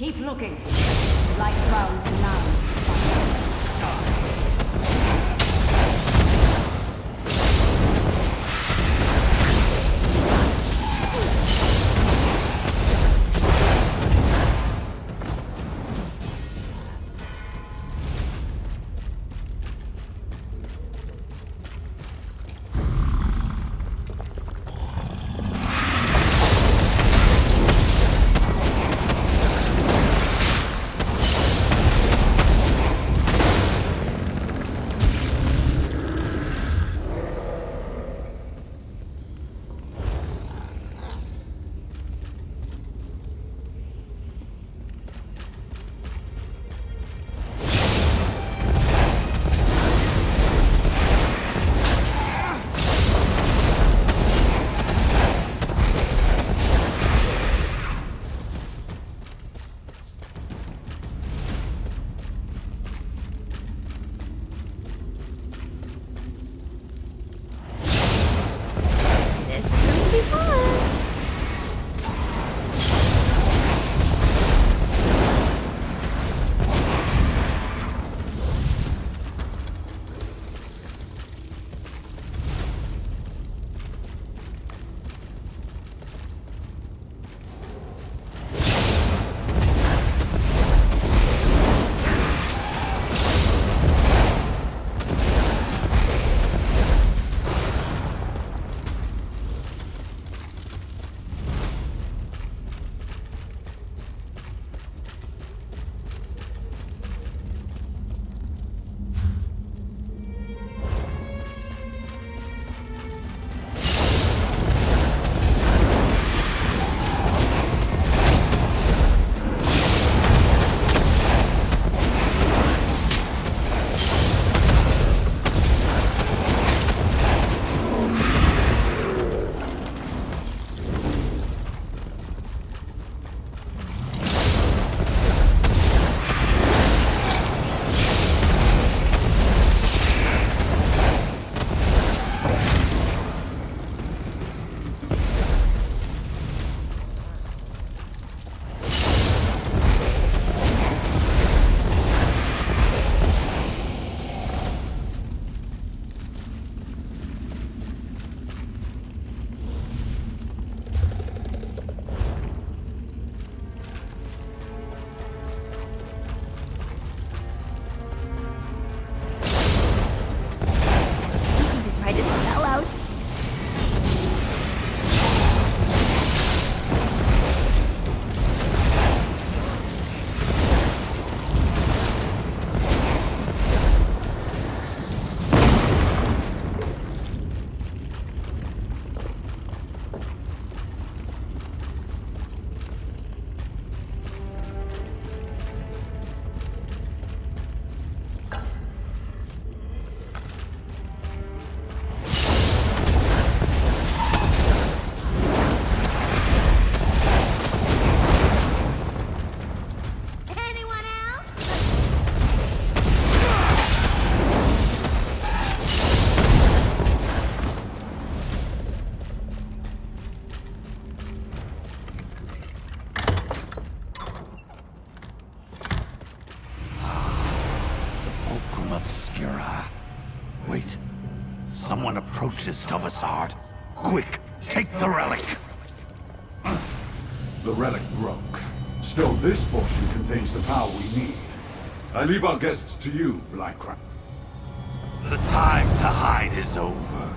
Keep looking. Light rounds now. Wait. Someone approaches Tovasard. Quick, take the relic! The relic broke. Still, this portion contains the power we need. I leave our guests to you, Black Crown. The time to hide is over.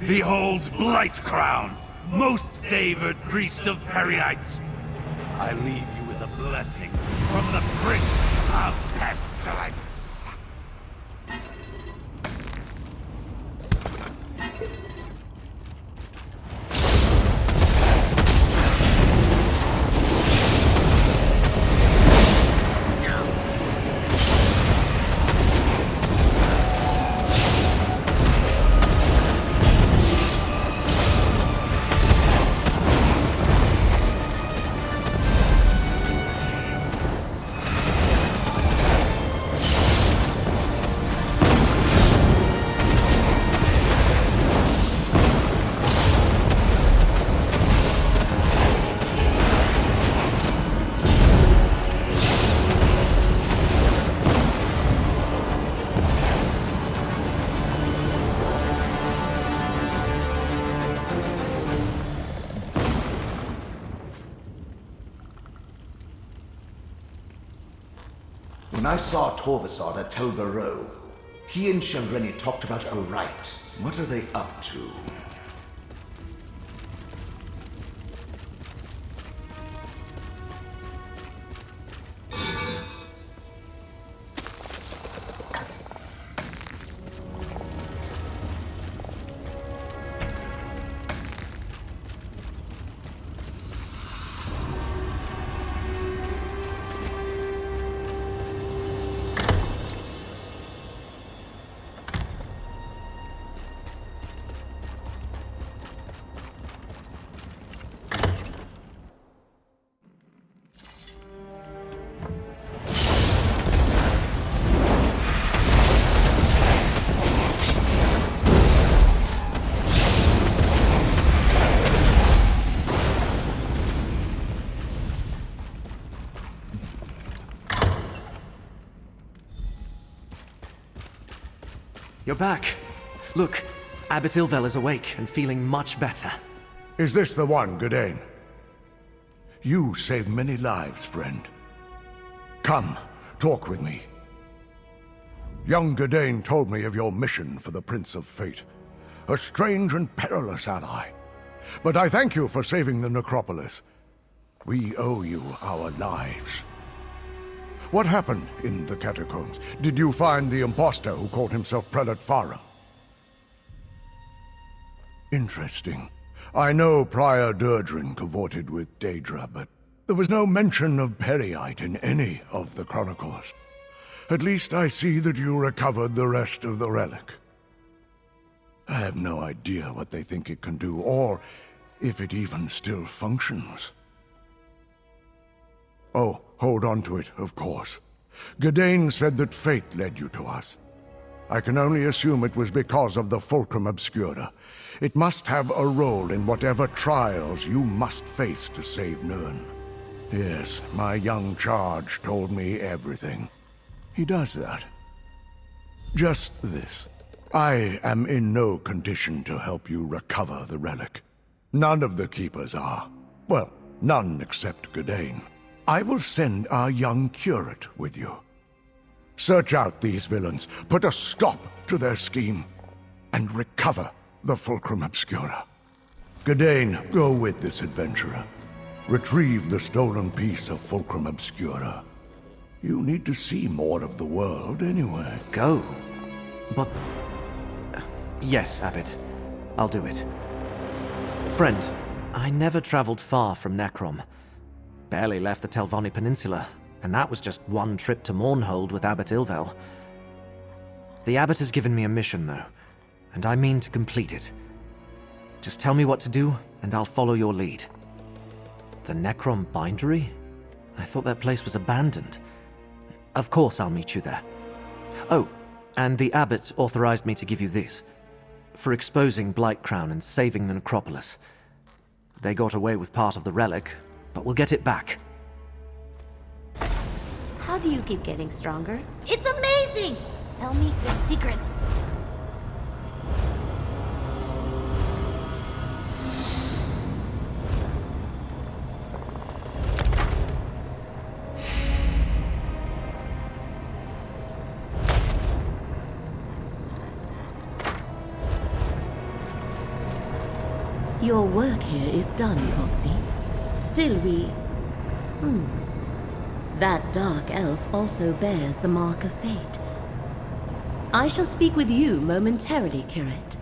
Behold Blight Crown, most favored priest of Periites. I leave you with a blessing from the Prince of Pestilence. When I saw Torvasad at Tel Barrow, he and Shelreni talked about a rite. What are they up to? You're back. Look, Abbot Ilvel is awake and feeling much better. Is this the one, Gadain? You saved many lives, friend. Come, talk with me. Young Gadain told me of your mission for the Prince of Fate. A strange and perilous ally. But I thank you for saving the necropolis. We owe you our lives. What happened in the catacombs? Did you find the impostor who called himself Prelate Farum? Interesting. I know Prior Durdrin cavorted with Daedra, but there was no mention of Periite in any of the chronicles. At least I see that you recovered the rest of the relic. I have no idea what they think it can do, or if it even still functions. Oh, hold on to it, of course. Gadain said that fate led you to us. I can only assume it was because of the Fulcrum Obscura. It must have a role in whatever trials you must face to save Nirn. Yes, my young charge told me everything. He does that. Just this. I am in no condition to help you recover the relic. None of the Keepers are. Well, none except Gadain. I will send our young curate with you. Search out these villains, put a stop to their scheme, and recover the Fulcrum Obscura. Gadain, go with this adventurer. Retrieve the stolen piece of Fulcrum Obscura. You need to see more of the world anyway. Go? But... yes, Abbot. I'll do it. Friend, I never traveled far from Necrom. Barely left the Telvanni Peninsula, and that was just one trip to Mournhold with Abbot Ilvel. The Abbot has given me a mission, though, and I mean to complete it. Just tell me what to do, and I'll follow your lead. The Necrom Bindery? I thought that place was abandoned. Of course I'll meet you there. Oh, and the Abbot authorized me to give you this, for exposing Blightcrown and saving the necropolis. They got away with part of the relic, but we'll get it back. How do you keep getting stronger? It's amazing! Tell me the secret. Your work here is done, Proxy. Still we... That dark elf also bears the mark of fate. I shall speak with you momentarily, Curate.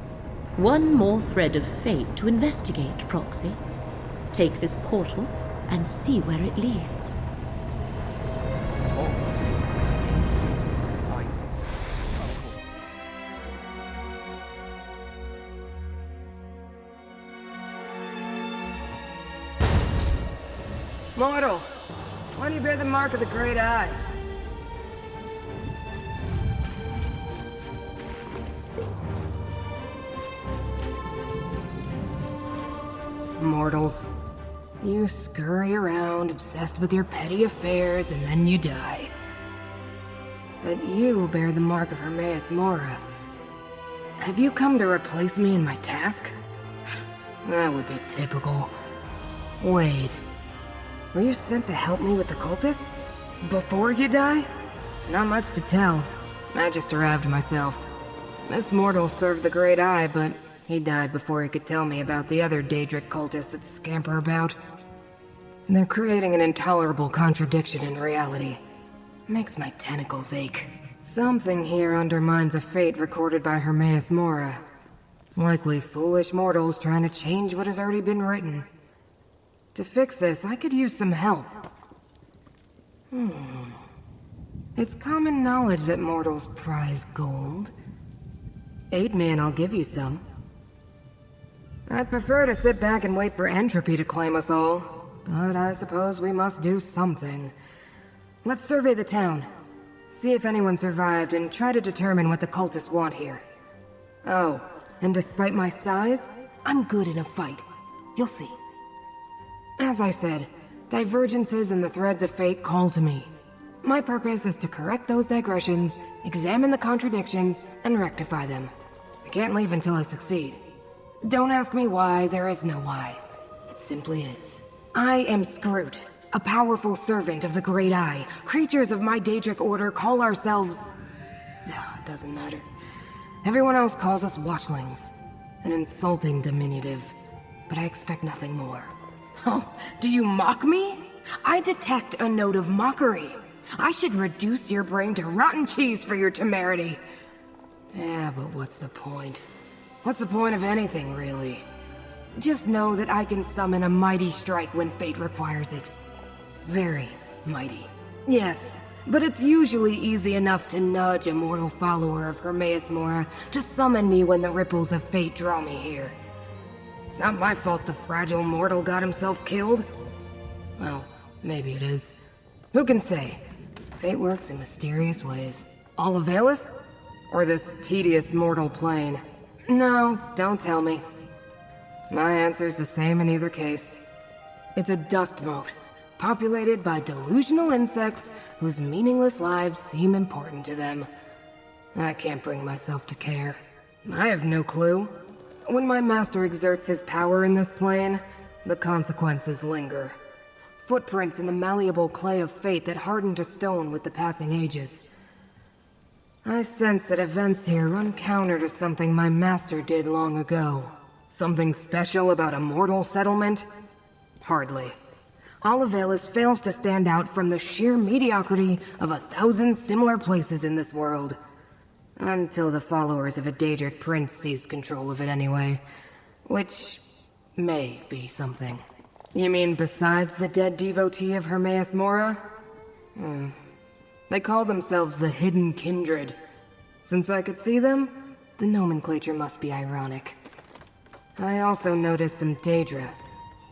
One more thread of fate to investigate, Proxy. Take this portal and see where it leads. Mortal, why do you bear the mark of the Great Eye? Mortals, you scurry around obsessed with your petty affairs and then you die. But you bear the mark of Hermaeus Mora. Have you come to replace me in my task? That would be typical. Wait. Were you sent to help me with the cultists? Before you die? Not much to tell. I just arrived myself. This mortal served the Great Eye, but he died before he could tell me about the other Daedric cultists that scamper about. They're creating an intolerable contradiction in reality. Makes my tentacles ache. Something here undermines a fate recorded by Hermaeus Mora. Likely foolish mortals trying to change what has already been written. To fix this, I could use some help. It's common knowledge that mortals prize gold. Aid me and I'll give you some. I'd prefer to sit back and wait for entropy to claim us all, but I suppose we must do something. Let's survey the town. See if anyone survived and try to determine what the cultists want here. Oh, and despite my size, I'm good in a fight. You'll see. As I said, divergences in the threads of fate call to me. My purpose is to correct those digressions, examine the contradictions, and rectify them. I can't leave until I succeed. Don't ask me why, there is no why. It simply is. I am Scroot, a powerful servant of the Great Eye. Creatures of my Daedric order call ourselves... It doesn't matter. Everyone else calls us watchlings. An insulting diminutive, but I expect nothing more. Oh, do you mock me? I detect a note of mockery. I should reduce your brain to rotten cheese for your temerity. Yeah, but what's the point? What's the point of anything, really? Just know that I can summon a mighty strike when fate requires it. Very mighty. Yes, but it's usually easy enough to nudge a mortal follower of Hermaeus Mora to summon me when the ripples of fate draw me here. It's not my fault the fragile mortal got himself killed. Well, maybe it is. Who can say? Fate works in mysterious ways. Olivalis? Or this tedious mortal plane? No, don't tell me. My answer's the same in either case. It's a dust mote, populated by delusional insects whose meaningless lives seem important to them. I can't bring myself to care. I have no clue. When my master exerts his power in this plane, the consequences linger. Footprints in the malleable clay of fate that harden to stone with the passing ages. I sense that events here run counter to something my master did long ago. Something special about a mortal settlement? Hardly. Olivalis fails to stand out from the sheer mediocrity of 1,000 similar places in this world. Until the followers of a Daedric prince seize control of it anyway. Which may be something. You mean besides the dead devotee of Hermaeus Mora? They call themselves the Hidden Kindred. Since I could see them, the nomenclature must be ironic. I also noticed some Daedra.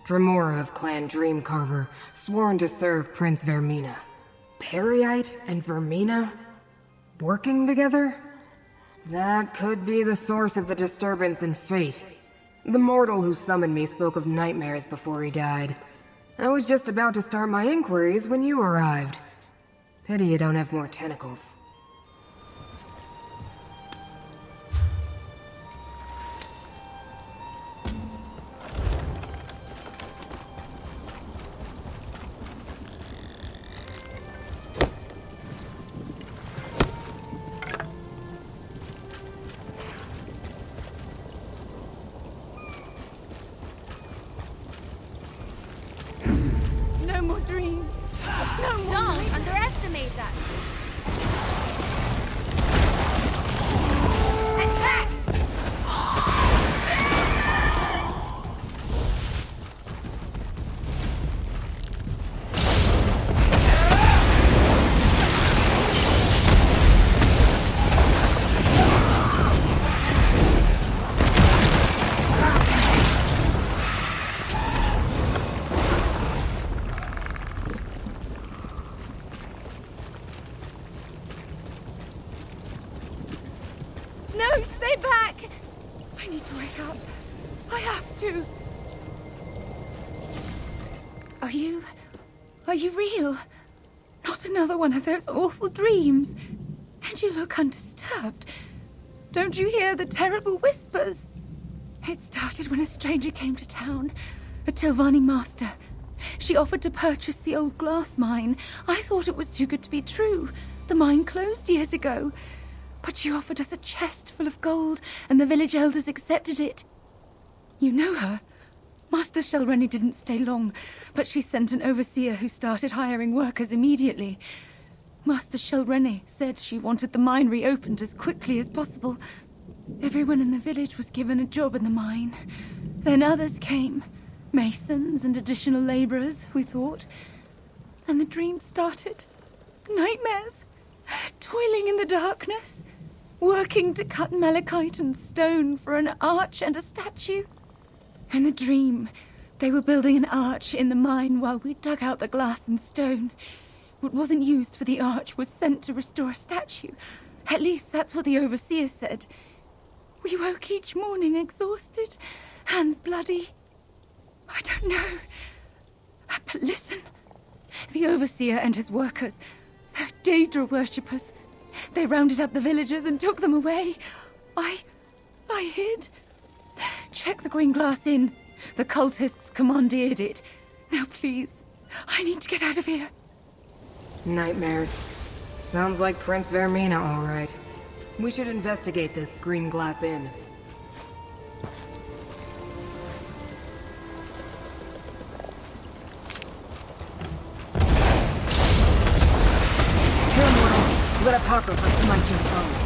Dremora of Clan Dreamcarver, sworn to serve Prince Vermina. Periite and Vermina? Working together? That could be the source of the disturbance in fate. The mortal who summoned me spoke of nightmares before he died. I was just about to start my inquiries when you arrived. Pity you don't have more tentacles. No more dreams. No more. Don't underestimate that. Attack! No, stay back! I need to wake up. I have to. Are you real? Not another one of those awful dreams. And you look undisturbed. Don't you hear the terrible whispers? It started when a stranger came to town, a Tilvani master. She offered to purchase the old glass mine. I thought it was too good to be true. The mine closed years ago. But she offered us a chest full of gold, and the village elders accepted it. You know her. Master Shelrenny didn't stay long, but she sent an overseer who started hiring workers immediately. Master Shelrenny said she wanted the mine reopened as quickly as possible. Everyone in the village was given a job in the mine. Then others came. Masons and additional laborers, we thought. Then the dream started. Nightmares. Toiling in the darkness. Working to cut malachite and stone for an arch and a statue. In the dream, they were building an arch in the mine while we dug out the glass and stone. What wasn't used for the arch was sent to restore a statue. At least that's what the overseer said. We woke each morning exhausted, hands bloody. I don't know. But listen. The overseer and his workers, they're Daedra worshippers. They rounded up the villagers and took them away. I hid. Check the green glass inn. The cultists commandeered it. Now please, I need to get out of here. Nightmares. Sounds like Prince Vermina, all right. We should investigate this green glass inn. Here, mortal. Let Apocrypha smite your foe.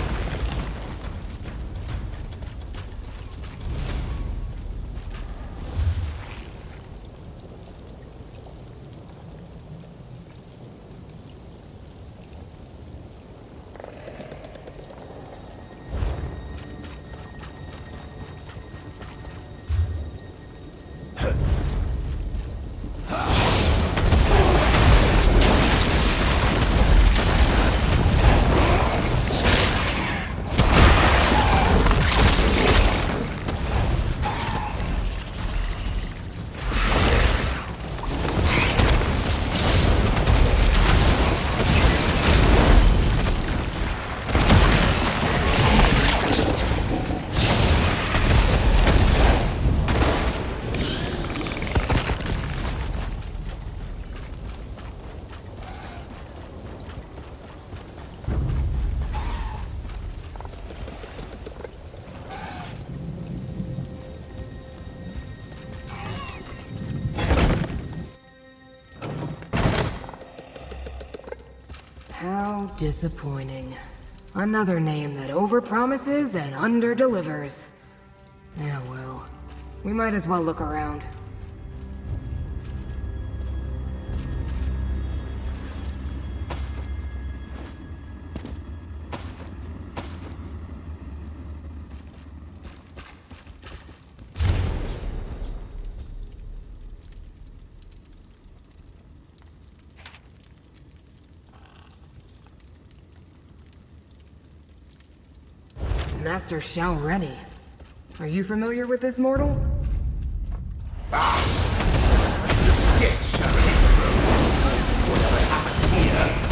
How disappointing. Another name that overpromises and underdelivers. Yeah, well, we might as well look around. Master Shelrenny. Are you familiar with this mortal? Yes, Shelrenny. Whatever happened here?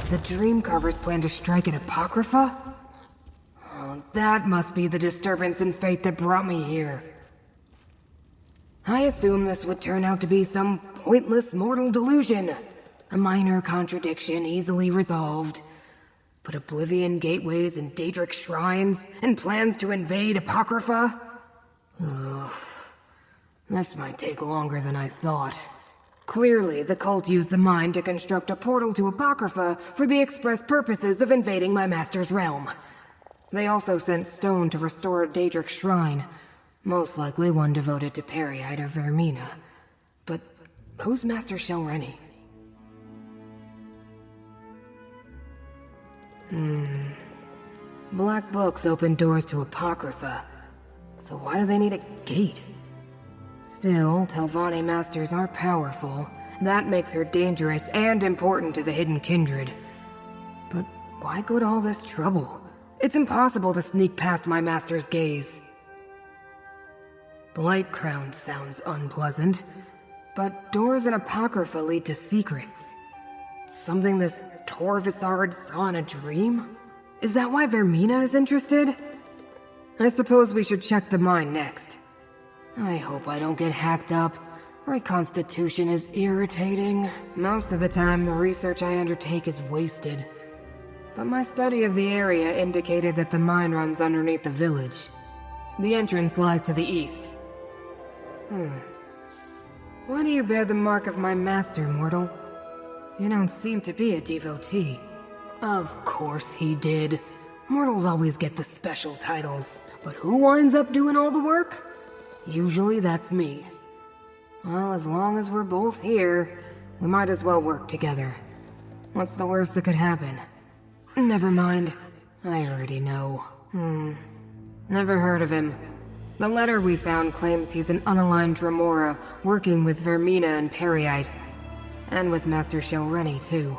The Dreamcarvers plan to strike at Apocrypha? Oh, that must be the disturbance in fate that brought me here. I assumed this would turn out to be some pointless mortal delusion. A minor contradiction easily resolved. But Oblivion gateways and Daedric shrines, and plans to invade Apocrypha? Ugh. This might take longer than I thought. Clearly, the cult used the mine to construct a portal to Apocrypha for the express purposes of invading my master's realm. They also sent stone to restore Daedric's shrine. Most likely one devoted to Periite or Vermina. But who's Master Shelreni? Black books open doors to Apocrypha. So why do they need a gate? Still, Telvanni masters are powerful. That makes her dangerous and important to the Hidden Kindred. But why go to all this trouble? It's impossible to sneak past my master's gaze. Blight Crown sounds unpleasant, but doors in Apocrypha lead to secrets. Something this Torvisard saw in a dream? Is that why Vermina is interested? I suppose we should check the mine next. I hope I don't get hacked up. Reconstitution is irritating. Most of the time, the research I undertake is wasted. But my study of the area indicated that the mine runs underneath the village. The entrance lies to the east. Why do you bear the mark of my master, mortal? You don't seem to be a devotee. Of course he did. Mortals always get the special titles, but who winds up doing all the work? Usually that's me. Well, as long as we're both here, we might as well work together. What's the worst that could happen? Never mind. I already know. Never heard of him. The letter we found claims he's an unaligned Dremora working with Vermina and Periite. And with Master Shelreni, too.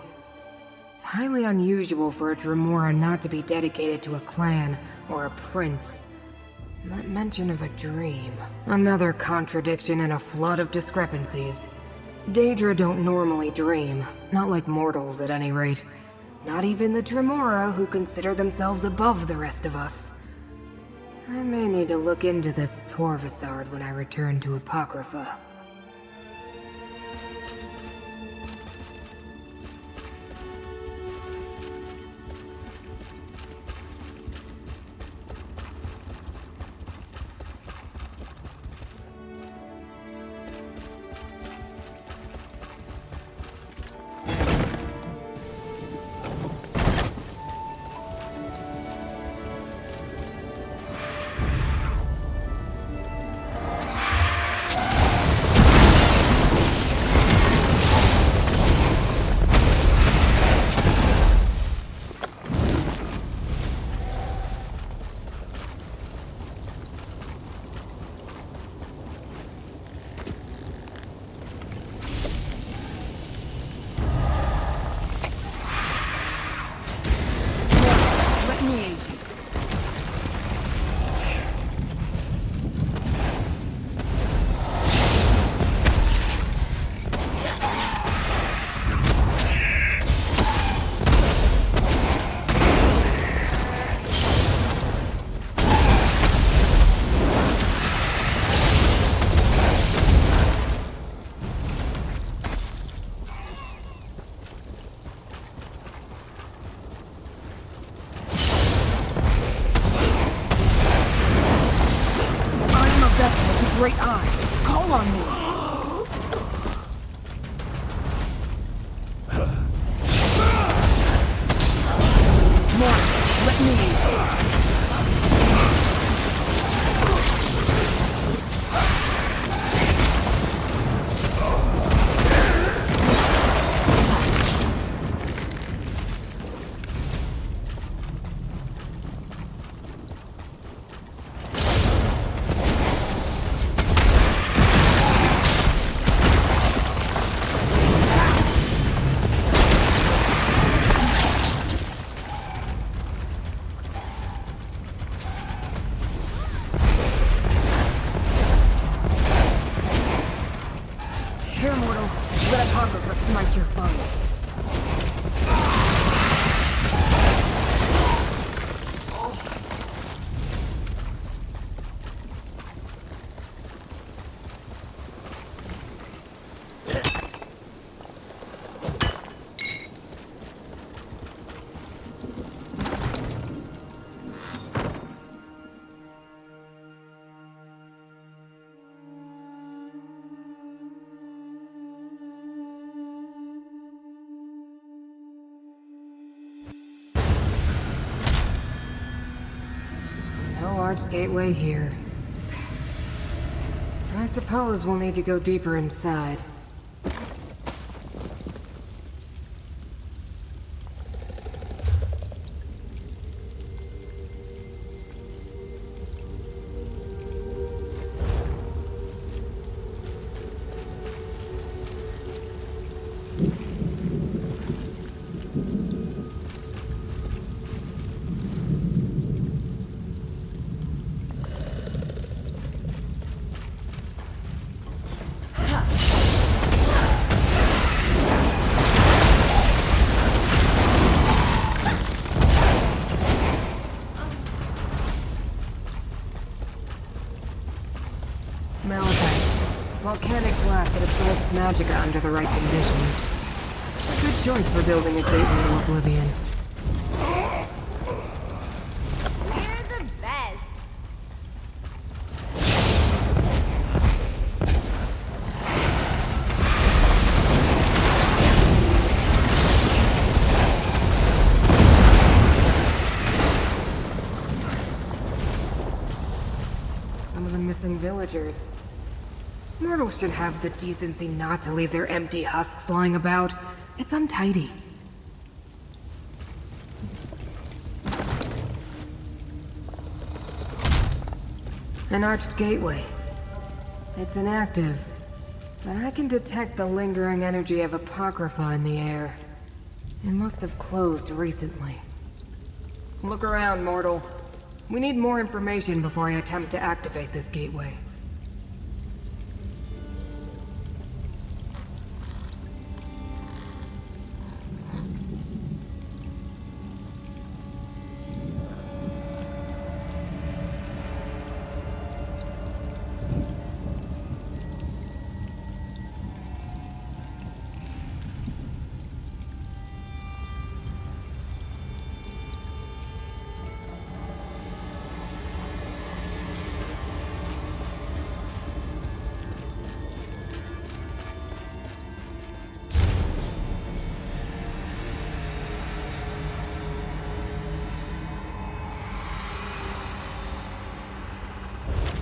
It's highly unusual for a Dremora not to be dedicated to a clan or a prince. Not mention of a dream. Another contradiction in a flood of discrepancies. Daedra don't normally dream. Not like mortals, at any rate. Not even the Dremora, who consider themselves above the rest of us. I may need to look into this Torvisard when I return to Apocrypha. Great eye. Call on me. Morning, let me aid you. Here, mortal. Let Apocrypha smite your foe. arched gateway here. I suppose we'll need to go deeper inside. Volcanic glass that absorbs magicka under the right conditions. A good choice for building a gateway to oblivion. You're the best. Some of the missing villagers. Mortals should have the decency not to leave their empty husks lying about. It's untidy. An arched gateway. It's inactive, but I can detect the lingering energy of Apocrypha in the air. It must have closed recently. Look around, mortal. We need more information before I attempt to activate this gateway.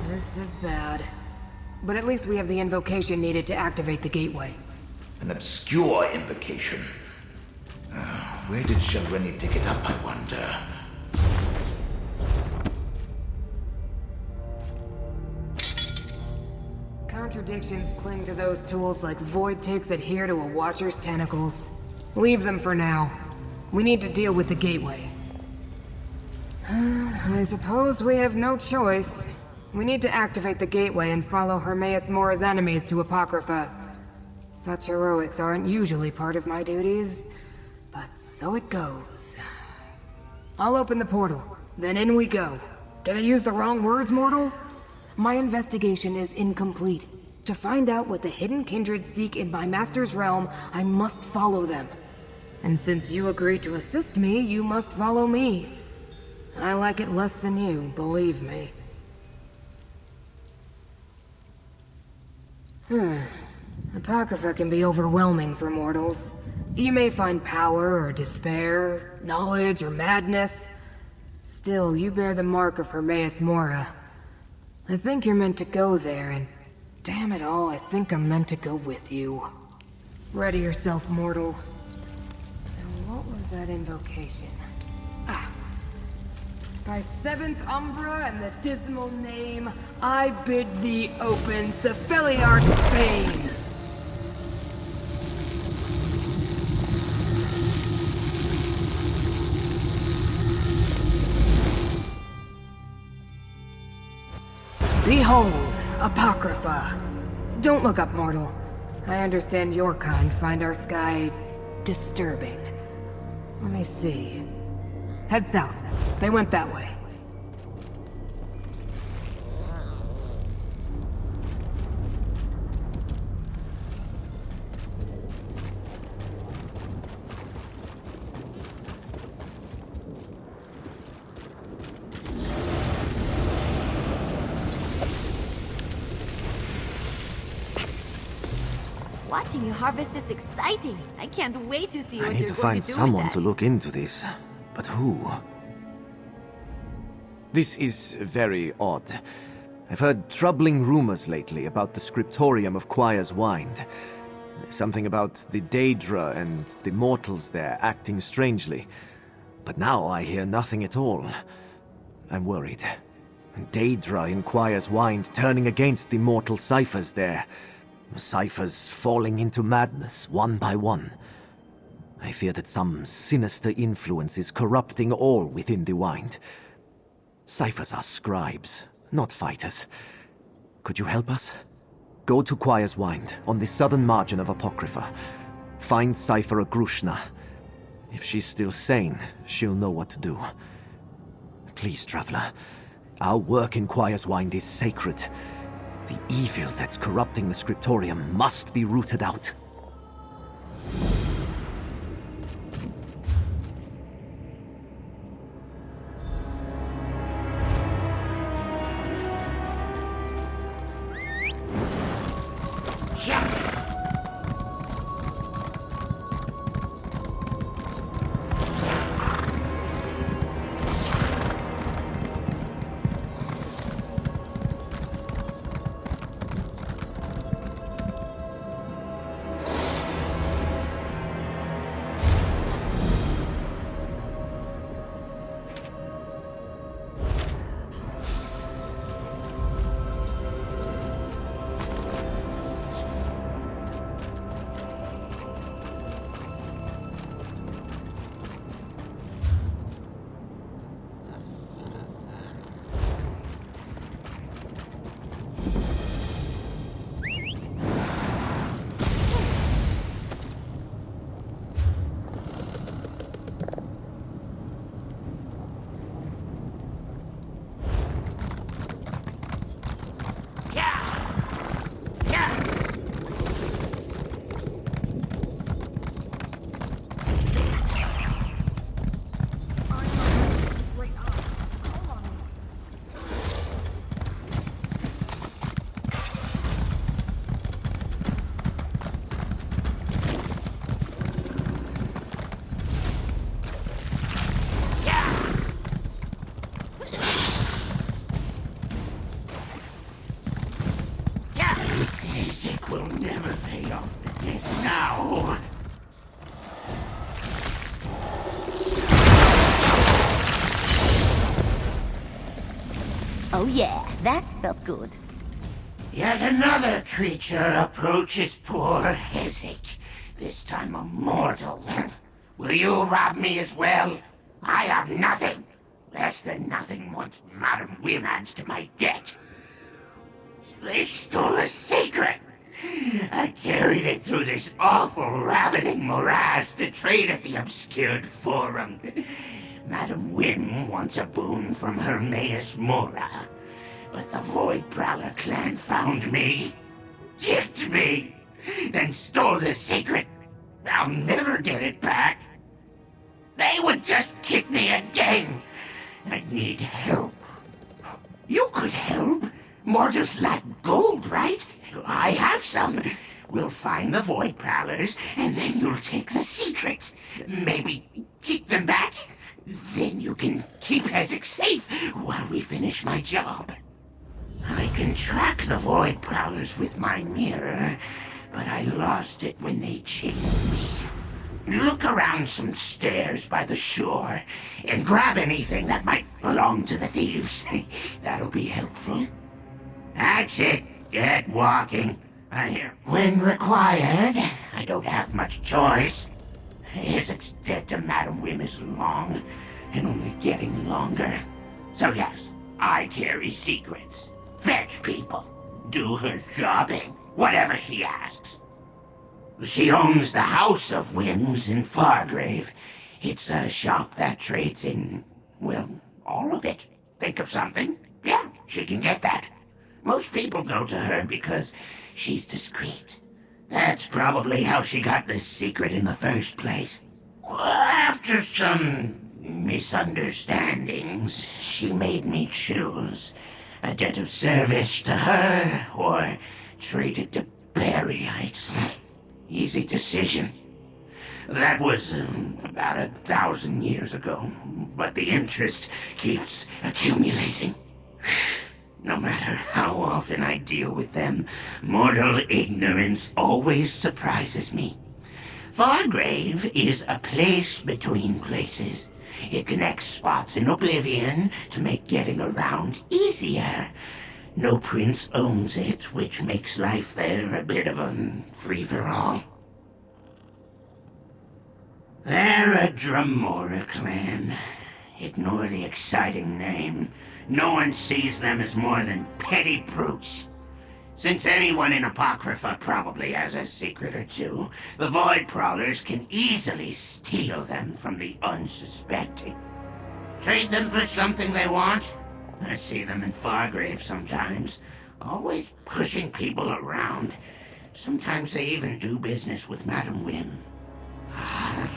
This is bad. But at least we have the invocation needed to activate the gateway. An obscure invocation. Where did Shelreni dig it up, I wonder? Contradictions cling to those tools like void ticks adhere to a watcher's tentacles. Leave them for now. We need to deal with the gateway. I suppose we have no choice. We need to activate the gateway and follow Hermaeus Mora's enemies to Apocrypha. Such heroics aren't usually part of my duties, but so it goes. I'll open the portal, then in we go. Did I use the wrong words, mortal? My investigation is incomplete. To find out what the hidden kindred seek in my master's realm, I must follow them. And since you agreed to assist me, you must follow me. I like it less than you, believe me. Apocrypha can be overwhelming for mortals. You may find power or despair, knowledge or madness. Still, you bear the mark of Hermaeus Mora. I think you're meant to go there, and damn it all, I think I'm meant to go with you. Ready yourself, mortal. Now, what was that invocation? By seventh Umbra and the dismal name, I bid thee open Cephaliarch's Bane! Behold, Apocrypha. Don't look up, mortal. I understand your kind find our sky disturbing. Let me see. Head south. They went that way. Watching you harvest is exciting. I can't wait to see what I you're need to going find to do someone with to that. look into this. But who? This is very odd. I've heard troubling rumors lately about the scriptorium of Quire's Wind. Something about the Daedra and the mortals there acting strangely. But now I hear nothing at all. I'm worried. Daedra in Quire's Wind turning against the mortal ciphers there. Ciphers falling into madness, one by one. I fear that some sinister influence is corrupting all within the Wind. Ciphers are scribes, not fighters. Could you help us? Go to Quire's Wind, on the southern margin of Apocrypha. Find Cipher Agrushna. If she's still sane, she'll know what to do. Please, Traveler. Our work in Quire's Wind is sacred. The evil that's corrupting the scriptorium must be rooted out. Oh yeah, that felt good. Yet another creature approaches poor Hezek, this time a mortal. Will you rob me as well? I have nothing. Less than nothing once Madam Wim adds to my debt. They stole a secret. I carried it through this awful, ravening morass to trade at the obscured forum. Madam Wim wants a boon from Hermaeus Mora. But the Void Prowler clan found me, kicked me, then stole the secret. I'll never get it back. They would just kick me again. I need help. You could help. Mortals lack gold, right? I have some. We'll find the Void Prowlers, and then you'll take the secret. Maybe kick them back? Then you can keep Hezek safe while we finish my job. I can track the Void Prowlers with my mirror, but I lost it when they chased me. Look around some stairs by the shore, and grab anything that might belong to the thieves. That'll be helpful. That's it. Get walking. When required, I don't have much choice. Hezek's debt to Madam Wim is long, and only getting longer. So yes, I carry secrets. Fetch people. Do her shopping. Whatever she asks. She owns the House of Whims in Fargrave. It's a shop that trades in, well, all of it. Think of something? Yeah, she can get that. Most people go to her because she's discreet. That's probably how she got this secret in the first place. After some misunderstandings, she made me choose a debt of service to her or trade it to Barryites. Easy decision. That was about 1,000 years ago, but the interest keeps accumulating. No matter how often I deal with them, mortal ignorance always surprises me. Fargrave is a place between places. It connects spots in Oblivion to make getting around easier. No prince owns it, which makes life there a bit of a free-for-all. They're a Dremora clan. Ignore the exciting name. No one sees them as more than petty brutes. Since anyone in Apocrypha probably has a secret or two, the Void Prowlers can easily steal them from the unsuspecting. Trade them for something they want? I see them in Fargrave sometimes, always pushing people around. Sometimes they even do business with Madam Wim.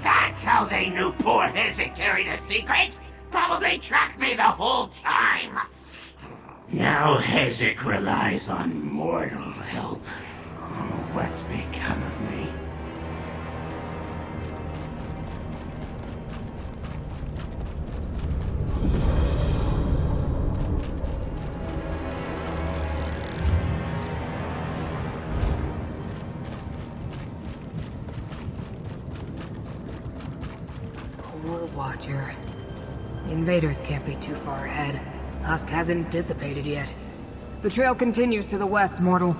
That's how they knew poor Hezek carried a secret? Probably tracked me the whole time. Now Hezek relies on mortal help. Oh, what's become of me? Poor Watcher. The invaders can't be too far ahead. Husk hasn't dissipated yet. The trail continues to the west, mortal.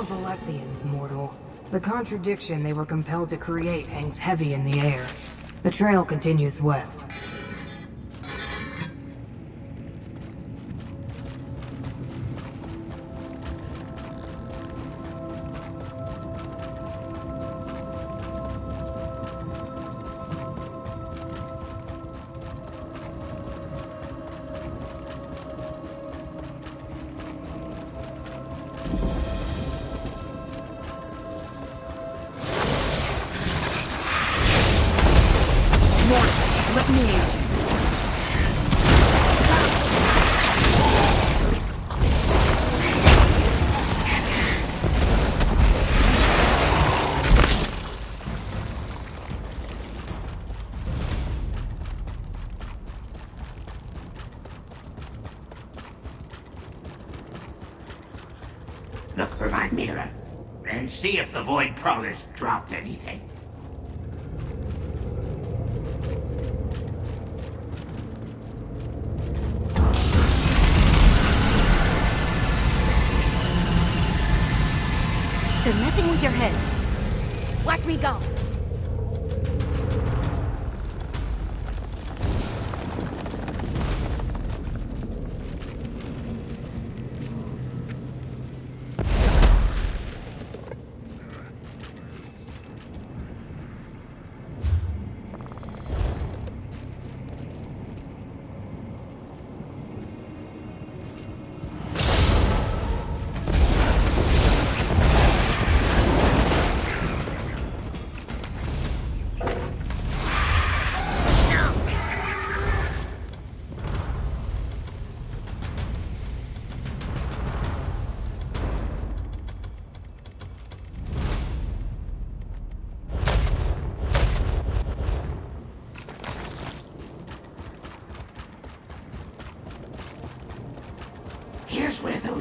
Valesians, mortal. The contradiction they were compelled to create hangs heavy in the air. The trail continues west. Let me aid you. Look for my mirror, and see if the Void Prowlers dropped anything. They're messing with your head. Watch me go.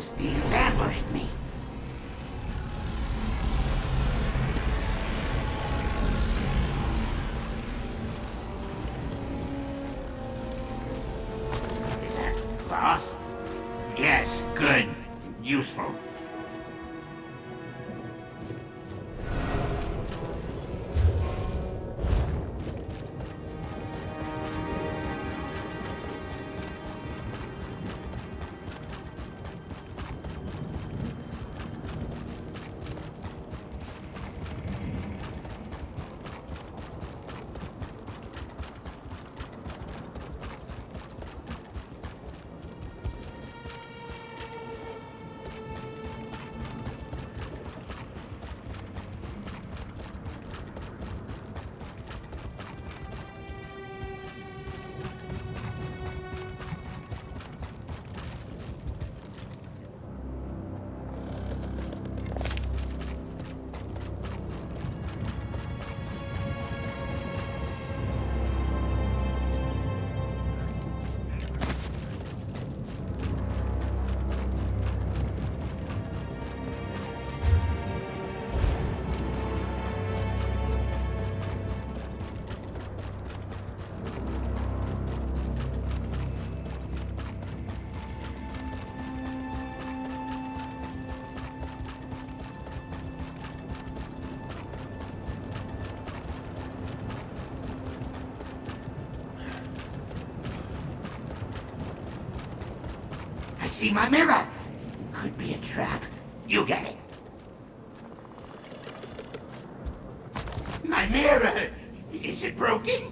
those thieves ambushed me. Is that cloth? Yes, good. Useful. I see my mirror. Could be a trap. You get it. My mirror! Is it broken?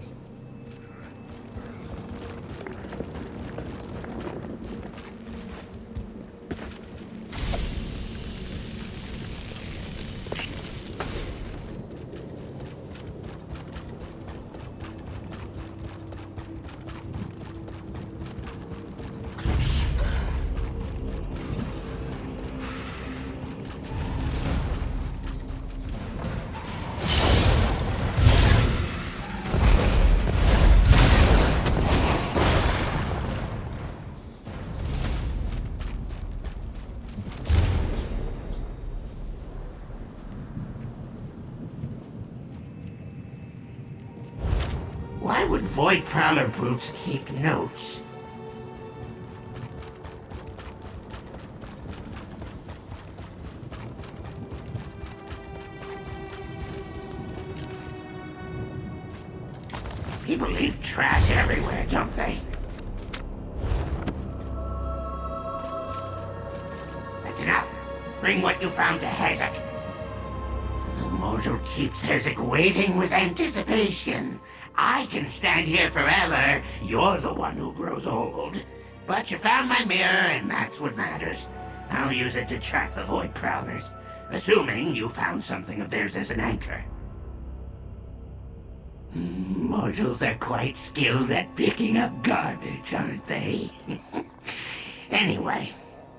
Why would Void Prowler brutes keep notes? People leave trash everywhere, don't they? That's enough. Bring what you found to Hezek. The mortal keeps Hezek waiting with anticipation. I can stand here forever. You're the one who grows old. But you found my mirror, and that's what matters. I'll use it to track the Void Prowlers, assuming you found something of theirs as an anchor. Mortals are quite skilled at picking up garbage, aren't they? Anyway,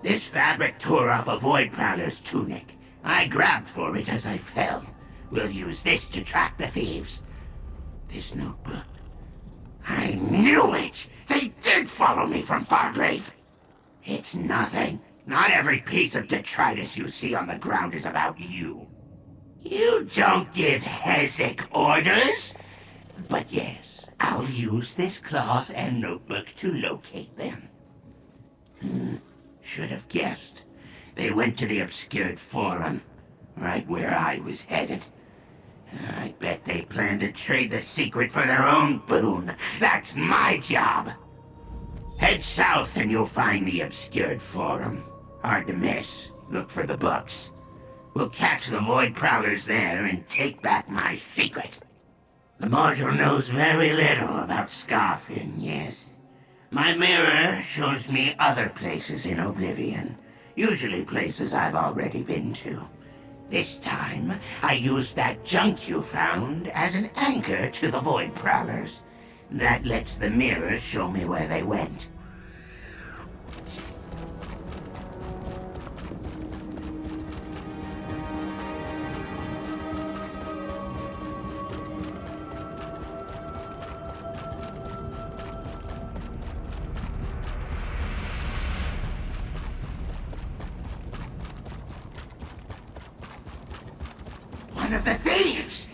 this fabric tore off a Void Prowler's tunic. I grabbed for it as I fell. We'll use this to track the thieves. This notebook. I knew it! They did follow me from Fargrave! It's nothing. Not every piece of detritus you see on the ground is about you. You don't give Hezek orders! But yes, I'll use this cloth and notebook to locate them. Should have guessed. They went to the Obscured Forum, right where I was headed. I bet they plan to trade the secret for their own boon. That's my job. Head south and you'll find the Obscured Forum. Hard to miss. Look for the books. We'll catch the Void Prowlers there and take back my secret. The mortal knows very little about Scarfin, yes. My mirror shows me other places in Oblivion. Usually places I've already been to. This time, I used that junk you found as an anchor to the Void Prowlers. That lets the mirror show me where they went. one of the thieves!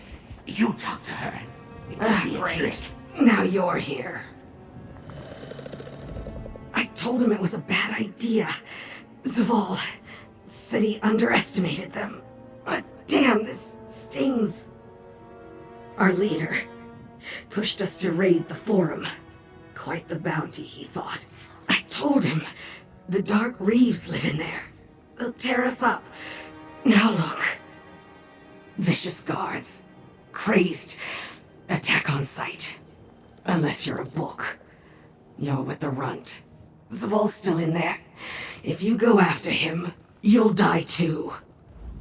You talk to her. It could be a trick. Great. Now you're here. I told him it was a bad idea. Zaval said he underestimated them. But damn, this stings. Our leader pushed us to raid the Forum. Quite the bounty, he thought. I told him the Dark Reeves live in there. They'll tear us up. Now look. Vicious guards. Crazed. Attack on sight. Unless you're a book. You're with the runt. Zaval's still in there. If you go after him, you'll die too.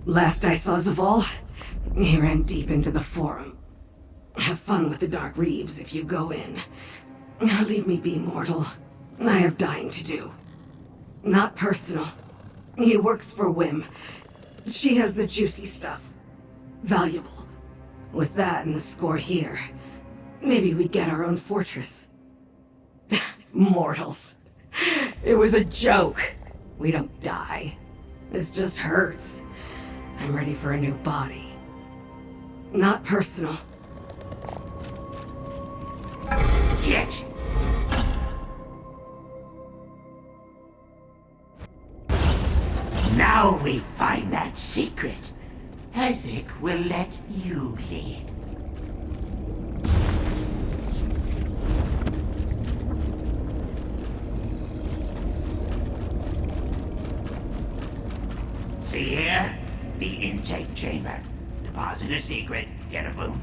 Last I saw Zaval, he ran deep into the Forum. Have fun with the Dark Reeves if you go in. Now leave me be, mortal. I have dying to do. Not personal. He works for Wim. She has the juicy stuff. Valuable. With that and the score here, maybe we get our own fortress. Mortals. It was a joke. We don't die. This just hurts. I'm ready for a new body. Not personal. Get! Now we find that secret. Hezek will let you lead. See here? The intake chamber. Deposit a secret, get a boom.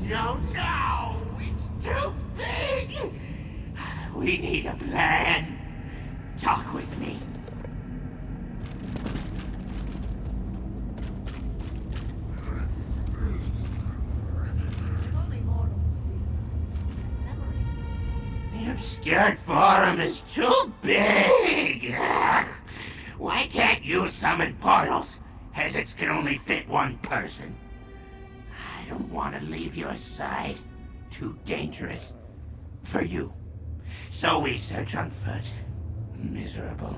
No! It's too big! We need a plan. Talk with me. The obscured forum is too big! Why can't you summon portals? Hezeks can only fit one person. I don't want to leave your side. Too dangerous. For you. So we search on foot. Miserable.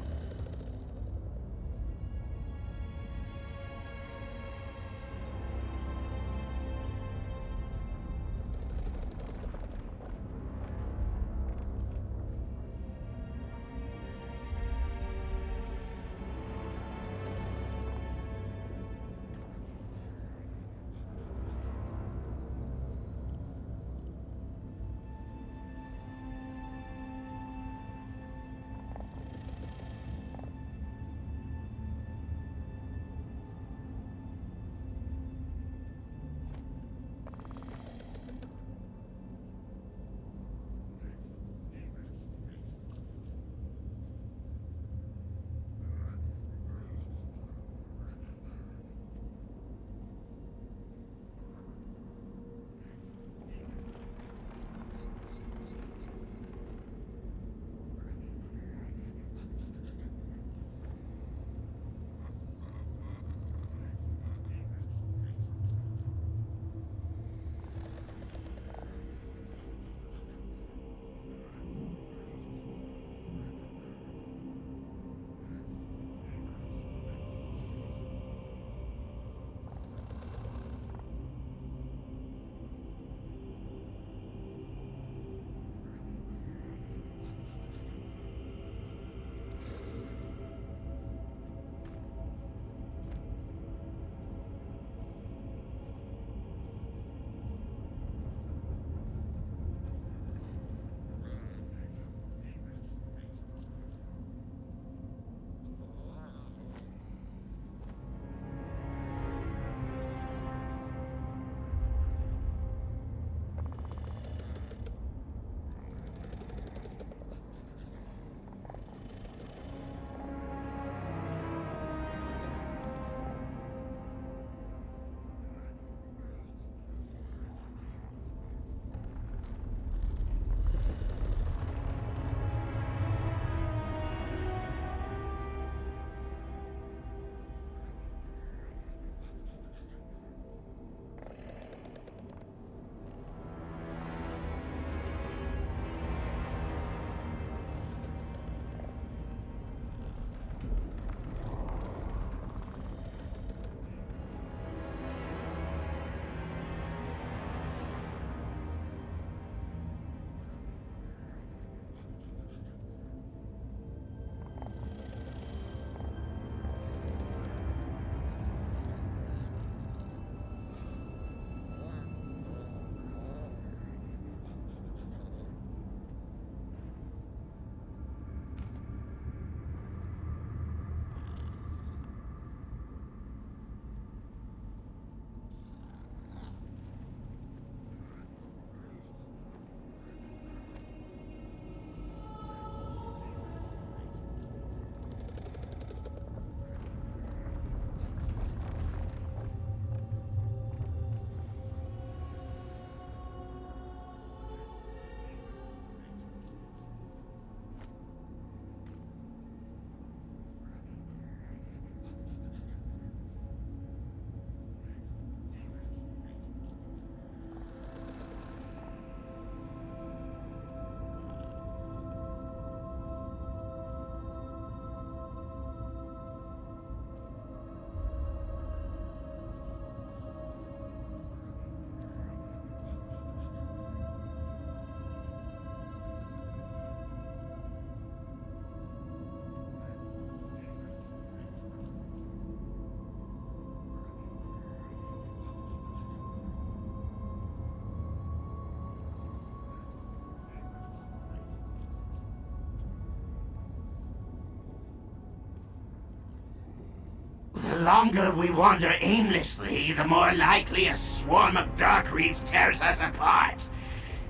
longer we wander aimlessly, the more likely a swarm of Dark Reaves tears us apart.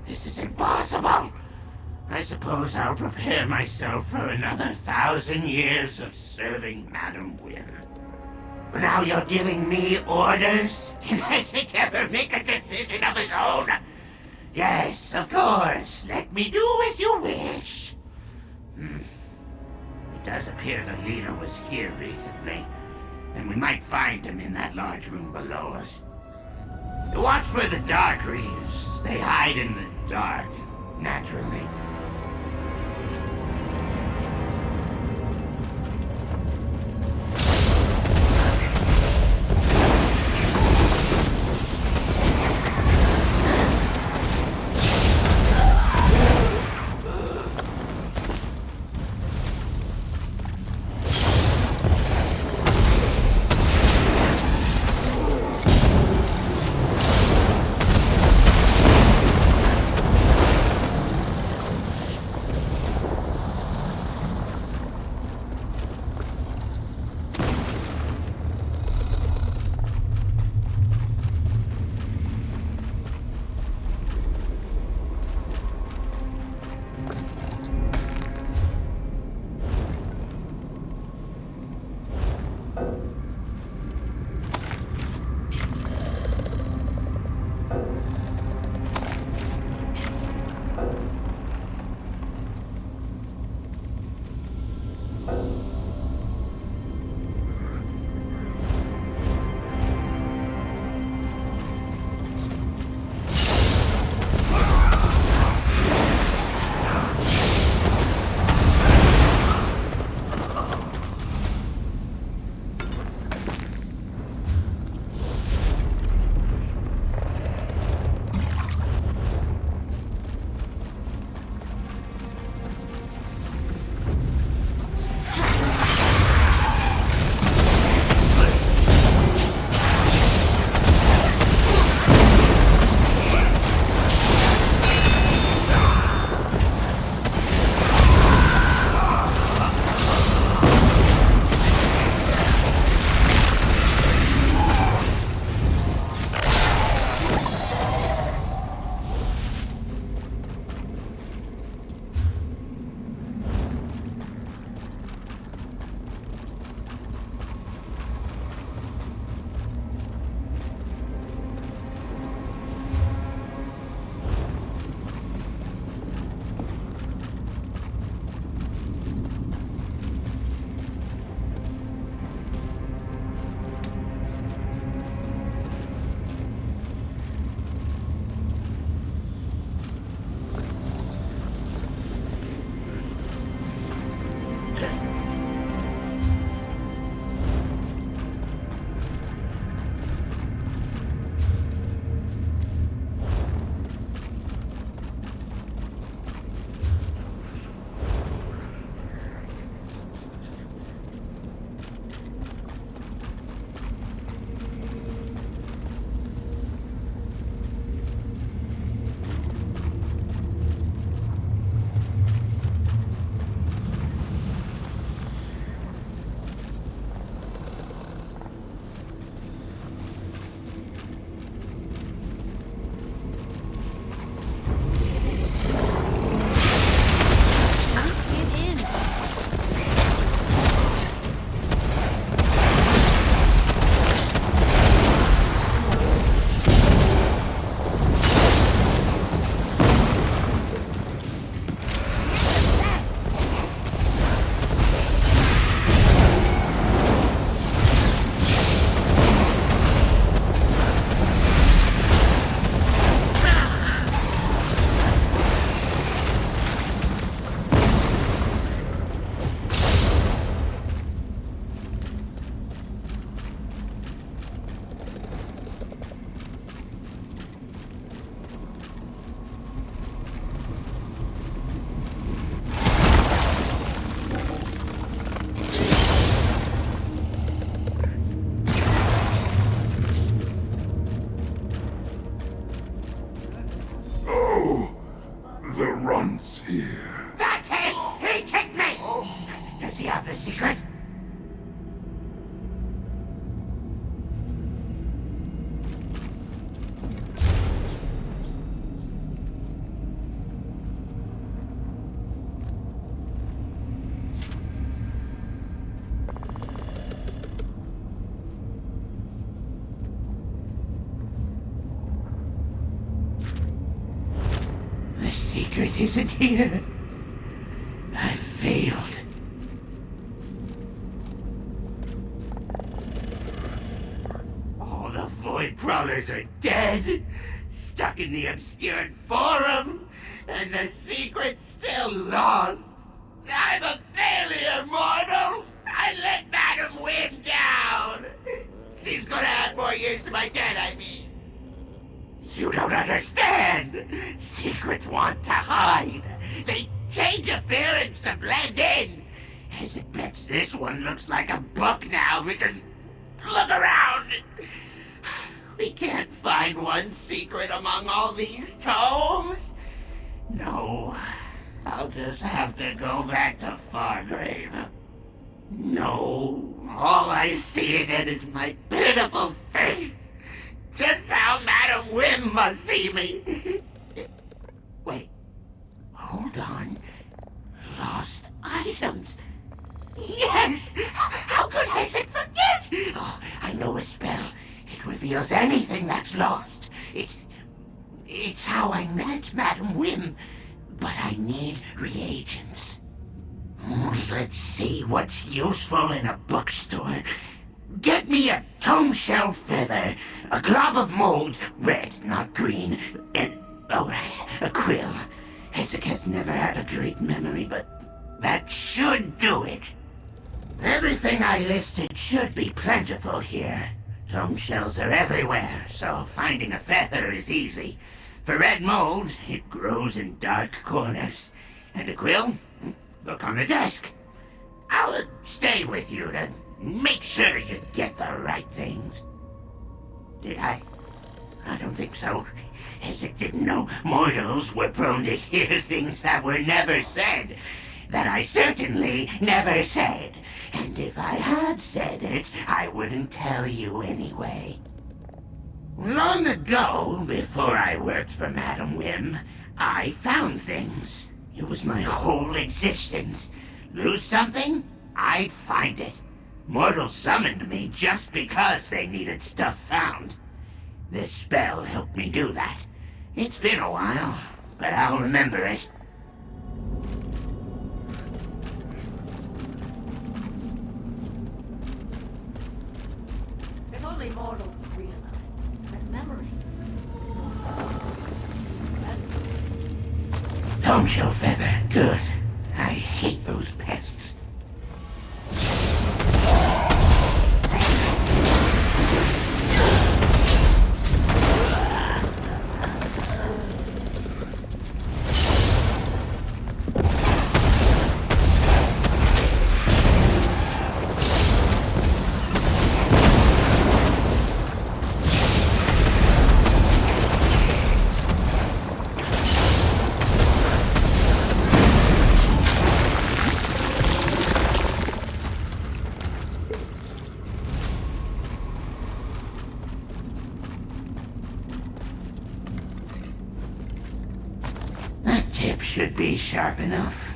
This is impossible. I suppose I'll prepare myself for another 1,000 years of serving Madam Wynn. But now you're giving me orders? Can Isaac ever make a decision of his own? Yes, of course. Let me do as you wish. It does appear the leader was here recently, and we might find him in that large room below us. Watch for the Dark Reaves. They hide in the dark, naturally. secret isn't here. I failed. All the Void Crawlers are dead, stuck in the obscured forum, and the secret's still lost. I'm a failure, mortal! I let Madam Wim down! She's gonna add more years to my debt, I mean. You don't understand! Secrets want to hide. They change appearance to blend in. As it bets this one looks like a book now because... Look around! We can't find one secret among all these tomes. No, I'll just have to go back to Fargrave. No, all I see in it is my pitiful face. Just how Madam Wim must see me. Wait, hold on. Lost items. Yes! How could Isaac forget? Oh, I know a spell. It reveals anything that's lost. It's how I met Madam Wim. But I need reagents. Let's see what's useful in a bookstore. Get me a tome shell feather, a glob of mold, red, not green, and, oh right, a quill. Isaac has never had a great memory, but that should do it. Everything I listed should be plentiful here. Tome shells are everywhere, so finding a feather is easy. For red mold, it grows in dark corners. And a quill? Look on the desk. I'll stay with you to make sure you get the right things. Did I? I don't think so. Isaac didn't know mortals were prone to hear things that were never said. That I certainly never said. And if I had said it, I wouldn't tell you anyway. Long ago, before I worked for Madam Wim, I found things. It was my whole existence. Lose something? I'd find it. Mortals summoned me just because they needed stuff found. This spell helped me do that. It's been a while, but I'll remember it. If only mortals realized that memory is not... Tome shell feather, good. I hate those pests. Should be sharp enough.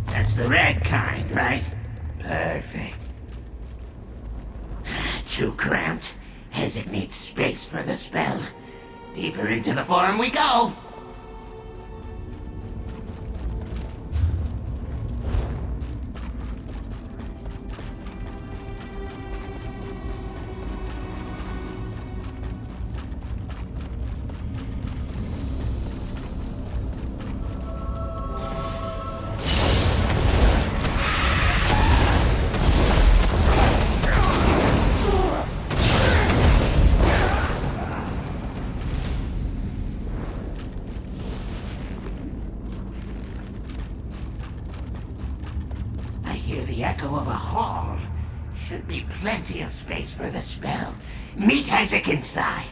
That's the red kind, right? Perfect. Too cramped. Isaac needs space for the spell. Deeper into the forum we go! The echo of a hall. Should be plenty of space for the spell. Meet Isaac inside.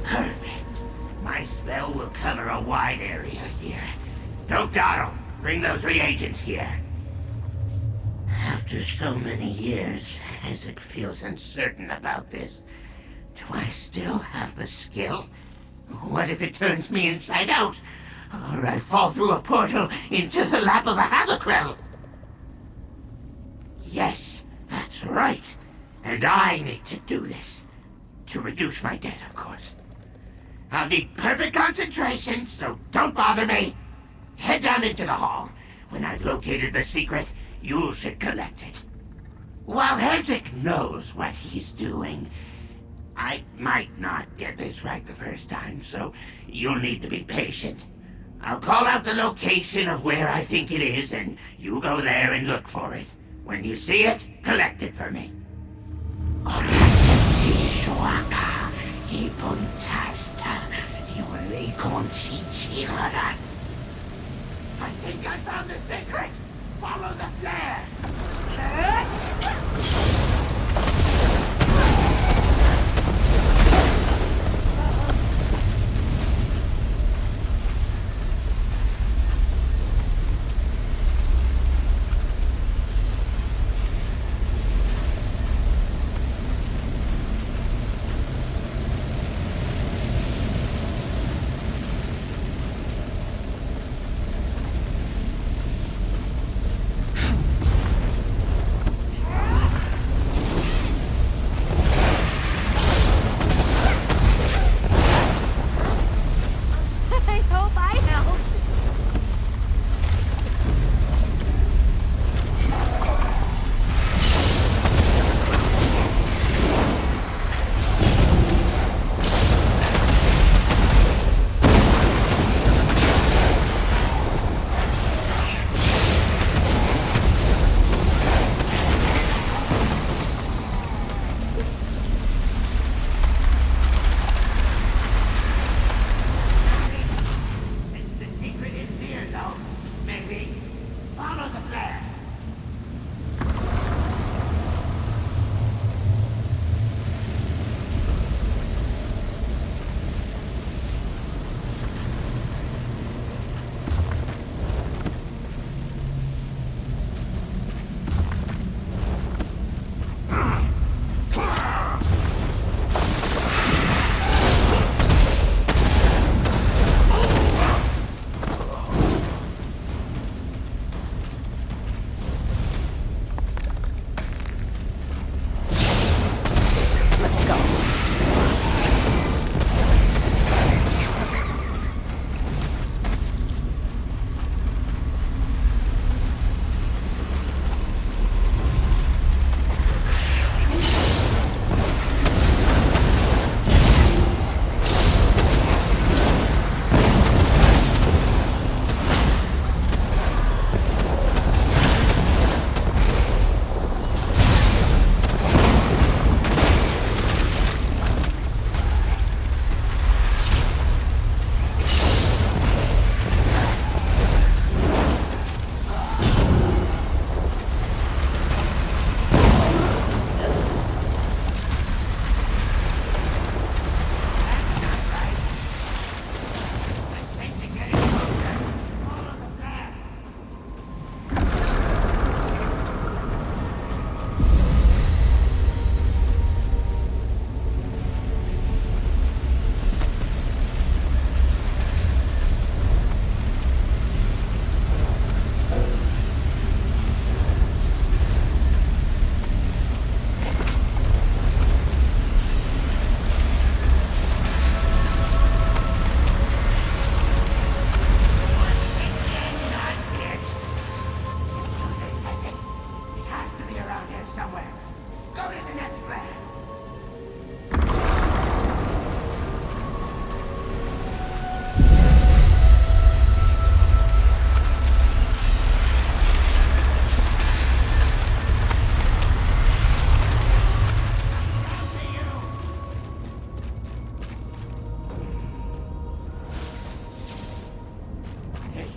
Perfect. My spell will cover a wide area here. Don't dawdle. Bring those reagents here. After so many years, Hezek feels uncertain about this. Do I still have the skill? What if it turns me inside out? Or I fall through a portal into the lap of a Hazakrell? Yes, that's right. And I need to do this. To reduce my debt, of course. I'll need perfect concentration, so don't bother me. Head down into the hall. When I've located the secret, you should collect it. While Hezek knows what he's doing, I might not get this right the first time, so you'll need to be patient. I'll call out the location of where I think it is, and you go there and look for it. When you see it, collect it for me. I think I found the secret! Follow the flare!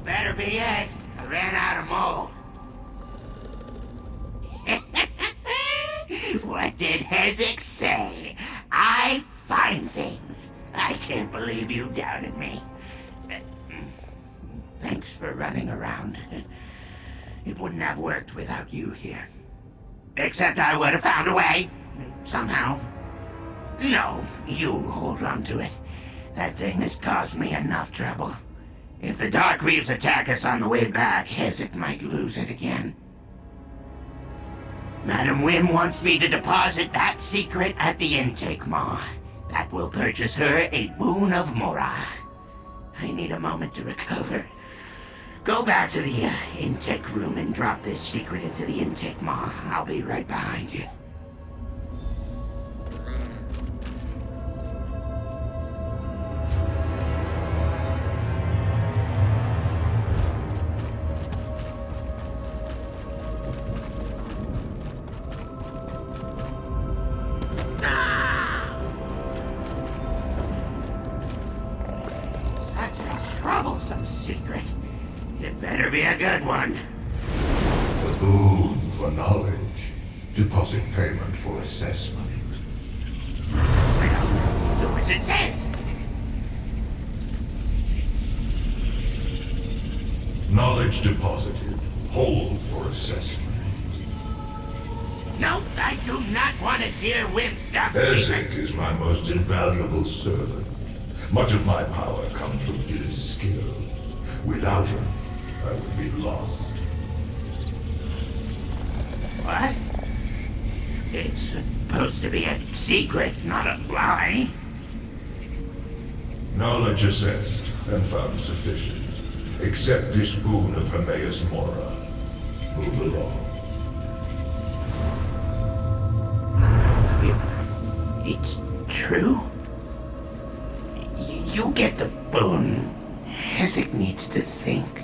Better be it. I ran out of mold. What did Hezek say? I find things. I can't believe you doubted me. Thanks for running around. It wouldn't have worked without you here. Except I would have found a way. Somehow. No, you hold on to it. That thing has caused me enough trouble. If the Dark Reaves attack us on the way back, Hezek might lose it again. Madam Wim wants me to deposit that secret at the intake maw. That will purchase her a boon of Mora. I need a moment to recover. Go back to the intake room and drop this secret into the intake maw. I'll be right behind you. Troublesome secret. It better be a good one. A boon for knowledge. Deposit payment for assessment. Well, do as it says. Knowledge deposited. Hold for assessment. No, I do not want to hear Wim's dark Hezek is my most invaluable servant. Much of my power comes from his skill. Without him, I would be lost. What? It's supposed to be a secret, not a lie. Knowledge assessed and found sufficient. Accept this boon of Hermaeus Mora. Move along. It's true? You get the boon. Hezek needs to think.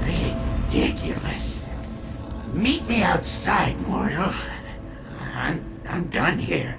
Ridiculous. Meet me outside, mortal. I'm done here.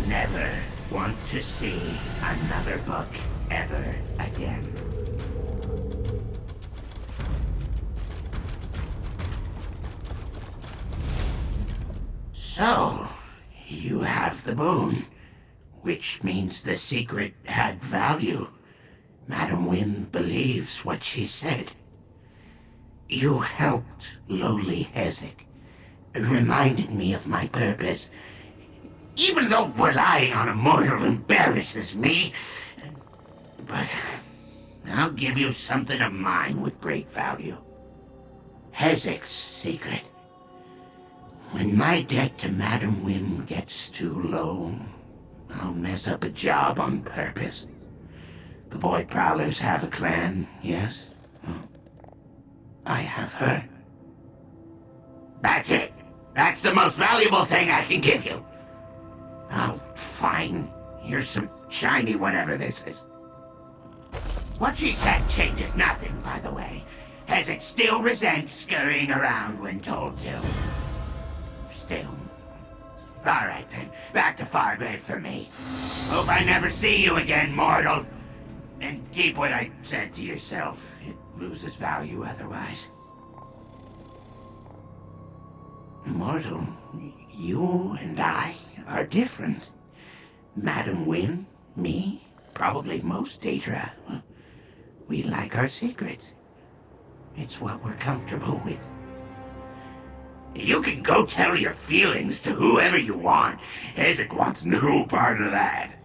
Never want to see another book ever again. So, you have the boon, which means the secret had value. Madam Wim believes what she said. You helped lowly Hezek, reminded me of my purpose. Even though relying on a mortal embarrasses me. But I'll give you something of mine with great value. Hezek's secret. When my debt to Madam Wim gets too low, I'll mess up a job on purpose. The Void Prowlers have a clan, yes? I have her. That's it. That's the most valuable thing I can give you. Oh, fine. Here's some shiny whatever this is. What she said changes nothing, by the way. Hezek still resents scurrying around when told to. Still. Alright then, back to Fargrave for me. Hope I never see you again, mortal. And keep what I said to yourself. It loses value otherwise. Mortal, you and I are different. Madam Wim, me, probably most Daedra. We like our secrets. It's what we're comfortable with. You can go tell your feelings to whoever you want. Ezek wants no part of that.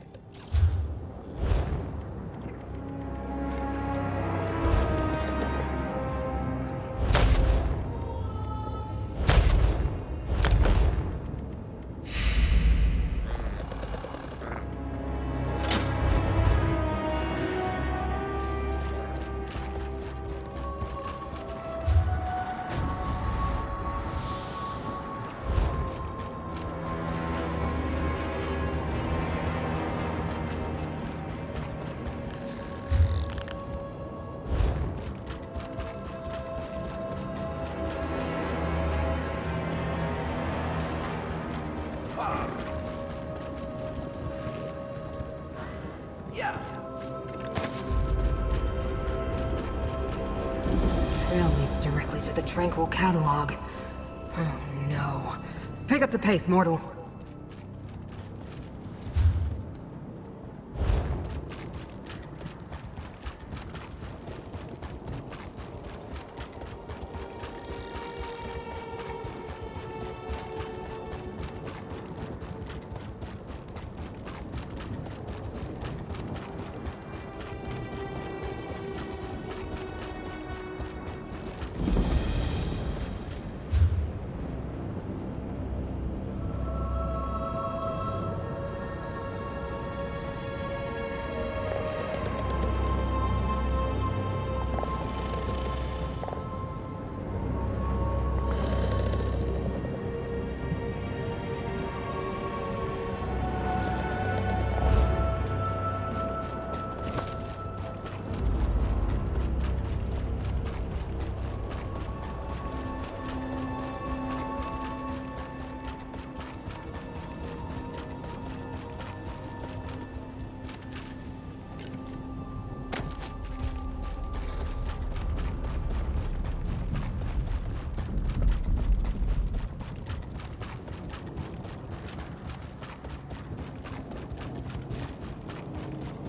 Trail leads directly to the Tranquil Catalog. Oh no. Pick up the pace, mortal.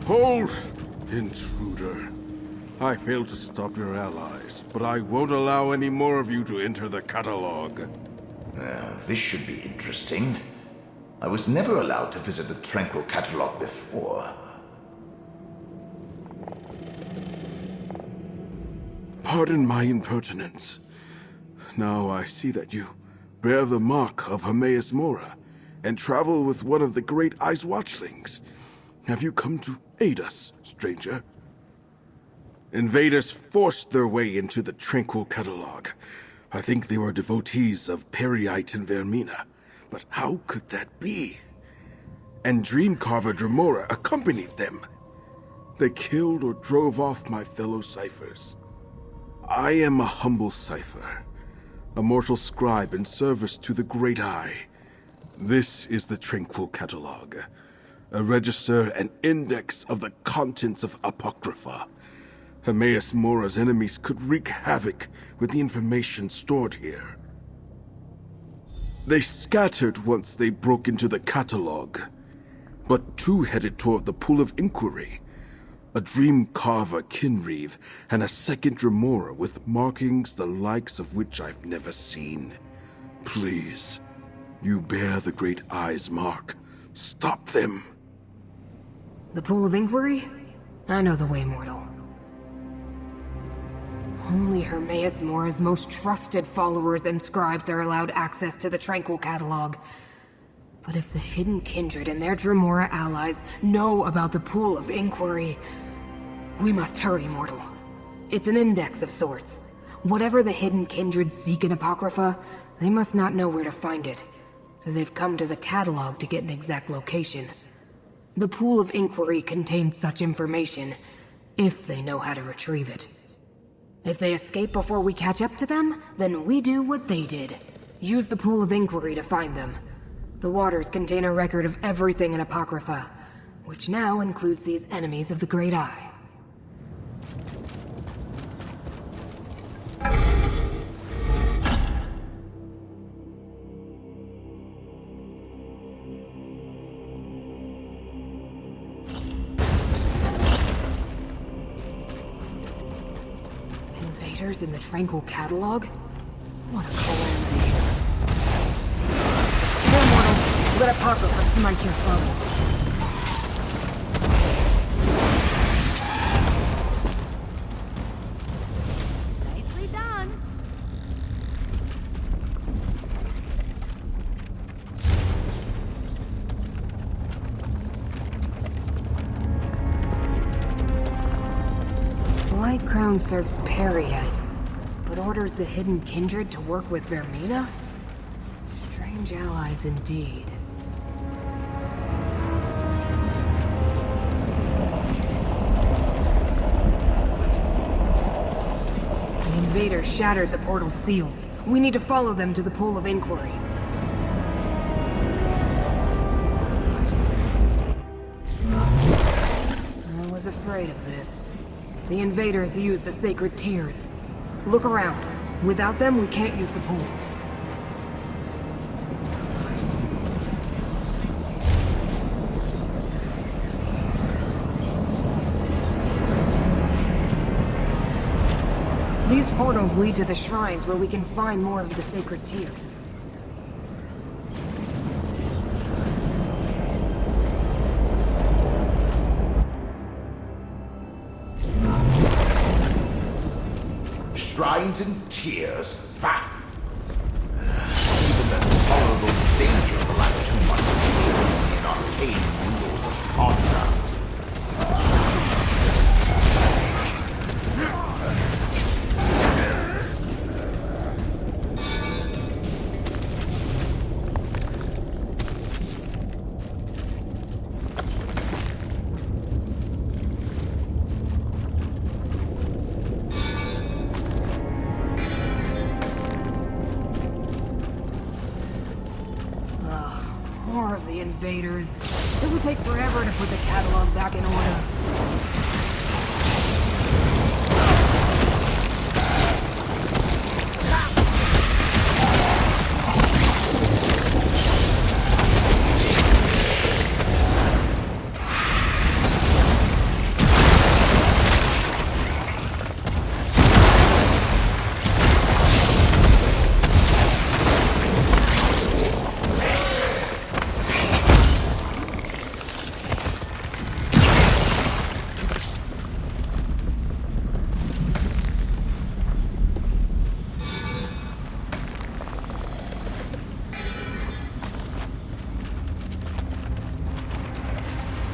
Hold! Intruder. I failed to stop your allies, but I won't allow any more of you to enter the catalog. This should be interesting. I was never allowed to visit the Tranquil Catalog before. Pardon my impertinence. Now I see that you bear the mark of Hermaeus Mora and travel with one of the Great Eye's watchlings. Have you come to aid us, stranger? Invaders forced their way into the Tranquil Catalog. I think they were devotees of Periite and Vermina. But how could that be? And Dreamcarver Dremora accompanied them. They killed or drove off my fellow ciphers. I am a humble cipher, a mortal scribe in service to the Great Eye. This is the Tranquil Catalog, a register and index of the contents of Apocrypha. Hermaeus Mora's enemies could wreak havoc with the information stored here. They scattered once they broke into the catalog, but two headed toward the Pool of Inquiry. A Dreamcarver Kinreeve and a second Dremora with markings the likes of which I've never seen. Please, you bear the Great Eye's mark. Stop them. The Pool of Inquiry? I know the way, mortal. Only Hermaeus Mora's most trusted followers and scribes are allowed access to the Tranquil Catalog. But if the Hidden Kindred and their Dremora allies know about the Pool of Inquiry, we must hurry, mortal. It's an index of sorts. Whatever the Hidden Kindred seek in Apocrypha, they must not know where to find it. So they've come to the catalog to get an exact location. The Pool of Inquiry contains such information, if they know how to retrieve it. If they escape before we catch up to them, then we do what they did. Use the Pool of Inquiry to find them. The waters contain a record of everything in Apocrypha, which now includes these enemies of the Great Eye. letters in the Tranquil catalog? What a calamity. Here, mortal. Let a Apocrypha smite your foe. Nicely done. Light Crown serves Periite, but orders the Hidden Kindred to work with Vermina? Strange allies indeed. The invaders shattered the portal seal. We need to follow them to the Pool of Inquiry. I was afraid of this. The invaders use the sacred tears. Look around. Without them, we can't use the pool. These portals lead to the shrines where we can find more of the sacred tears. Shrines and tears? Bah! Even the tolerable danger will lack too much in arcane rules of conduct. More of the invaders. It will take forever to put the catalog back in order.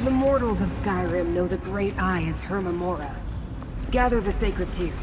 The mortals of Skyrim know the Great Eye is Hermamora. Gather the sacred tears.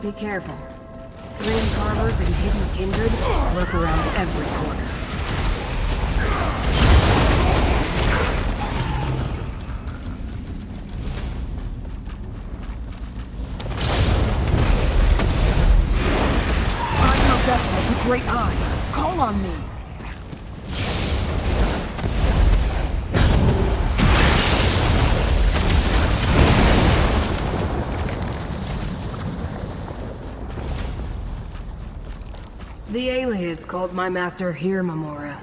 Be careful. Dream carvers and hidden kindred lurk around every corner. I know definitely the Great Eye. Call on me. The aliens called my master here, Mamora.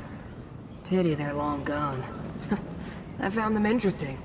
Pity they're long gone. I found them interesting.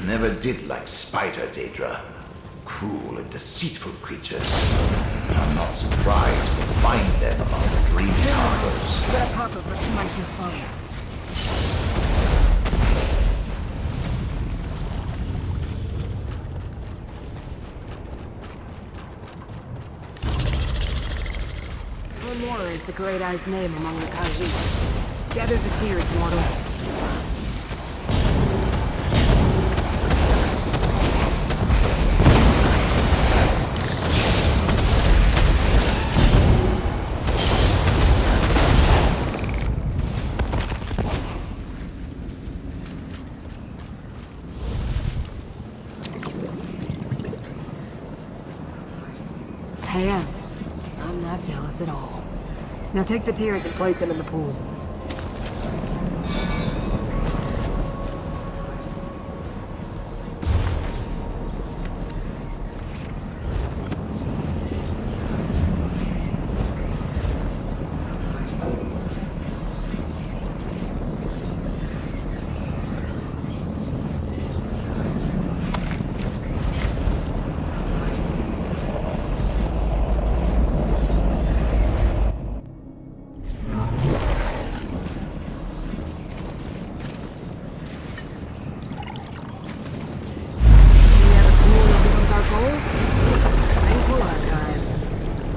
Never did like spider, Daedra. Cruel and deceitful creatures. I'm not surprised to find them among the dream harbors. That Apocalypse might your fire. Remora is the Great Eye's name among the Khajiit. Gather the tears, mortal. Hands. I'm not jealous at all. Now take the tears and place them in the pool.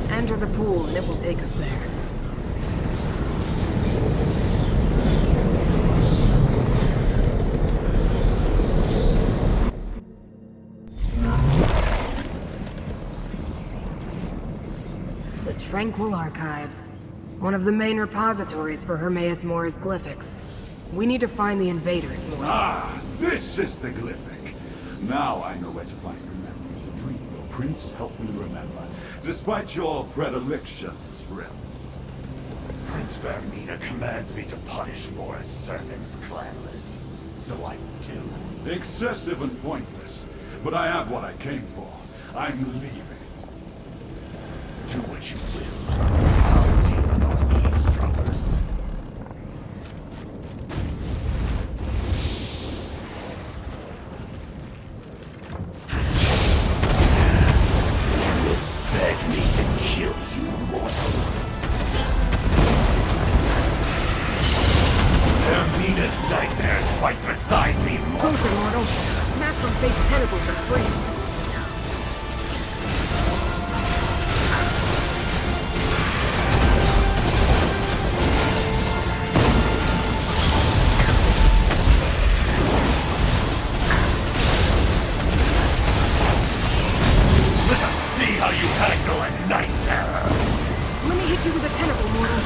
Enter the pool and it will take us there. The Tranquil Archives. One of the main repositories for Hermaeus Mora's glyphics. We need to find the invaders, Mora. Ah, this is the glyphic. Now I know where to find remember. Dream, Prince, help me remember. Despite your predilections, Rel. Prince Vermina commands me to punish Mora's servants, clanless. So I do. Excessive and pointless. But I have what I came for. I'm leaving. Do what you will. I'll deal with all eavesdroppers. Beg me to kill you, mortal. Vermina's nightmares fight beside me, mortal. Closer, mortal. Map from Fate's tentacles are free. How you handle a night terror! Let me hit you with a tentacle, mortal.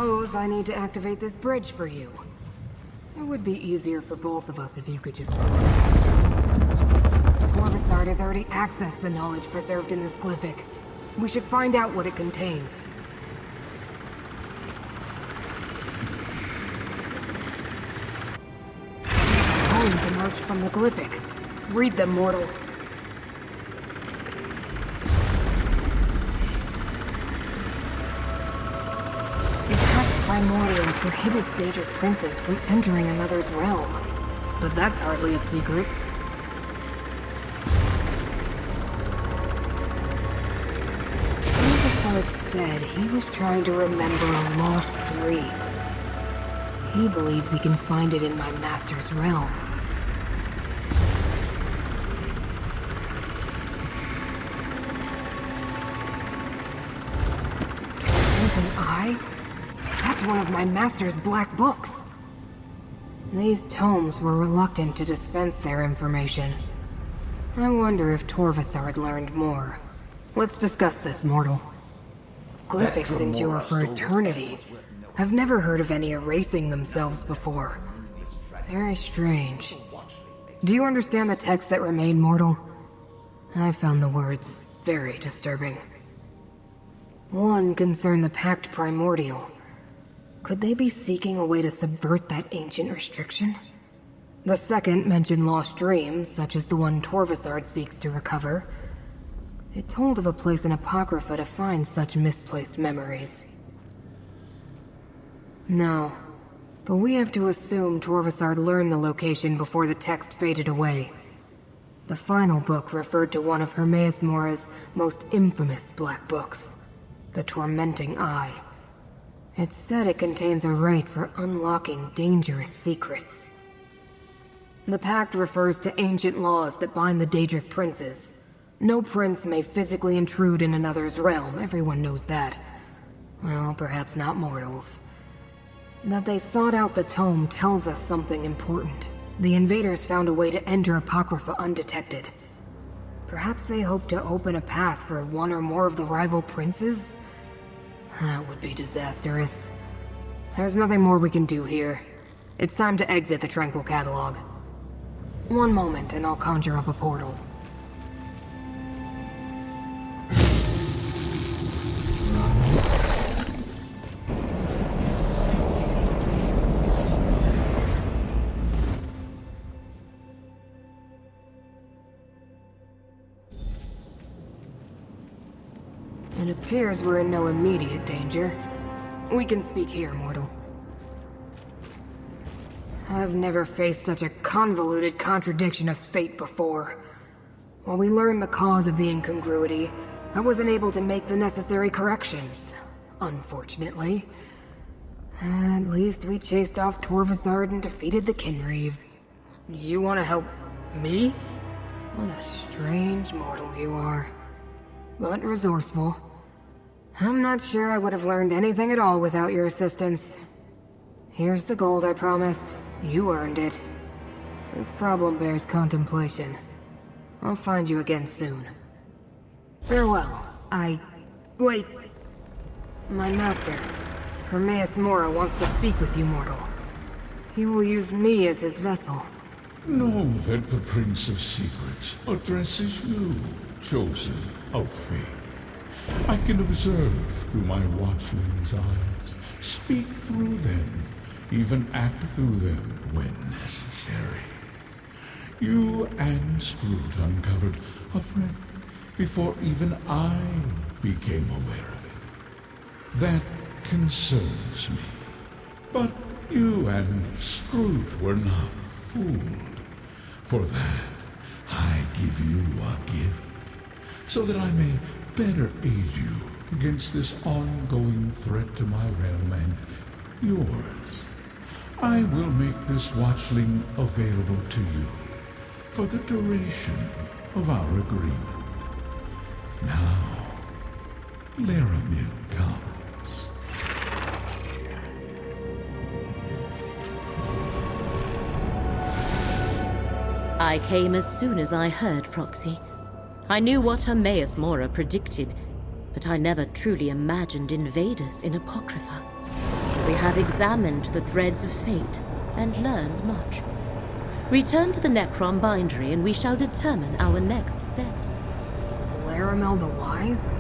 suppose I need to activate this bridge for you. It would be easier for both of us if you could just... Corvusard has already accessed the knowledge preserved in this glyphic. We should find out what it contains. Poems emerged from the glyphic. Read them, mortal. Primordial prohibits Daedric princes from entering another's realm. But that's hardly a secret. Corvusard said he was trying to remember a lost dream. He believes he can find it in my master's realm. Tormenting Eye? That's one of my master's black books. These tomes were reluctant to dispense their information. I wonder if Torvusard learned more. Let's discuss this, mortal. Glyphics endure for eternity. I've never heard of any erasing themselves before. Very strange. Do you understand the text that remain, mortal? I found the words very disturbing. One concerned the Pact Primordial. Could they be seeking a way to subvert that ancient restriction? The second mentioned lost dreams, such as the one Torvusard seeks to recover. It told of a place in Apocrypha to find such misplaced memories. No, but we have to assume Torvusard learned the location before the text faded away. The final book referred to one of Hermaeus Mora's most infamous black books, the Tormenting Eye. It said it contains a rite for unlocking dangerous secrets. The pact refers to ancient laws that bind the Daedric princes. No prince may physically intrude in another's realm, everyone knows that. Well, perhaps not mortals. That they sought out the tome tells us something important. The invaders found a way to enter Apocrypha undetected. Perhaps they hoped to open a path for one or more of the rival princes? That would be disastrous. There's nothing more we can do here. It's time to exit the Tranquil Catalog. One moment and I'll conjure up a portal. It appears we're in no immediate danger. We can speak here, mortal. I've never faced such a convoluted contradiction of fate before. While we learned the cause of the incongruity, I wasn't able to make the necessary corrections, unfortunately. At least we chased off Torvusard and defeated the Kinreave. You want to help me? What a strange mortal you are. But resourceful. I'm not sure I would have learned anything at all without your assistance. Here's the gold I promised. You earned it. This problem bears contemplation. I'll find you again soon. Farewell. Wait. My master, Hermaeus Mora, wants to speak with you, mortal. He will use me as his vessel. Know that the Prince of Secrets addresses you, chosen of fate. I can observe through my watchling's eyes, speak through them, even act through them when necessary. You and Scroot uncovered a threat before even I became aware of it. That concerns me. But you and Scroot were not fooled. For that, I give you a gift, so that I may better aid you against this ongoing threat to my realm and yours. I will make this watchling available to you for the duration of our agreement. Now, Laramil comes. I came as soon as I heard Proxy. I knew what Hermaeus Mora predicted, but I never truly imagined invaders in Apocrypha. We have examined the threads of fate and learned much. Return to the Necron Bindery and we shall determine our next steps. Laramel the Wise?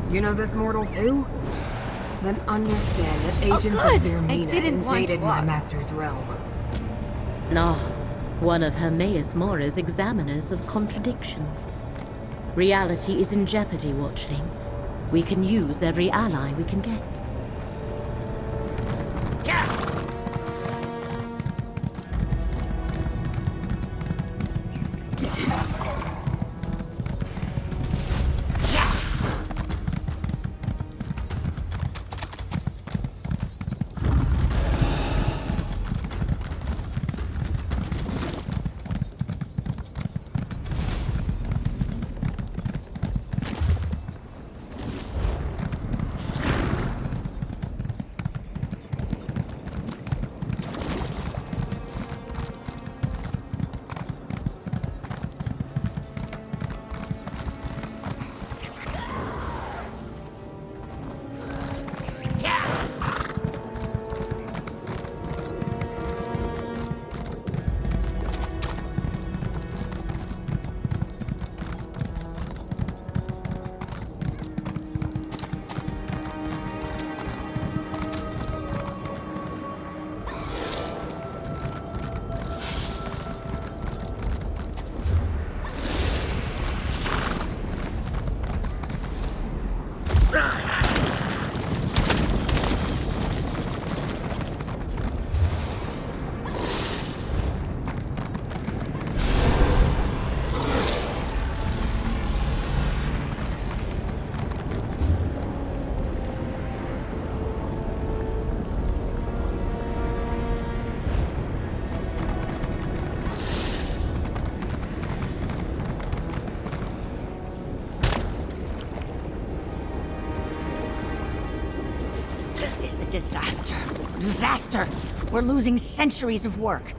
You know this mortal too? Then understand that agents of Vermina invaded my master's realm. Ah, one of Hermaeus Mora's examiners of contradictions. Reality is in jeopardy, Watchling. We can use every ally we can get. Disaster. We're losing centuries of work.